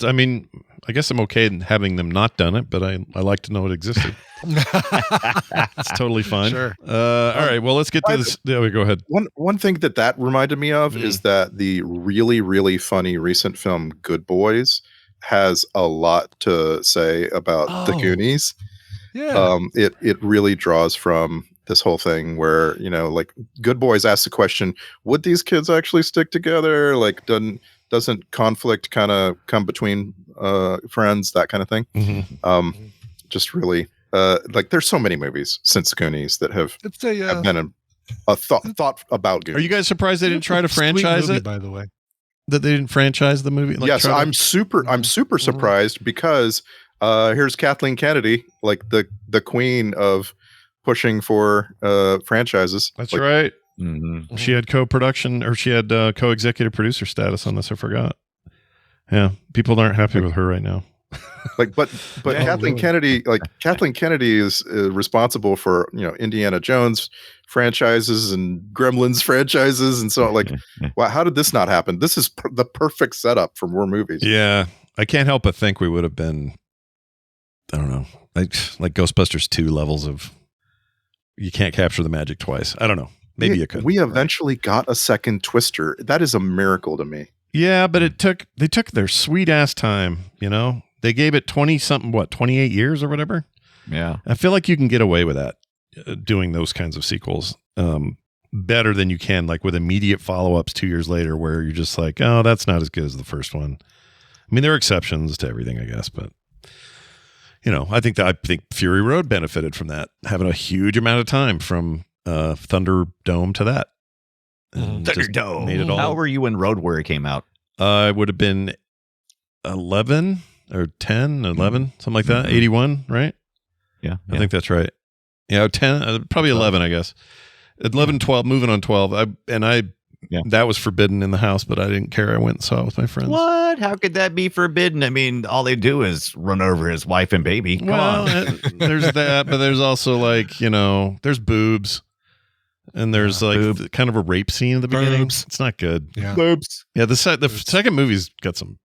I mean, I guess I'm okay in having them not done it, but I like to know it existed. It's totally fine. Sure. All right. Well, let's get to this. Yeah, go ahead. One thing that reminded me of is that the really, really funny recent film Good Boys has a lot to say about the Goonies. Yeah. It really draws from this whole thing where, like Good Boys asks the question, would these kids actually stick together? Like, doesn't conflict kind of come between friends, that kind of thing? Just really like there's so many movies since Goonies that have been a thought about Goonies. Are you guys surprised they didn't try to franchise movie, it? by the way, that they didn't franchise the movie? Yes, I'm super surprised because here's Kathleen Kennedy, like the queen of pushing for franchises. That's like, right. She had co-production, or she had co-executive producer status on this. I forgot. Yeah, people aren't happy with her right now. Like, but Kathleen Kennedy, Kathleen Kennedy is responsible for Indiana Jones franchises and Gremlins franchises, and so like, wow, how did this not happen? This is the perfect setup for more movies. Yeah, I can't help but think we would have been, I don't know, like Ghostbusters 2 levels of you can't capture the magic twice. I don't know. Maybe you could. We eventually got a second Twister. That is a miracle to me. Yeah, but they took their sweet ass time, They gave it 28 years or whatever. Yeah. I feel like you can get away with that, doing those kinds of sequels better than you can like with immediate follow-ups 2 years later where you're just like, oh, that's not as good as the first one. I mean, there are exceptions to everything, I guess, but I think Fury Road benefited from that, having a huge amount of time from Thunderdome to that. Thunderdome. Made it all. How were you when Road Warrior came out? It would have been 11 or 10, 11, something like that. 81, right? Yeah. I think that's right. Yeah, 10, probably 11, I guess. 11, 12, moving on 12. That was forbidden in the house, but I didn't care. I went and saw it with my friends. What? How could that be forbidden? I mean, all they do is run over his wife and baby. Come on. There's that, but there's also like, there's boobs. And there's kind of a rape scene at the beginning. Boobs. It's not good. Yeah. Boobs. Yeah, the second movie's got some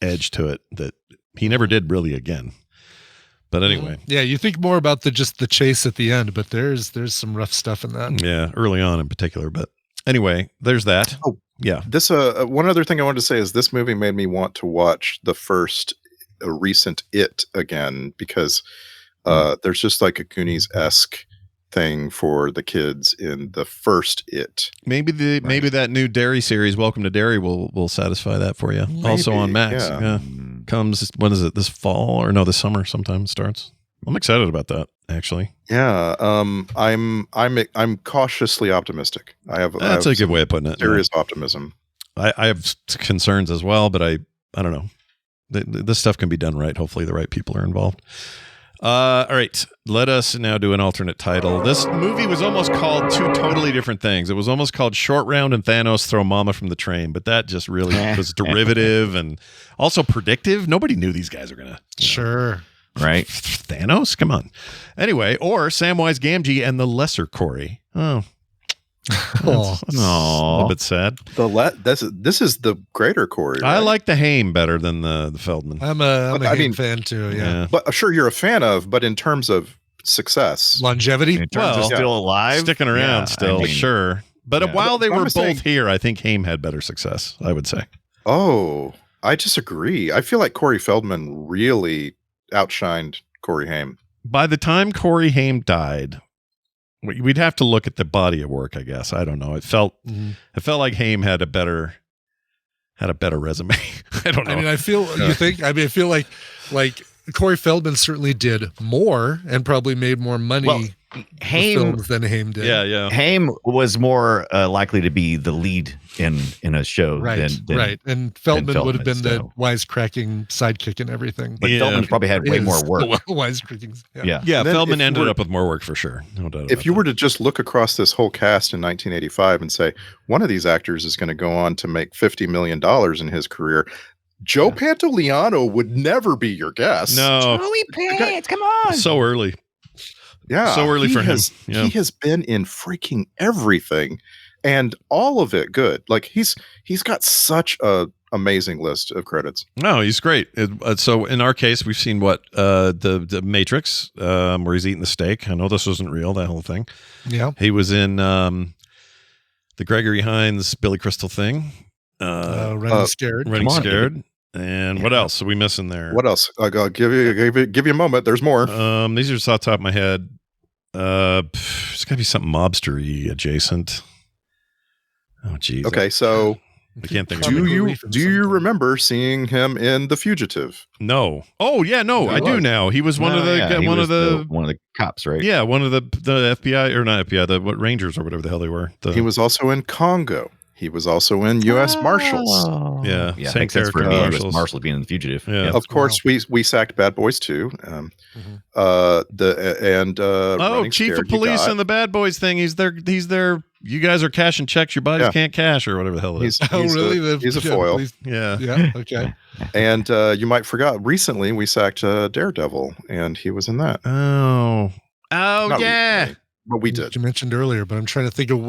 edge to it that he never did really again. But anyway. Yeah, you think more about the chase at the end, but there's some rough stuff in that. Yeah, early on in particular. But anyway, there's that. Oh, yeah. This one other thing I wanted to say is this movie made me want to watch the first recent It again because there's just like a Goonies-esque thing for the kids in the first It. Maybe that new Derry series, Welcome to Derry, will satisfy that for you. Maybe, also on Max. Yeah. Comes, what is it, this fall or no, this summer sometime starts. I'm excited about that, actually. Yeah. I'm cautiously optimistic. That's a good way of putting it. Serious optimism. I have concerns as well, but I don't know. This stuff can be done right. Hopefully the right people are involved. All right, let us now do an alternate title. This movie was almost called two totally different things. It was almost called Short Round and Thanos Throw Mama from the Train, but that just really was derivative and also predictive. Nobody knew these guys are going to. Sure. Right. Thanos? Come on. Anyway, or Samwise Gamgee and the Lesser Corey. Oh. That's a little bit sad. This is the greater Corey. Right? I like the Haim better than the Feldman. I'm a Haim fan too. Yeah. But sure, you're a fan of, but in terms of success, longevity, in terms of still alive, sticking around, still sure. But while they were both saying, here, I think Haim had better success. I would say. Oh, I disagree. I feel like Corey Feldman really outshined Corey Haim. By the time Corey Haim died, we'd have to look at the body of work, I guess. I don't know. It felt like Haim had a better resume. I don't know. I mean, I feel you think. I mean, I feel like Corey Feldman certainly did more and probably made more money films than Haim did. Yeah. Haim was more likely to be the lead in a show Right. than And Feldman would have been the so. wisecracking sidekick and everything. But Feldman's probably had way more work. Wisecracking. Yeah, then Feldman if you ended were- up with more work for sure. No doubt. If you were to just look across this whole cast in 1985 and say one of these actors is going to go on to make $50 million in his career, Joe Pantoliano would never be your guess. No, Joey Pants, come on! so early. Yeah, So early for him. Yeah. He has been in freaking everything, and all of it good. Like he's got such a amazing list of credits. No, he's great. So in our case, we've seen the Matrix, where he's eating the steak. I know this wasn't real, that whole thing. Yeah. He was in the Gregory Hines Billy Crystal thing. Running Scared. Running Scared. And what else are we missing there? What else? I'll give you a moment. There's more. These are just off the top of my head. It's got to be something mobstery adjacent. Oh, geez. Okay, so I can't think of do it. you remember seeing him in The Fugitive? No. Oh yeah, no, I do now. He was one of the cops, right? Yeah, one of the FBI or not FBI, the Rangers or whatever the hell they were. He was also in Congo. He was also in U.S. Marshals. Yeah, same makes sense for character, the Marshals. U.S. Marshal being in The Fugitive. Yeah. Of course, we sacked Bad Boys too. Running Chief Scared, of Police you got. and the Bad Boys thing. He's there. You guys are cashing checks your bodies can't cash or whatever the hell it is. He's a foil. Yeah. Okay. And you might forgot. Recently, we sacked Daredevil, and he was in that. Oh, Not yeah. recently, but we did. You mentioned earlier, but I'm trying to think of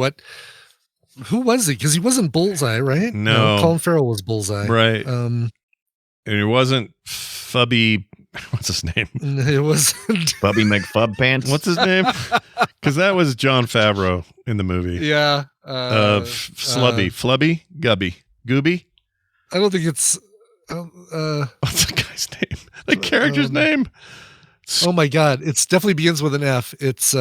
who was he? Because he wasn't Bullseye, right? No. Colin Farrell was Bullseye. Right. And it wasn't Fubby. What's his name? It was Bubby McFub Pants. What's his name? Because that was John Favreau in the movie. Yeah. Flubby, Gubby, Gooby. I don't think it's. What's the guy's name? The character's name? Oh my God! It's definitely begins with an F. It's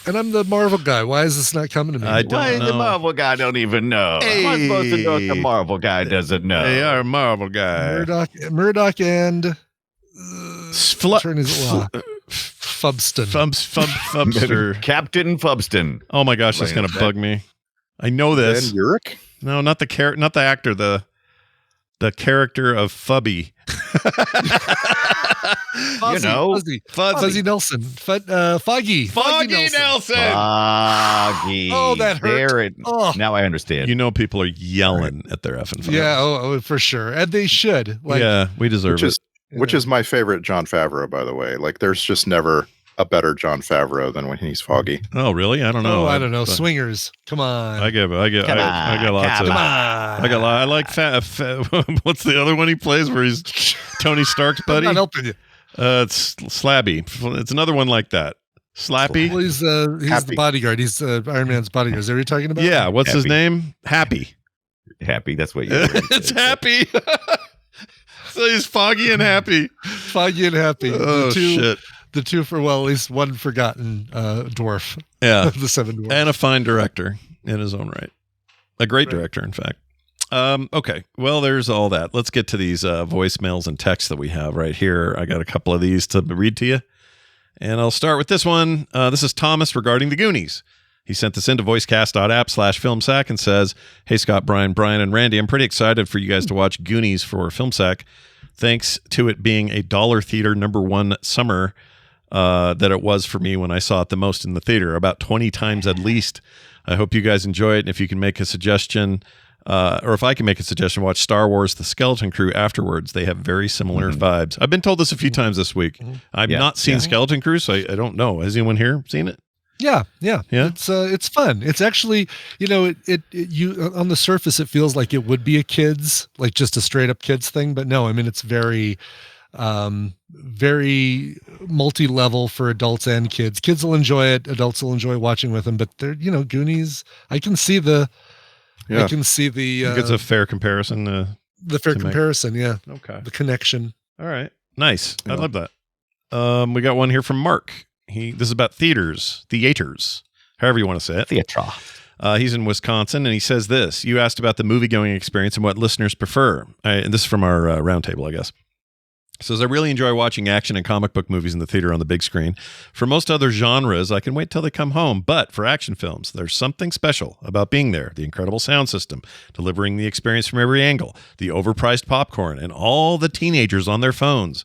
and I'm the Marvel guy. Why is this not coming to me? I don't Why know. the Marvel guy don't even know? How am I supposed to know if the Marvel guy doesn't know? They are a Marvel guy. Murdoch and Fubston. Fubster. Captain Fubston. Oh my gosh, that's gonna bug me. I know this. Ben Urich? No, not the actor. The character of Fubby. Fuzzy Nelson. Foggy Nelson. Foggy. Oh, that hurt. Now I understand. You know, people are yelling at their effing phones. Yeah, for sure, and they should. Yeah, we deserve it. Which is my favorite John Favreau, by the way. Like, there's just never a better John Favreau than when he's Foggy. Oh, really? I don't know. I don't know. Swingers. Come on. I got lots of. I like what's the other one he plays where he's Tony Stark's buddy? I'm not helping you. It's Slabby. It's another one like that. Slappy. Well, he's the bodyguard. He's Iron Man's bodyguard. Is that what you're talking about? Yeah. What's his name? Happy. Happy. That's what you. It's Happy. So he's Foggy and Happy. Foggy and Happy. Oh, shit. The two for, well, at least one forgotten dwarf. Yeah. The seven dwarfs. And a fine director in his own right. A great director, in fact. Okay. Well, there's all that. Let's get to these voicemails and texts that we have right here. I got a couple of these to read to you. And I'll start with this one. This is Thomas regarding the Goonies. He sent this into voicecast.app/filmsack and says, "Hey, Scott, Brian, and Randy, I'm pretty excited for you guys to watch Goonies for FilmSack. Thanks to it being a dollar theater #1 summer that it was for me when I saw it the most in the theater, about 20 times at least. I hope you guys enjoy it. And if you can make a suggestion, or if I can make a suggestion, watch Star Wars The Skeleton Crew afterwards. They have very similar vibes. I've been told this a few times this week. I've not seen Skeleton Crew, so I don't know. Has anyone here seen it? Yeah. It's fun. It's actually, you on the surface it feels like it would be a kids, like just a straight up kids thing, but no, I mean it's very multi-level for adults and kids. Kids will enjoy it, adults will enjoy watching with them, but they're, Goonies, I can see the it's a fair comparison. The fair comparison, yeah. Okay. The connection. All right. Nice. I love that. We got one here from Mark. This is about theaters, however you want to say it. Theatre. He's in Wisconsin, and he says this. You asked about the movie-going experience and what listeners prefer. And this is from our roundtable, I guess. Says, I really enjoy watching action and comic book movies in the theater on the big screen. For most other genres, I can wait till they come home. But for action films, there's something special about being there. The incredible sound system, delivering the experience from every angle, the overpriced popcorn, and all the teenagers on their phones.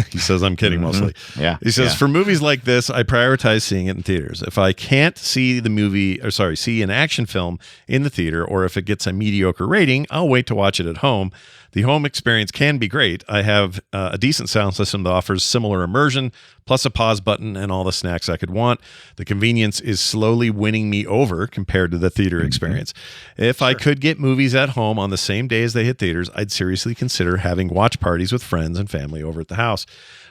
He says, I'm kidding mostly. Yeah. He says, for movies like this, I prioritize seeing it in theaters. If I can't see see an action film in the theater, or if it gets a mediocre rating, I'll wait to watch it at home. The home experience can be great. I have a decent sound system that offers similar immersion, plus a pause button and all the snacks I could want. The convenience is slowly winning me over compared to the theater experience. If I could get movies at home on the same day as they hit theaters, I'd seriously consider having watch parties with friends and family over at the house.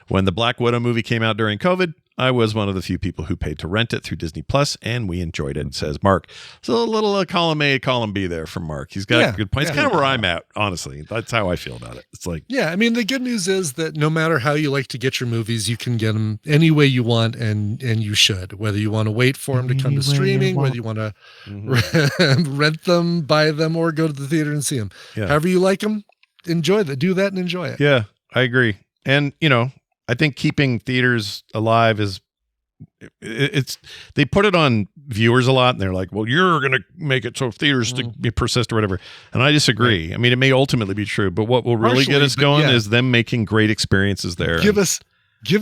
When the Black Widow movie came out during COVID, I was one of the few people who paid to rent it through Disney Plus, and we enjoyed it, says Mark. So a little column A, column B there from Mark. He's got good points. It's kind of where I'm at, honestly. That's how I feel about it. It's like, yeah, I mean, the good news is that no matter how you like to get your movies, you can get them any way you want, and you should. Whether you want to wait for them to come to streaming, whether you want to rent them, buy them, or go to the theater and see them. Yeah. However you like them, enjoy that. Do that and enjoy it. Yeah, I agree. And, I think keeping theaters alive is they put it on viewers a lot, and they're like, well, you're going to make it so theaters persist or whatever. And I disagree. I mean, it may ultimately be true, but what will really get us going is them making great experiences there. Give us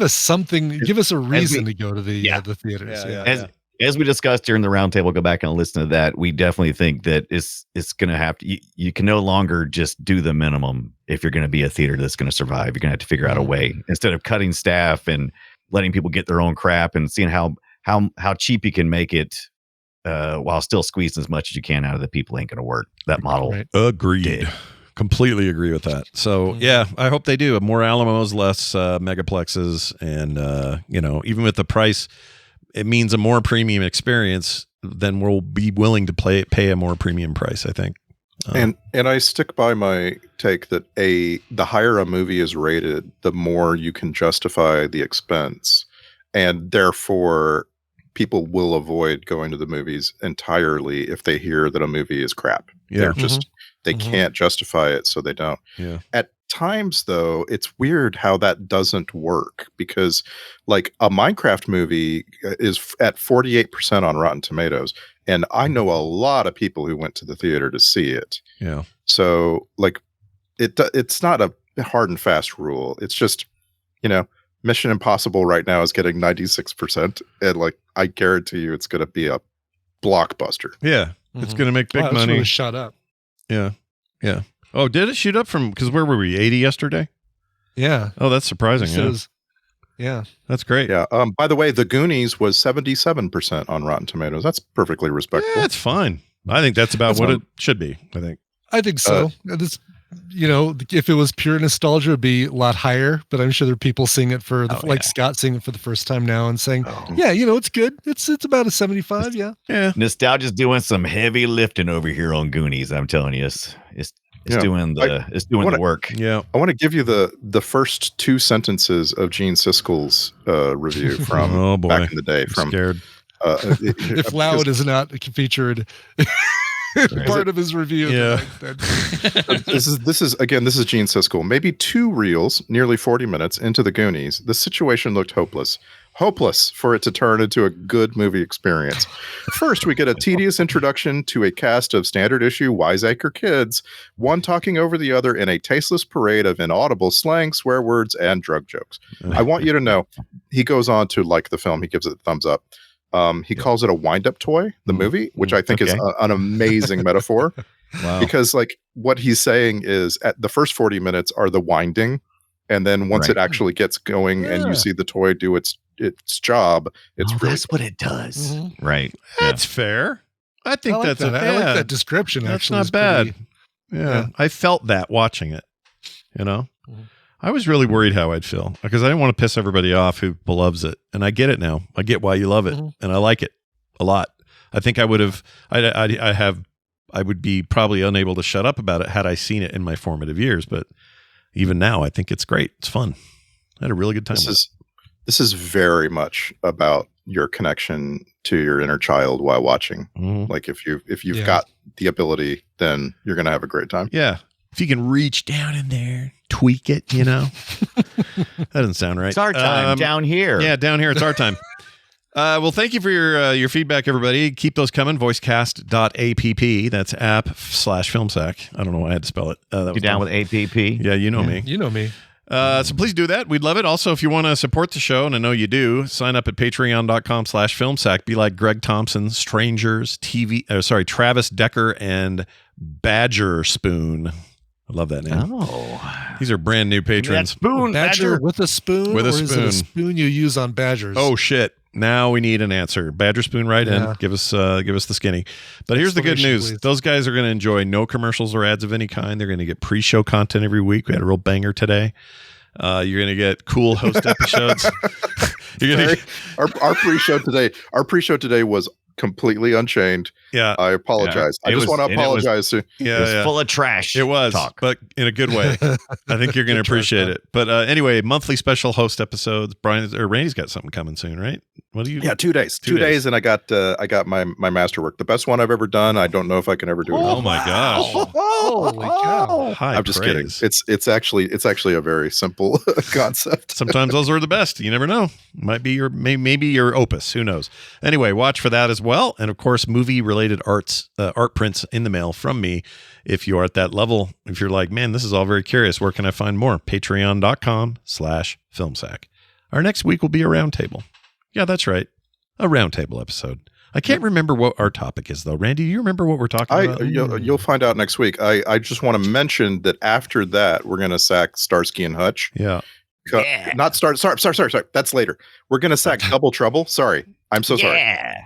something, give us a reason to go to the theaters. As we discussed during the roundtable, go back and listen to that. We definitely think that it's going to have to, you can no longer just do the minimum if you're going to be a theater that's going to survive. You're going to have to figure out a way, instead of cutting staff and letting people get their own crap, and seeing how cheap you can make it while still squeezing as much as you can out of the people. Ain't going to work. That model. Agreed. Did. Completely agree with that. So yeah, I hope they do. More Alamos, less megaplexes, and even with the price, it means a more premium experience. Then we'll be willing to pay a more premium price, I think. And I stick by my take that the higher a movie is rated, the more you can justify the expense, and therefore people will avoid going to the movies entirely if they hear that a movie is crap. Yeah. They can't justify it, so they don't. Yeah. At times, though, it's weird how that doesn't work, because like a Minecraft movie is at 48% on Rotten Tomatoes, and I know a lot of people who went to the theater to see it. Yeah. So like it's not a hard and fast rule. It's just, Mission Impossible right now is getting 96%, and like I guarantee you it's going to be a blockbuster. Yeah. It's going to make big money. It's really shot up. Yeah. Yeah. Oh, did it shoot up because where were we? 80 yesterday? Yeah. Oh, that's surprising. Yeah. That's great. Yeah. By the way, The Goonies was 77% on Rotten Tomatoes. That's perfectly respectable. Yeah, it's fine. I think that's about what it should be. I think so. This, if it was pure nostalgia, it'd be a lot higher. But I'm sure there are people seeing it Scott seeing it for the first time now and saying, it's good. It's about a 75. Yeah. Yeah. Nostalgia's doing some heavy lifting over here on Goonies. I'm telling you, it's doing the work. Yeah. I want to give you the first two sentences of Gene Siskel's review from back in the day. I'm scared. If Loud is not featured part of his review. Yeah. This is Gene Siskel. Maybe 2 reels, nearly 40 minutes into the Goonies, the situation looked hopeless. Hopeless for it to turn into a good movie experience. First, we get a tedious introduction to a cast of standard issue wiseacre kids, one talking over the other in a tasteless parade of inaudible slang, swear words, and drug jokes. I want you to know, he goes on to like the film. He gives it a thumbs up. He calls it a wind-up toy, the movie, which I think is an amazing metaphor. Wow. Because like what he's saying is at the first 40 minutes are the winding, and then once it actually gets going and you see the toy do its job, it's really that's what it does. Right. That's fair. I think I like that description. That's actually not bad. Yeah. I felt that watching it, I was really worried how I'd feel because I didn't want to piss everybody off who loves it. And I get it now. I get why you love it. And I like it a lot. I think I would have, I would be probably unable to shut up about it had I seen it in my formative years. But even now, I think it's great. It's fun. I had a really good time. This is very much about your connection to your inner child while watching. Like if you've got the ability, then you're going to have a great time. Yeah. if you can reach down in there, tweak it, that doesn't sound right. It's our time down here. Yeah, down here. It's our time. Well, thank you for your feedback, everybody. Keep those coming. Voicecast.app. That's app/FilmSack. I don't know why I had to spell it. You down with APP? Yeah, you know me. You know me. So please do that. We'd love it. Also, if you want to support the show, and I know you do, sign up at patreon.com/filmsack. Be like Greg Thompson, Strangers, Travis Decker, and Badger Spoon. I love that name. Oh. These are brand new patrons. Spoon, Badger with a spoon? With a or is it spoon. a spoon you use on badgers? Oh, shit. Now we need an answer. Badger Spoon, right in. Give us the skinny. But here's the good news. Please. Those guys are going to enjoy no commercials or ads of any kind. They're going to get pre-show content every week. We had a real banger today. You're going to get cool host episodes. Our pre-show today was completely unchained. Yeah. I apologize. Yeah, I just want to apologize to It was full of trash. It was, talk. but in a good way. I think you're going to appreciate it. But anyway, monthly special host episodes. Randy's got something coming soon, right? What do you? Yeah, 2 days. 2 days, and I got my masterwork, the best one I've ever done. I don't know if I can ever do it. Oh my gosh! Holy cow! I'm just kidding. It's actually a very simple concept. Sometimes those are the best. You never know. Might be maybe your opus. Who knows? Anyway, watch for that as well. And of course, movie-related art prints in the mail from me. If you are at that level, if you're like, man, this is all very curious. Where can I find more? Patreon.com/filmsack. Our next week will be a roundtable. Yeah, that's right. A roundtable episode. I can't remember what our topic is, though. Randy, do you remember what we're talking about? You'll find out next week. I just want to mention that after that, we're going to sack Starsky and Hutch. Yeah. Not Sorry. That's later. We're going to sack Double Trouble. Sorry. I'm so sorry. Yeah.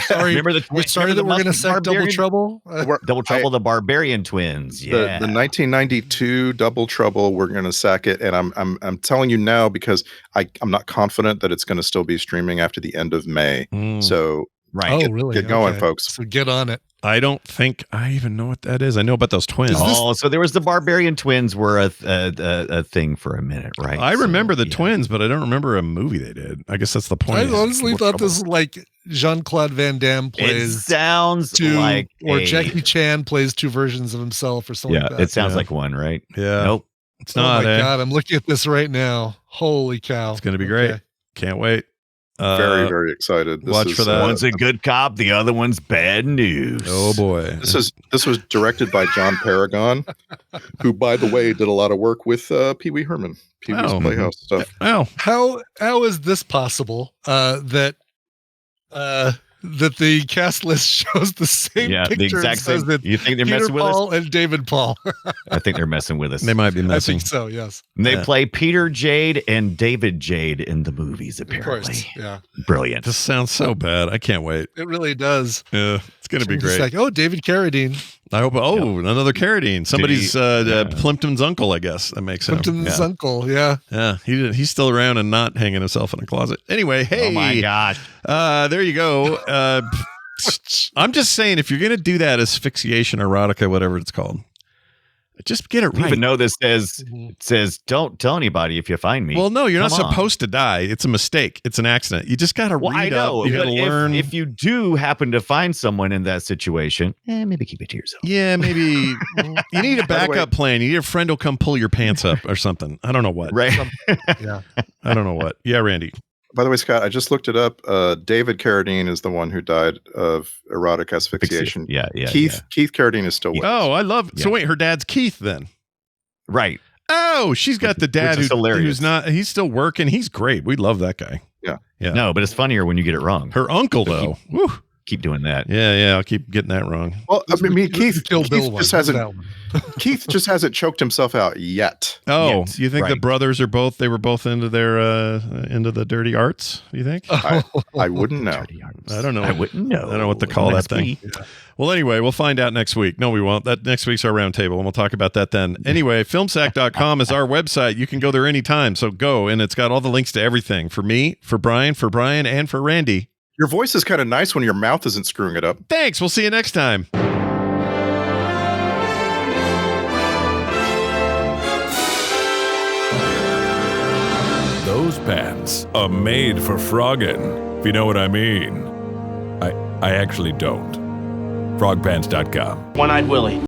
Sorry. We're sorry that we're going to sack Double Trouble? Double Trouble, the Barbarian Twins. Yeah. The 1992 Double Trouble, we're going to sack it. And I'm telling you now because I'm not confident that it's going to still be streaming after the end of May. So really? Get going, folks. So get on it. I don't think I even know what that is. I know about those twins. So there was the Barbarian Twins were a thing for a minute, right? I remember the twins, but I don't remember a movie they did. I guess that's the point. I honestly thought this was like Jean-Claude Van Damme plays. It sounds like Jackie Chan plays two versions of himself or something like that. It sounds like one, right? Yeah. Nope. It's not. Oh my God, I'm looking at this right now. Holy cow. It's going to be great. Can't wait. Very, very excited. Watch for that. One's a good cop, the other one's bad news. Oh boy. This was directed by John Paragon, who, by the way, did a lot of work with Pee Wee Herman, Pee Wee's Playhouse stuff. Oh, how is this possible? That the cast list shows the same picture. The exact same. You think they're messing with Paul us? And David Paul. I think they're messing with us. They might be messing. I think so. Yes. And they play Peter Jade and David Jade in the movies. Apparently, of course. Yeah. Brilliant. This sounds so bad. I can't wait. It really does. Yeah, it's gonna be great. Like, David Carradine. I hope. Another Carradine. Somebody's Plimpton's uncle, I guess. That makes sense. Plimpton's uncle. Yeah. Yeah. He's still around and not hanging himself in a closet. Anyway, hey. Oh my gosh. There you go. I'm just saying, if you're gonna do that, asphyxiation, erotica, whatever it's called, just get it right. Even though this says don't tell anybody if you find me. Well, no, you're not supposed to die. It's a mistake. It's an accident. You just got to read up. You got to learn. If you do happen to find someone in that situation, maybe keep it to yourself. Yeah, maybe you need a backup plan. You need a friend who'll come pull your pants up or something. I don't know what. Right. Yeah. I don't know what. Yeah, Randy. By the way, Scott, I just looked it up. David Carradine is the one who died of erotic asphyxiation. Yeah. Keith Carradine is still with us. Oh, I love. So wait, her dad's Keith then. Right. Oh, she's got the dad who's not. He's still working. He's great. We love that guy. Yeah. No, but it's funnier when you get it wrong. Her uncle, though. Keep doing that. Yeah. I'll keep getting that wrong. Well, I mean, Keith just hasn't choked himself out yet. Oh, you think the brothers are both? They were both into their into the dirty arts. You think? I wouldn't know. I don't know. I wouldn't know. I don't know what to call that thing. Yeah. Well, anyway, we'll find out next week. No, we won't. That next week's our roundtable, and we'll talk about that then. Anyway, filmsack.com is our website. You can go there anytime. So go, and it's got all the links to everything for me, for Brian, and for Randy. Your voice is kind of nice when your mouth isn't screwing it up. Thanks. We'll see you next time. Those pants are made for frogging, if you know what I mean. I actually don't. Frogpants.com. One-Eyed Willie.